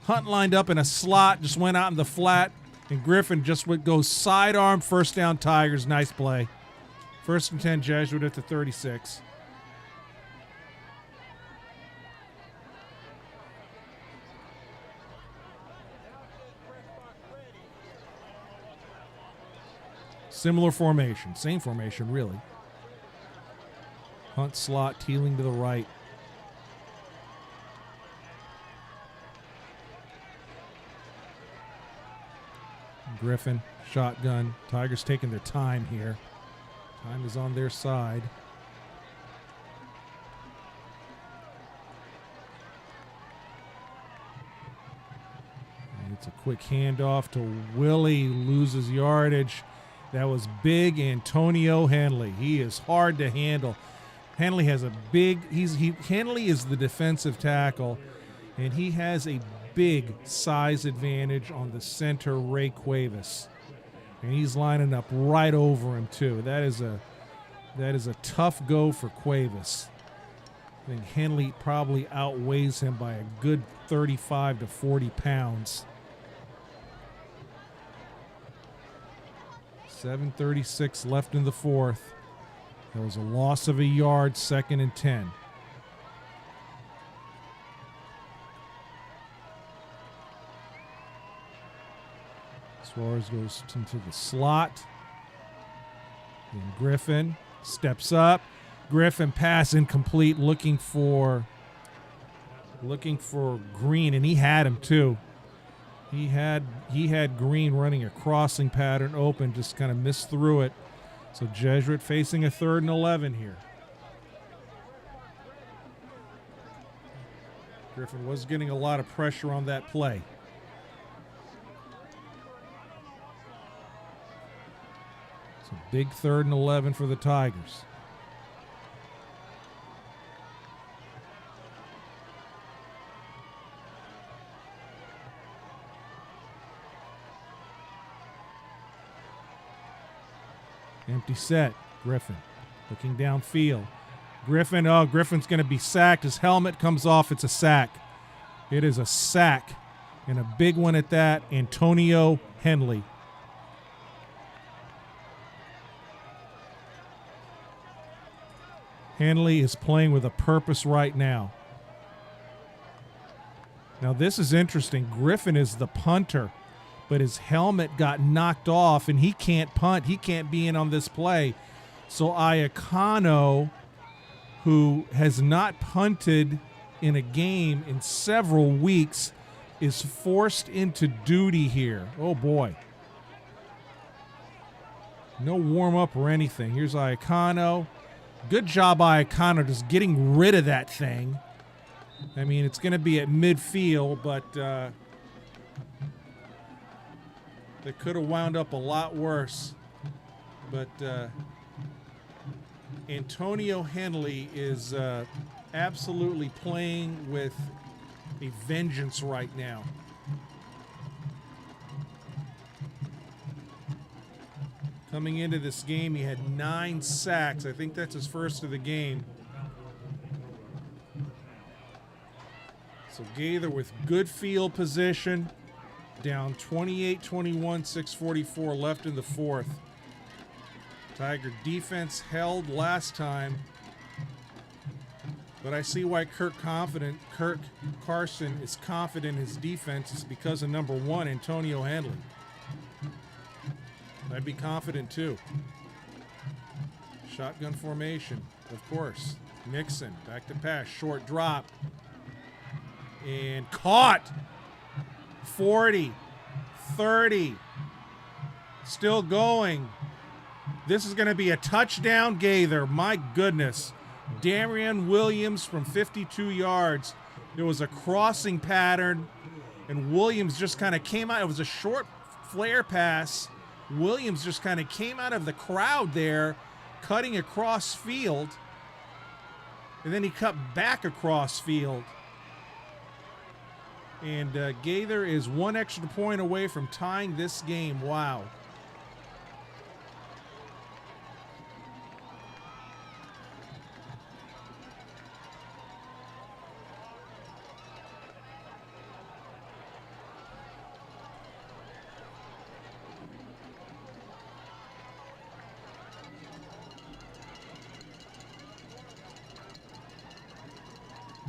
Hunt lined up in a slot, just went out in the flat, and Griffin just would go sidearm, first down Tigers. Nice play. 1st and 10 Jesuit at the 36. Similar formation. Same formation, really. Hunt slot, Teeling to the right. Griffin, shotgun. Tigers taking their time here. Time is on their side. And it's a quick handoff to Willie, loses yardage. That was big Antonio Henley. He is hard to handle. Henley has a big, Henley is the defensive tackle, and he has a big size advantage on the center, Ray Cuevas. And he's lining up right over him too. That is a tough go for Cuevas. I think Henley probably outweighs him by a good 35 to 40 pounds. 7:36 left in the fourth. There was a loss of a yard, 2nd and 10. Suarez goes into the slot. And Griffin steps up. Griffin pass incomplete, looking for Green, and he had him too. He had Green running a crossing pattern open, just kind of missed through it. So Jesuit facing a 3rd and 11 here. Griffin was getting a lot of pressure on that play. So big 3rd and 11 for the Tigers. Empty set. Griffin looking downfield. Griffin's going to be sacked. His helmet comes off. It's a sack. It is a sack, and a big one at that. Antonio Henley. Henley is playing with a purpose right now. Now this is interesting. Griffin is the punter, but his helmet got knocked off, and he can't punt. He can't be in on this play. So Iacano, who has not punted in a game in several weeks, is forced into duty here. Oh, boy. No warm-up or anything. Here's Iacano. Good job, Iacano, just getting rid of that thing. I mean, it's going to be at midfield, but they could have wound up a lot worse. But Antonio Henley is absolutely playing with a vengeance right now. Coming into this game, he had 9 sacks. I think that's his first of the game. So Gaither with good field position. Down 28-21, 6:44 left in the fourth. Tiger defense held last time. But I see why Kirk Carson is confident in his defense. It's because of number 1, Antonio Henley. I'd be confident too. Shotgun formation, of course. Nixon, back to pass, short drop. And caught. 40, 30. Still going. This is going to be a touchdown, Gaither. My goodness. Darian Williams from 52 yards. There was a crossing pattern, and Williams just kind of came out. It was a short flare pass. Williams just kind of came out of the crowd there, cutting across field, and then he cut back across field. And Gaither is 1 extra point away from tying this game. Wow.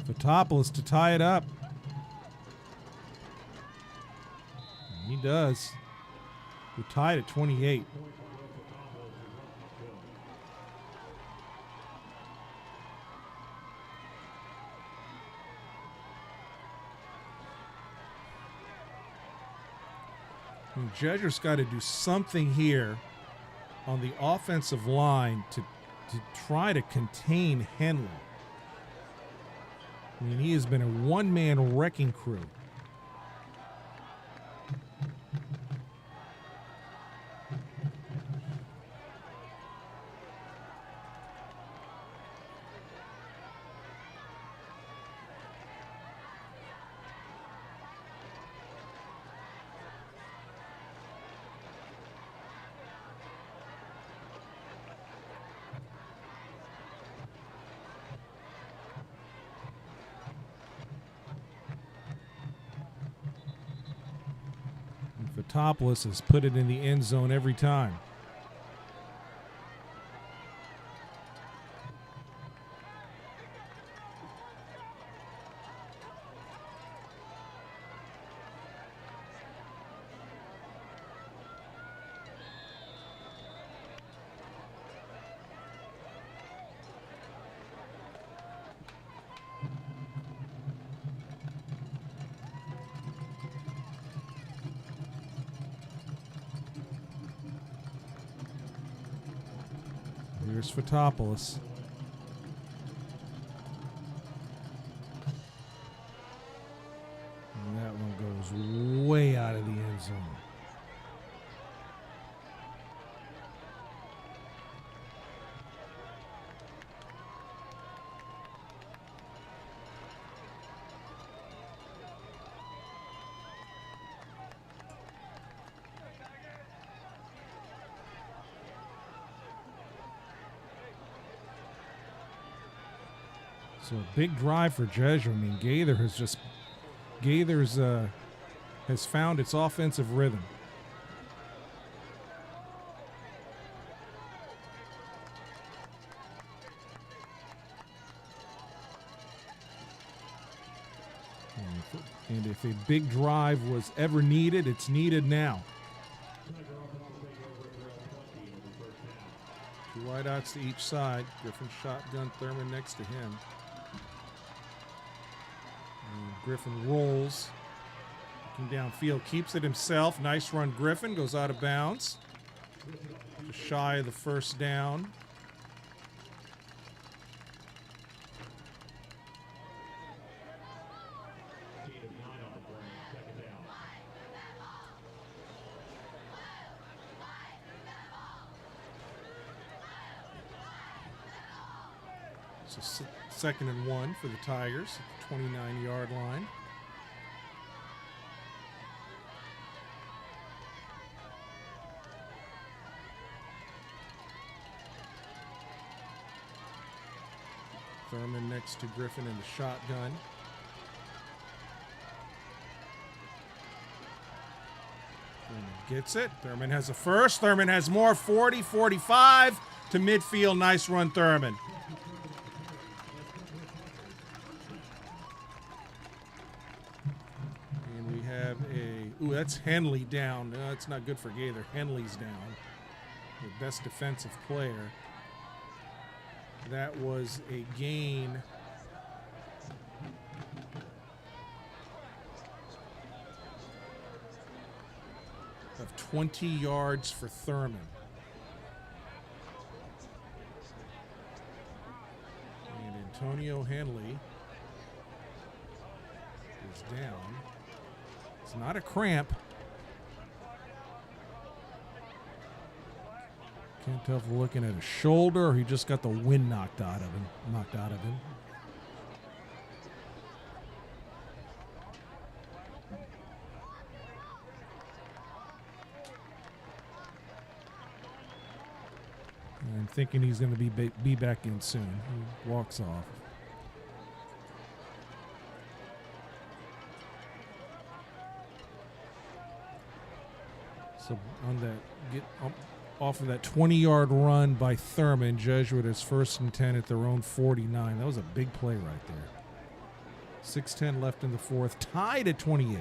Fotopoulos to tie it up. He does. We're tied at 28. And Jesuit's got to do something here on the offensive line to try to contain Henley. I mean, he has been a one-man wrecking crew. Fotopoulos has put it in the end zone every time. Here's Fotopoulos. And that one goes way out of the end zone. So a big drive for Jesuit. I mean, Gaither's has found its offensive rhythm. And if a big drive was ever needed, it's needed now. Two wideouts to each side. Griffin shotgun, Thurman next to him. And Griffin rolls. Looking downfield, keeps it himself. Nice run, Griffin. Goes out of bounds. Just shy of the first down. So second and 1 for the Tigers at the 29-yard line. Thurman next to Griffin in the shotgun. Thurman gets it. Thurman has a first. Thurman has more. 40, 45 to midfield. Nice run, Thurman. And we have ooh, that's Henley down. No, that's not good for Gaither. Henley's down. The best defensive player. That was a gain of 20 yards for Thurman. And Antonio Henley is down. It's not a cramp. Can't tell if we're looking at a shoulder or he just got the wind knocked out of him. I'm thinking he's going to be back in soon. He walks off. So on that off of that 20-yard run by Thurman, Jesuit is 1st and 10 at their own 49. That was a big play right there. 6:10 left in the fourth, tied at 28.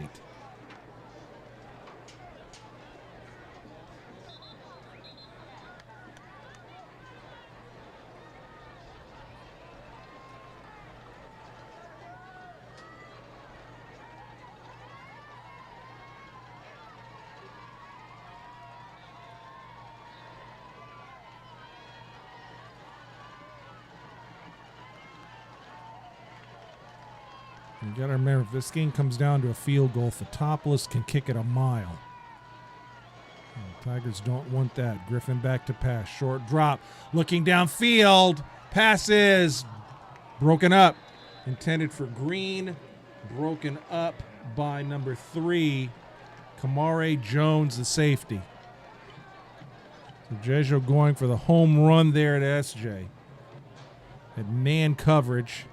You got to remember, if this game comes down to a field goal, Fotopoulos can kick it a mile. And Tigers don't want that. Griffin back to pass. Short drop. Looking downfield. Pass is broken up. Intended for Green. Broken up by number 3, Kamare Jones, the safety. So Jesuit going for the home run there at SJ. Had man coverage.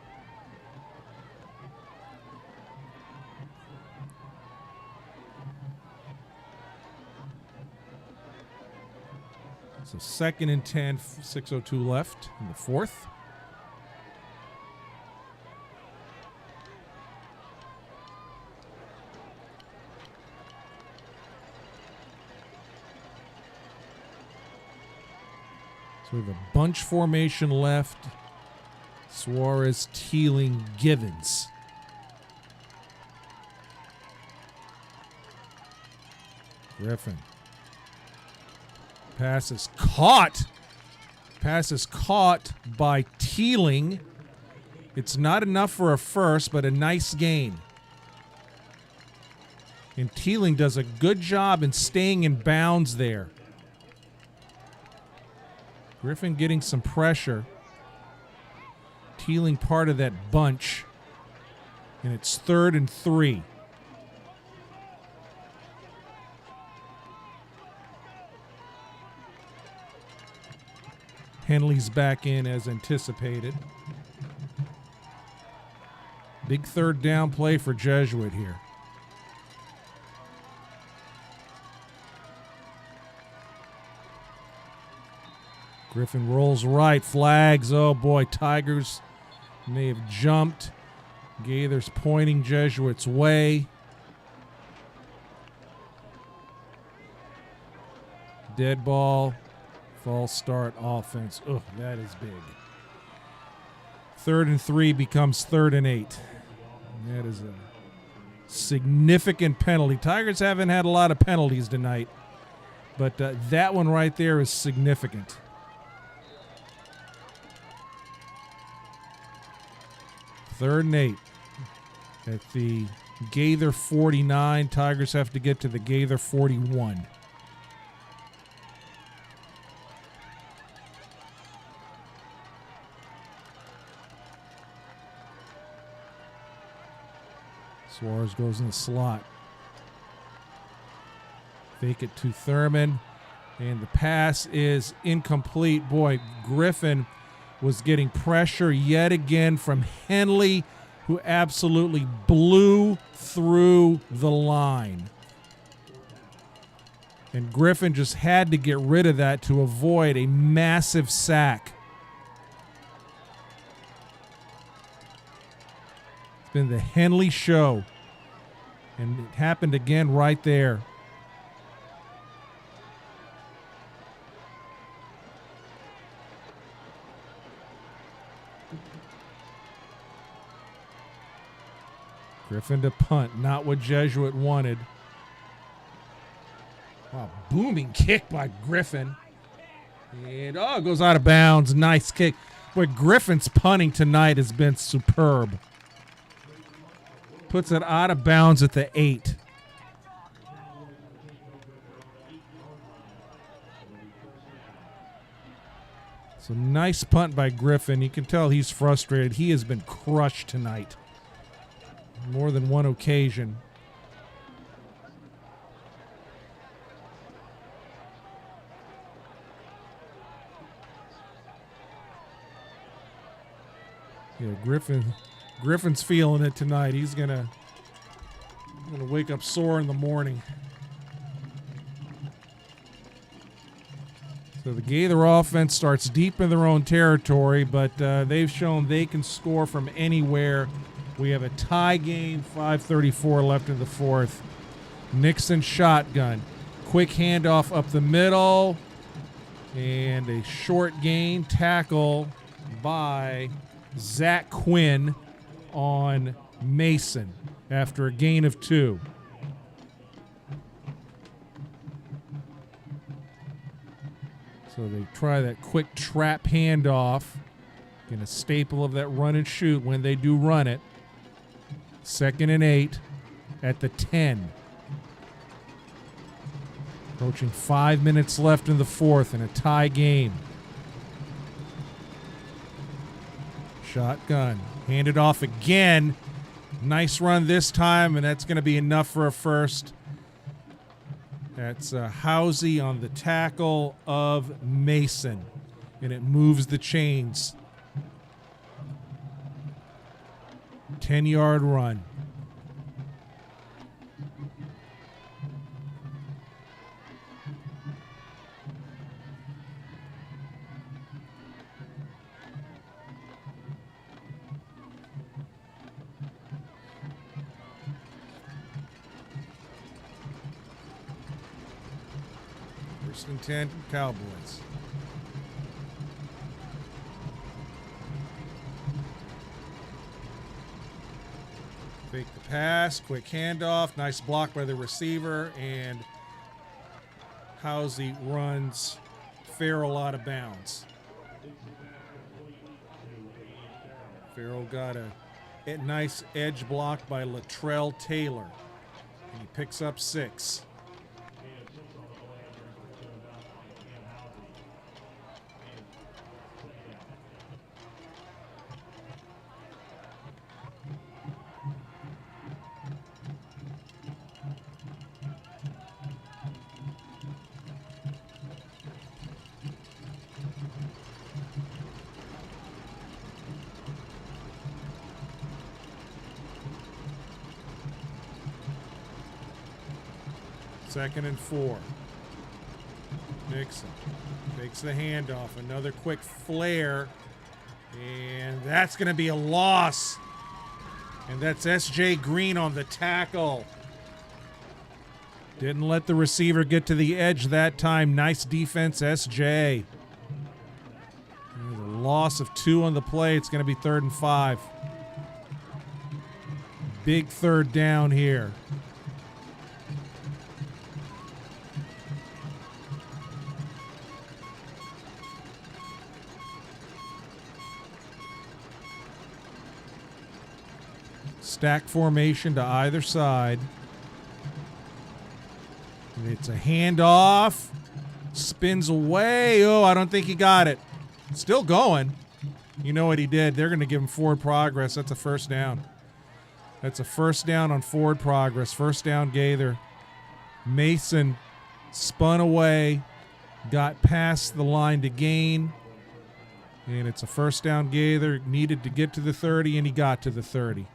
So 2nd and 10, 6:02 left in the 4th. So we have a bunch formation left. Suarez, Teeling, Givens. Griffin. Pass is caught. Pass is caught by Teeling. It's not enough for a first, but a nice gain. And Teeling does a good job in staying in bounds there. Griffin getting some pressure. Teeling part of that bunch. And it's 3rd and 3. Henley's back in as anticipated. Big 3rd down play for Jesuit here. Griffin rolls right, flags. Oh boy, Tigers may have jumped. Gaither's pointing Jesuit's way. Dead ball, false start offense. Oh, that is big. 3rd and 3 becomes 3rd and 8. And that is a significant penalty. Tigers haven't had a lot of penalties tonight, but that one right there is significant. 3rd and 8 at the Gaither 49. Tigers have to get to the Gaither 41. Suarez goes in the slot. Fake it to Thurman. And the pass is incomplete. Boy, Griffin was getting pressure yet again from Henley, who absolutely blew through the line. And Griffin just had to get rid of that to avoid a massive sack. It's been the Henley show. And it happened again right there. Griffin to punt, not what Jesuit wanted. Wow, booming kick by Griffin. And it goes out of bounds. Nice kick. Boy, Griffin's punting tonight has been superb. Puts it out of bounds at the 8. So nice punt by Griffin. You can tell he's frustrated. He has been crushed tonight. More than one occasion. Yeah, Griffin's feeling it tonight. He's gonna wake up sore in the morning. So the Gaither offense starts deep in their own territory, but they've shown they can score from anywhere. We have a tie game, 5:34 left in the 4th. Nixon shotgun. Quick handoff up the middle. And a short gain tackle by Zach Quinn on Mason after a gain of 2. So they try that quick trap handoff. Again, a staple of that run and shoot when they do run it. 2nd and 8 at the 10. Approaching 5 minutes left in the fourth in a tie game. Shotgun. Handed off again. Nice run this time, and that's going to be enough for a first. That's Housey on the tackle of Mason, and it moves the chains. 10-yard run. First and 10, Cowboys. Fake the pass, quick handoff, nice block by the receiver, and Housey runs Farrell out of bounds. Farrell got a nice edge block by Latrell Taylor, and he picks up 6. Second and 4. Nixon takes the handoff. Another quick flare. And that's going to be a loss. And that's S.J. Green on the tackle. Didn't let the receiver get to the edge that time. Nice defense, S.J. There's a loss of 2 on the play. It's going to be 3rd and 5. Big 3rd down here. Stack formation to either side. And it's a handoff. Spins away. Oh, I don't think he got it. Still going. You know what he did. They're going to give him forward progress. That's a first down. That's a first down on forward progress. First down, Gaither. Mason spun away. Got past the line to gain. And it's a first down, Gaither. Needed to get to the 30, and he got to the 30.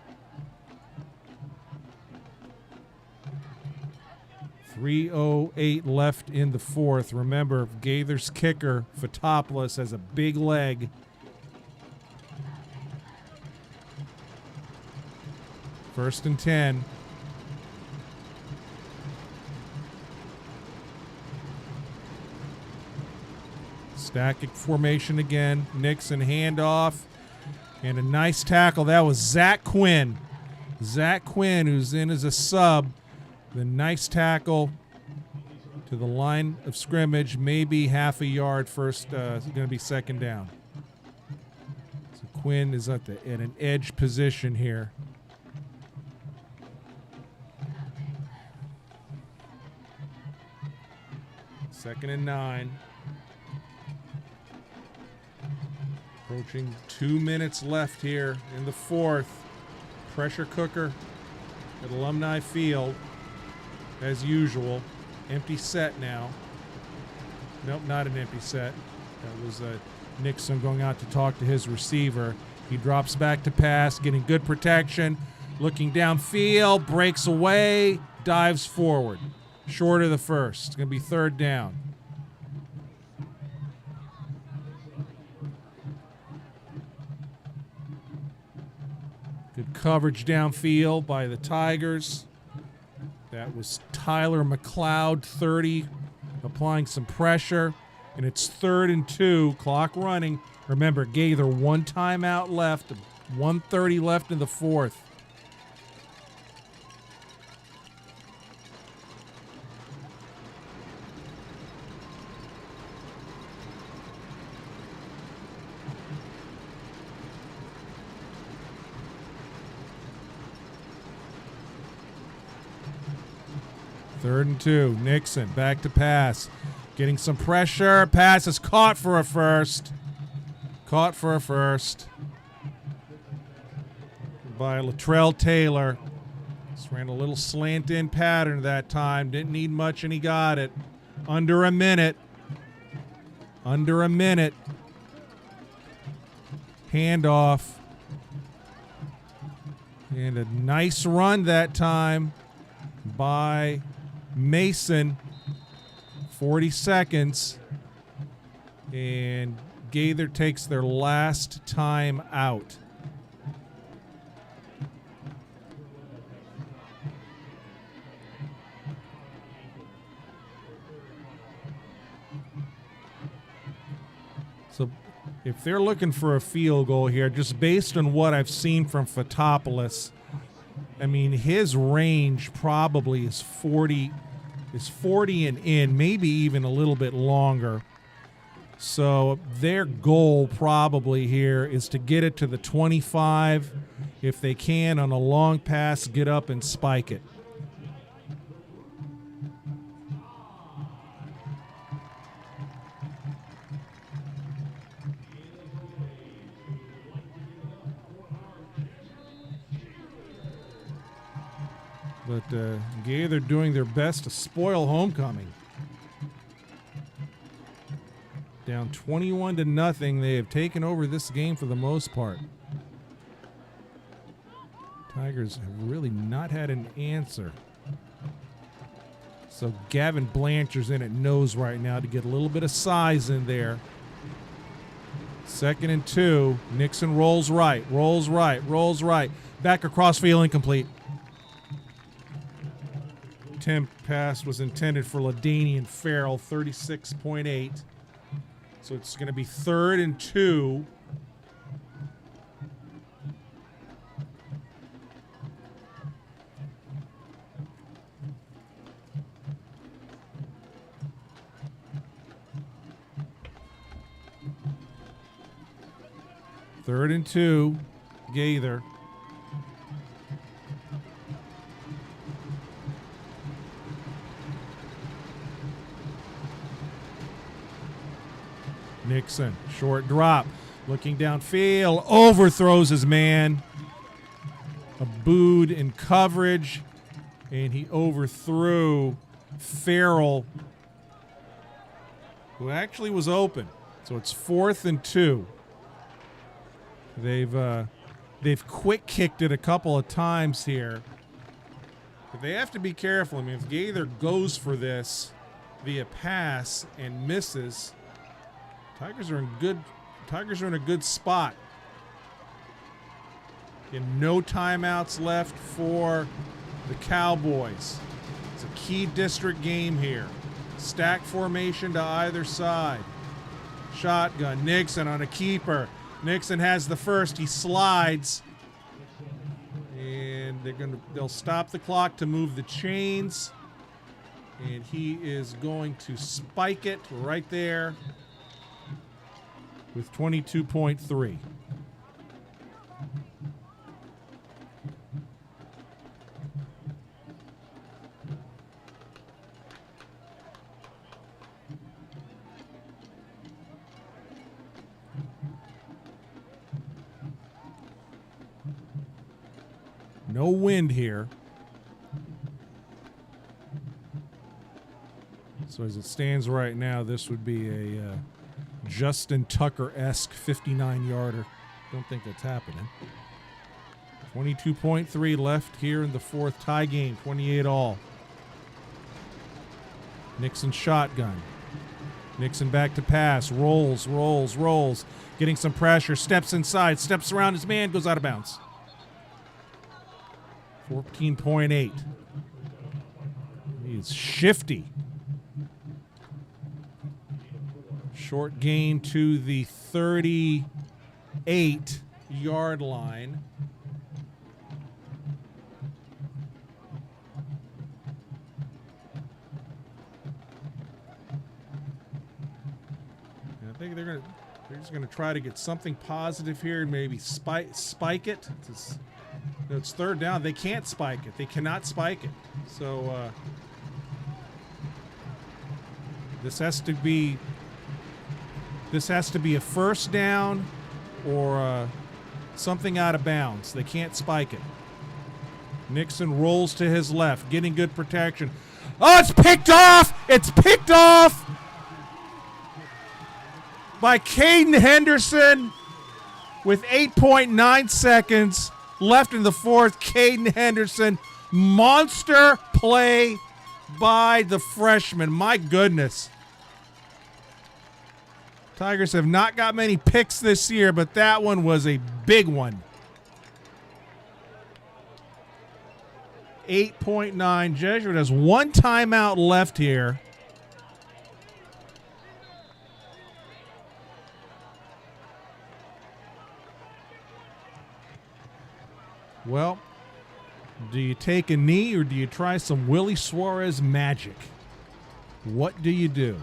3:08 left in the fourth. Remember, Gaither's kicker, Fotopoulos, has a big leg. First and 10. Static formation again. Nixon handoff. And a nice tackle. That was Zach Quinn. Zach Quinn, who's in as a sub. The nice tackle to the line of scrimmage, maybe half a yard first. It's going to be second down. So Quinn is at an edge position here. Second and 9. Approaching 2 minutes left here in the fourth. Pressure cooker at Alumni Field. As usual, empty set now. Nope, not an empty set. That was Nixon going out to talk to his receiver. He drops back to pass, getting good protection. Looking downfield, breaks away, dives forward. Short of the first. It's going to be third down. Good coverage downfield by the Tigers. That was Tyler McLeod, 30, applying some pressure. And it's 3rd and 2, clock running. Remember, Gaither, 1 timeout left, 1:30 left in the fourth. 3rd and 2. Nixon back to pass. Getting some pressure. Pass is caught for a first. Caught for a first by Latrell Taylor. Just ran a little slant in pattern that time. Didn't need much and he got it. Under a minute. Under a minute. Handoff. And a nice run that time by Mason. 40 seconds. And Gaither takes their last time out. So if they're looking for a field goal here, just based on what I've seen from Fotopoulos, I mean, his range probably is 40 and in, maybe even a little bit longer. So their goal probably here is to get it to the 25. If they can, on a long pass, get up and spike it. But Gaither doing their best to spoil homecoming. Down 21-0. They have taken over this game for the most part. Tigers have really not had an answer. So Gavin Blanchard's in at nose right now to get a little bit of size in there. 2nd and 2. Nixon rolls right, rolls right, rolls right. Back across field, incomplete. Attempt pass was intended for LaDainian Farrell, 36.8. So it's going to be 3rd and 2. Third and 2, Gaither. Nixon, short drop, looking downfield, overthrows his man. A booed in coverage, and he overthrew Farrell, who actually was open. So it's 4th and 2. They've quick kicked it a couple of times here, but they have to be careful. I mean, if Gaither goes for this via pass and misses, Tigers are in a good spot. And no timeouts left for the Cowboys. It's a key district game here. Stack formation to either side. Shotgun, Nixon on a keeper. Nixon has the first. He slides, and they'll stop the clock to move the chains, and he is going to spike it right there with 22.3. No wind here. So as it stands right now, this would be a Justin Tucker-esque 59-yarder. Don't think that's happening. 22.3 left here in the fourth, tie game, 28 all. Nixon shotgun. Nixon back to pass, rolls, rolls, rolls. Getting some pressure, steps inside, steps around his man, goes out of bounds. 14.8. He's shifty. Short gain to the 38-yard line. And I think they're just gonna try to get something positive here and maybe spike it. It's third down. They can't spike it. They cannot spike it. So This has to be a first down or something out of bounds. They can't spike it. Nixon rolls to his left, getting good protection. Oh, it's picked off! It's picked off by Caden Henderson with 8.9 seconds left in the fourth. Caden Henderson, monster play by the freshman. My goodness. Tigers have not got many picks this year, but that one was a big one. 8.9. Jesuit has one timeout left here. Well, do you take a knee or do you try some Willie Suarez magic? What do you do?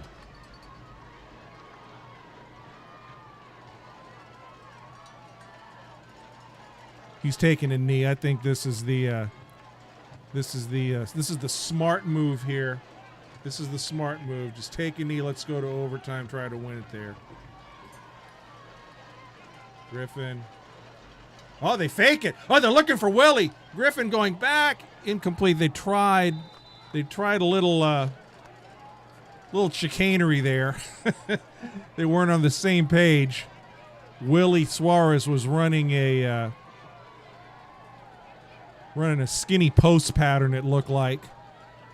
He's taking a knee. I think this is the smart move here. This is the smart move. Just take a knee. Let's go to overtime. Try to win it there. Griffin. Oh, they fake it. Oh, they're looking for Willie. Griffin going back. Incomplete. They tried a little chicanery there. They weren't on the same page. Willie Suarez was running a skinny post pattern, it looked like.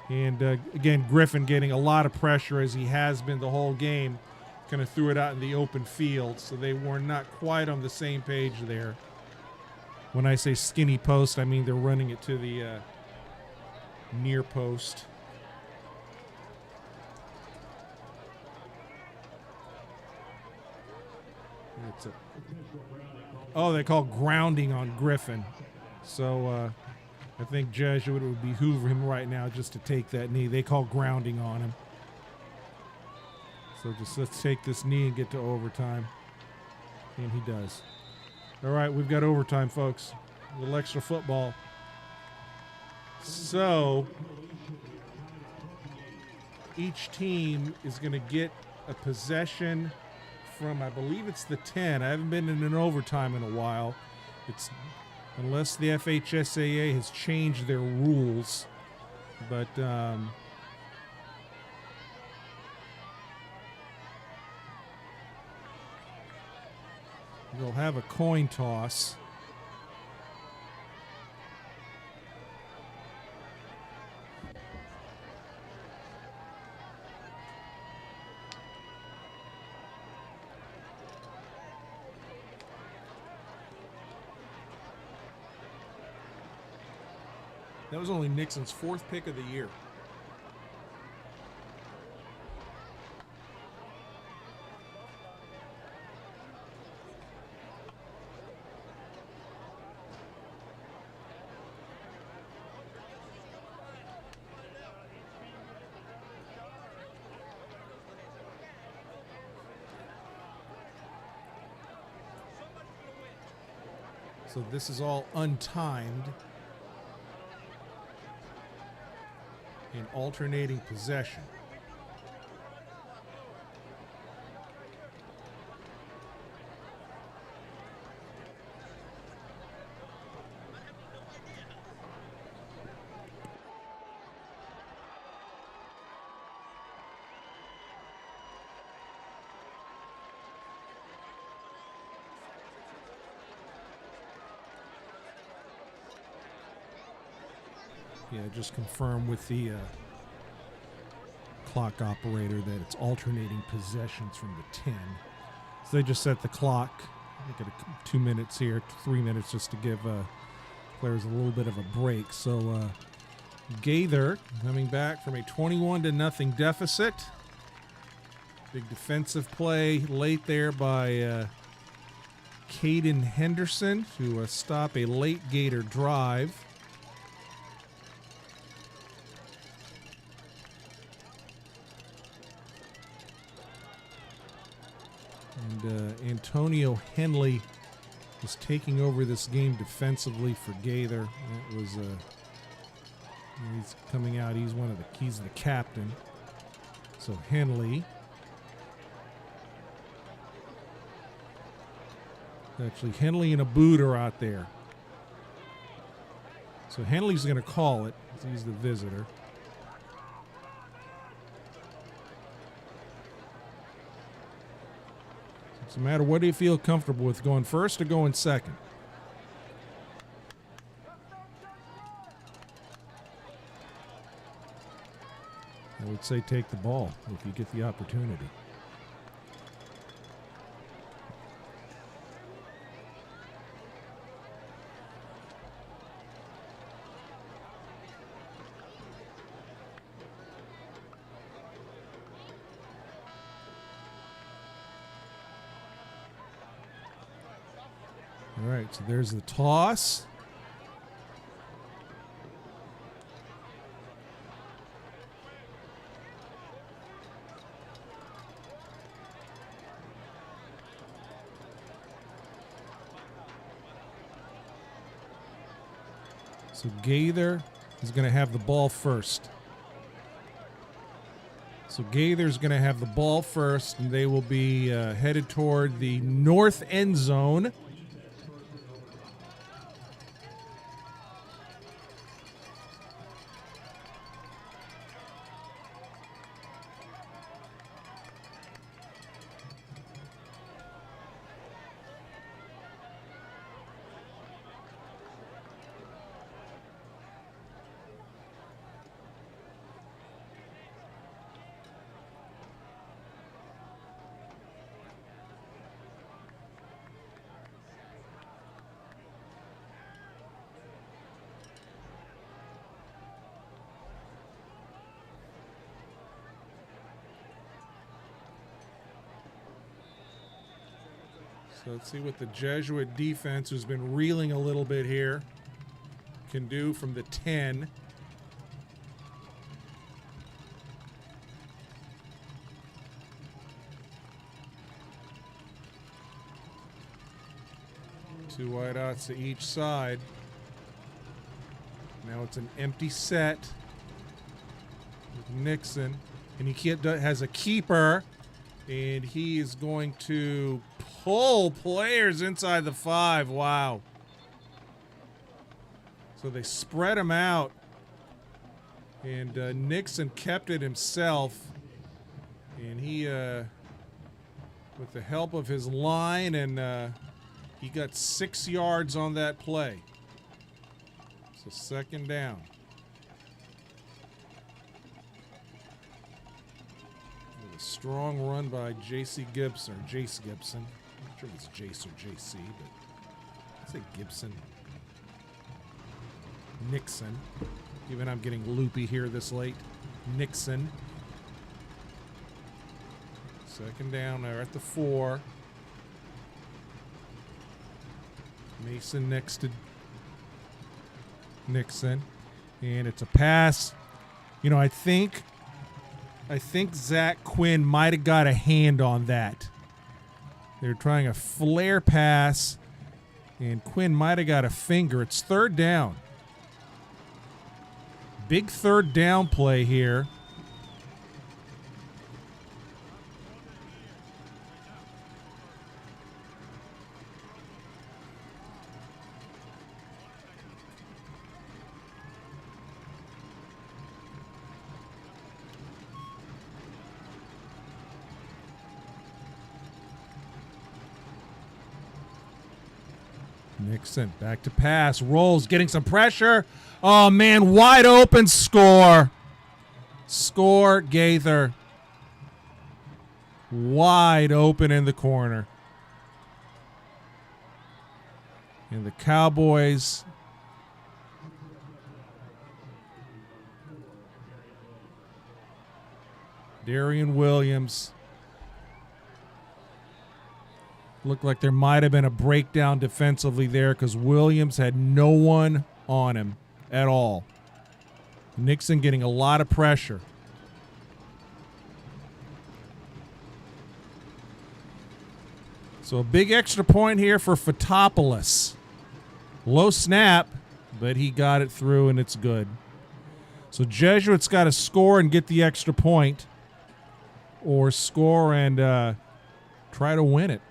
And again, Griffin getting a lot of pressure as he has been the whole game. Kind of threw it out in the open field, so they were not quite on the same page there. When I say skinny post, I mean they're running it to the near post. They call grounding on Griffin. So I think Jesuit would behoove him right now just to take that knee. They call grounding on him. So just let's take this knee and get to overtime. And he does. All right, we've got overtime, folks. A little extra football. So each team is going to get a possession from, I believe it's the 10. I haven't been in an overtime in a while. It's unless the FHSAA has changed their rules. But they'll have a coin toss. That was only Nixon's fourth pick of the year. So this is all untimed. In alternating possession. Yeah, just confirm with the clock operator that it's alternating possessions from the 10. So they just set the clock. Look at 2 minutes here, 3 minutes, just to give players a little bit of a break. So Gaither coming back from a 21-0 deficit. Big defensive play late there by Caden Henderson to stop a late Gator drive. And Antonio Henley is taking over this game defensively for Gaither. That was he's coming out. He's the captain. So Henley. Actually, Henley and a boot are out there. So Henley's going to call it. He's the visitor. So no matter what do you feel comfortable with, going first or going second? I would say take the ball if you get the opportunity. All right, so there's the toss. So Gaither is going to have the ball first. So Gaither's going to have the ball first, and they will be headed toward the north end zone. So let's see what the Jesuit defense, who's been reeling a little bit here, can do from the 10. Two wideouts to each side. Now it's an empty set with Nixon. And he has a keeper. And he is going to pull players inside the 5. Wow. So they spread him out. And Nixon kept it himself. And he, with the help of his line, and he got 6 yards on that play. So second down. A strong run by Jace Gibson. I'm not sure if it's Jace or JC, but I'd say Gibson. Nixon. Even I'm getting loopy here this late. Nixon. Second down. They're at the 4. Mason next to Nixon. And it's a pass. You know, I think Zach Quinn might have got a hand on that. They're trying a flare pass, and Quinn might have got a finger. It's third down. Big third down play here. Nixon back to pass, rolls, getting some pressure. Oh, man, wide open, score. Score, Gaither. Wide open in the corner. And the Cowboys Darian Williams. Looked like there might have been a breakdown defensively there because Williams had no one on him at all. Nixon getting a lot of pressure. So a big extra point here for Fotopoulos. Low snap, but he got it through and it's good. So Jesuits got to score and get the extra point. or score and try to win it.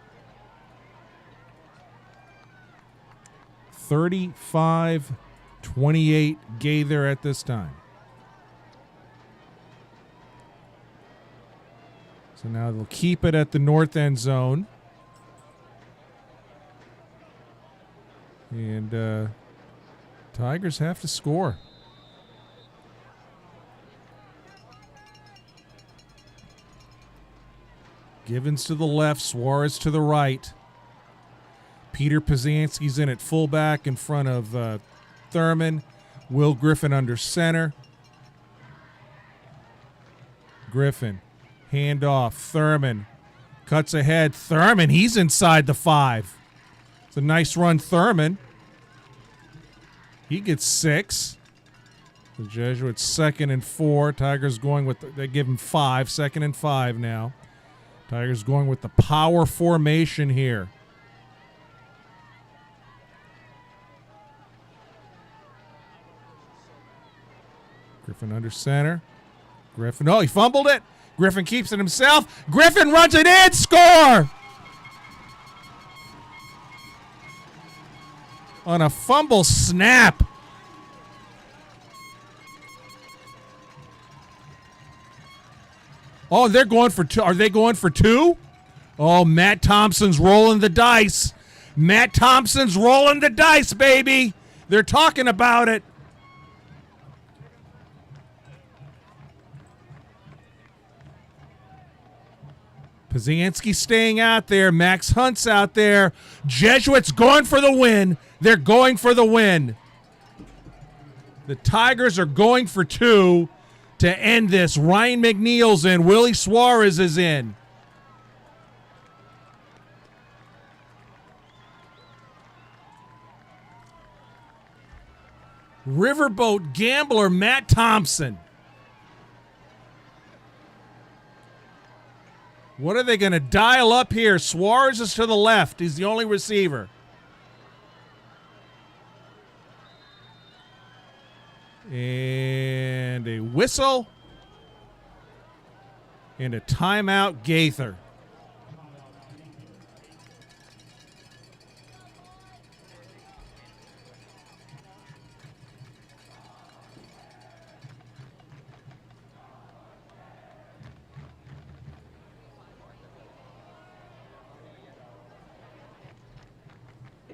35-28 Gaither at this time. So now they'll keep it at the north end zone. And Tigers have to score. Givens to the left, Suarez to the right. Peter Pazanski's in at fullback in front of Thurman. Will Griffin under center. Griffin, handoff. Thurman cuts ahead. Thurman, he's inside the 5. It's a nice run, Thurman. He gets 6. The Jesuits 2nd and 4. Tigers going with, they give him 5. 2nd and 5 now. Tigers going with the power formation here. Griffin under center. Griffin, oh, he fumbled it. Griffin keeps it himself. Griffin runs it in, score! On a fumble snap. Oh, they're going for 2. Are they going for 2? Oh, Matt Thompson's rolling the dice. Matt Thompson's rolling the dice, baby. They're talking about it. Pazanski staying out there. Max Hunt's out there. Jesuits going for the win. They're going for the win. The Tigers are going for 2 to end this. Ryan McNeil's in. Willie Suarez is in. Riverboat gambler Matt Thompson. What are they going to dial up here? Suarez is to the left. He's the only receiver. And a whistle. And a timeout, Gaither.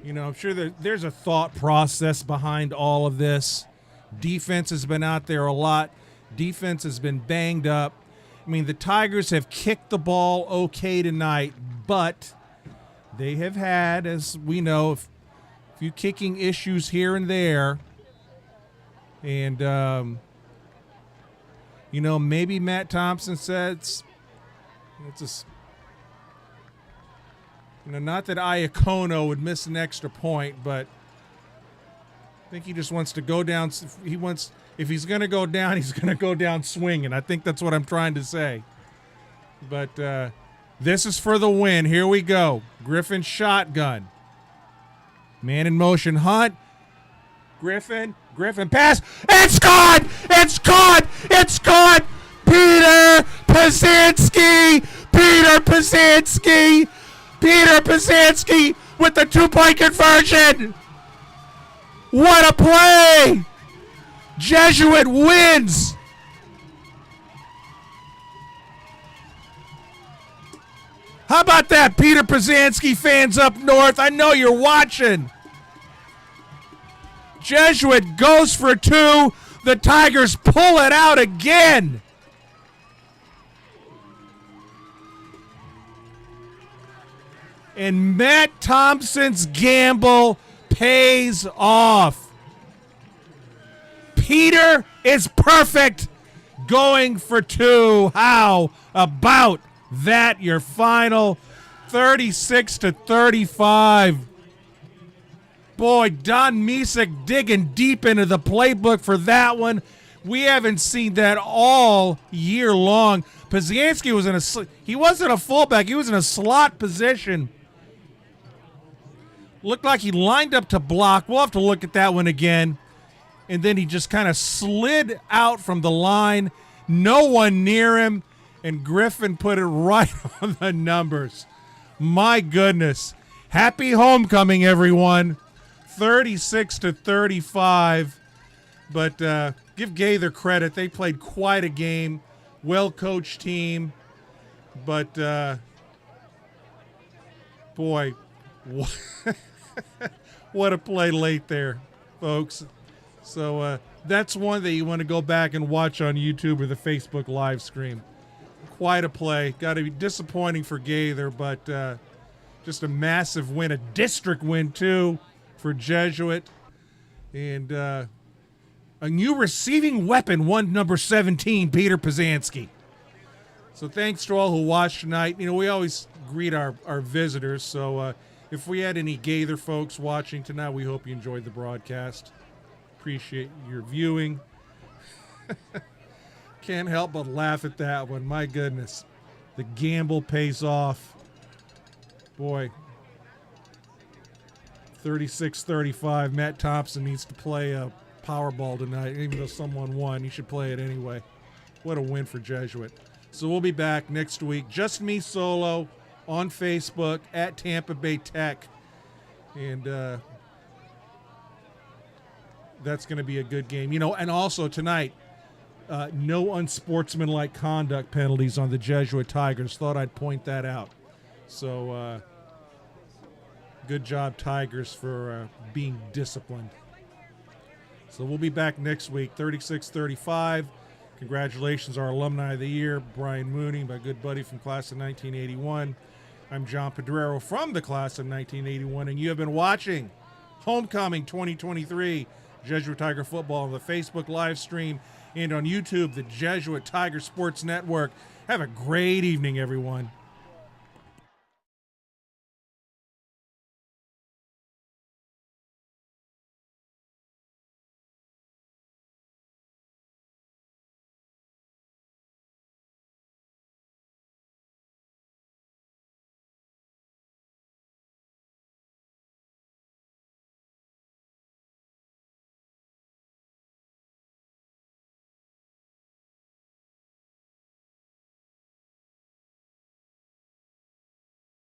You know, I'm sure there's a thought process behind all of this. Defense has been out there a lot. Defense has been banged up. I mean, the Tigers have kicked the ball okay tonight, but they have had, as we know, a few kicking issues here and there. And, you know, maybe Matt Thompson said it's you know, not that Iacono would miss an extra point, but I think he just wants to go down. If he's going to go down, he's going to go down swinging. I think that's what I'm trying to say. But this is for the win. Here we go. Griffin shotgun. Man in motion, Hunt. Griffin pass. It's caught! It's caught! It's caught! Peter Pazanski! Peter Pazanski! Peter Pazanski with the 2-point conversion! What a play! Jesuit wins! How about that, Peter Pazanski fans up north? I know you're watching. Jesuit goes for 2. The Tigers pull it out again. And Matt Thompson's gamble pays off. Peter is perfect, going for 2. How about that? Your final 36-35. Boy, Don Misick digging deep into the playbook for that one. We haven't seen that all year long. Pazanski was he wasn't a fullback. He was in a slot position. Looked like he lined up to block. We'll have to look at that one again. And then he just kind of slid out from the line. No one near him. And Griffin put it right on the numbers. My goodness. Happy homecoming, everyone. 36-35. But give Gaither credit. They played quite a game. Well-coached team. But, boy, what a play late there, folks. So that's one that you want to go back and watch on YouTube or the Facebook live stream. Quite a play. Got to be disappointing for Gaither, but just a massive win. A district win, too, for Jesuit. And a new receiving weapon, one number 17, Peter Pazanski. So thanks to all who watched tonight. You know, we always greet our visitors. So if we had any Gaither folks watching tonight, we hope you enjoyed the broadcast. Appreciate your viewing. Can't help but laugh at that one. My goodness. The gamble pays off. Boy. 36-35. Matt Thompson needs to play a Powerball tonight. Even though someone won, he should play it anyway. What a win for Jesuit. So we'll be back next week. Just me solo on Facebook at Tampa Bay Tech. And that's going to be a good game. You know, and also tonight, no unsportsmanlike conduct penalties on the Jesuit Tigers. Thought I'd point that out. So good job, Tigers, for being disciplined. So we'll be back next week, 36-35. Congratulations, our Alumni of the Year, Brian Mooney, my good buddy from class of 1981. I'm John Pedrero from the class of 1981, and you have been watching Homecoming 2023, Jesuit Tiger Football on the Facebook live stream and on YouTube, the Jesuit Tiger Sports Network. Have a great evening, everyone.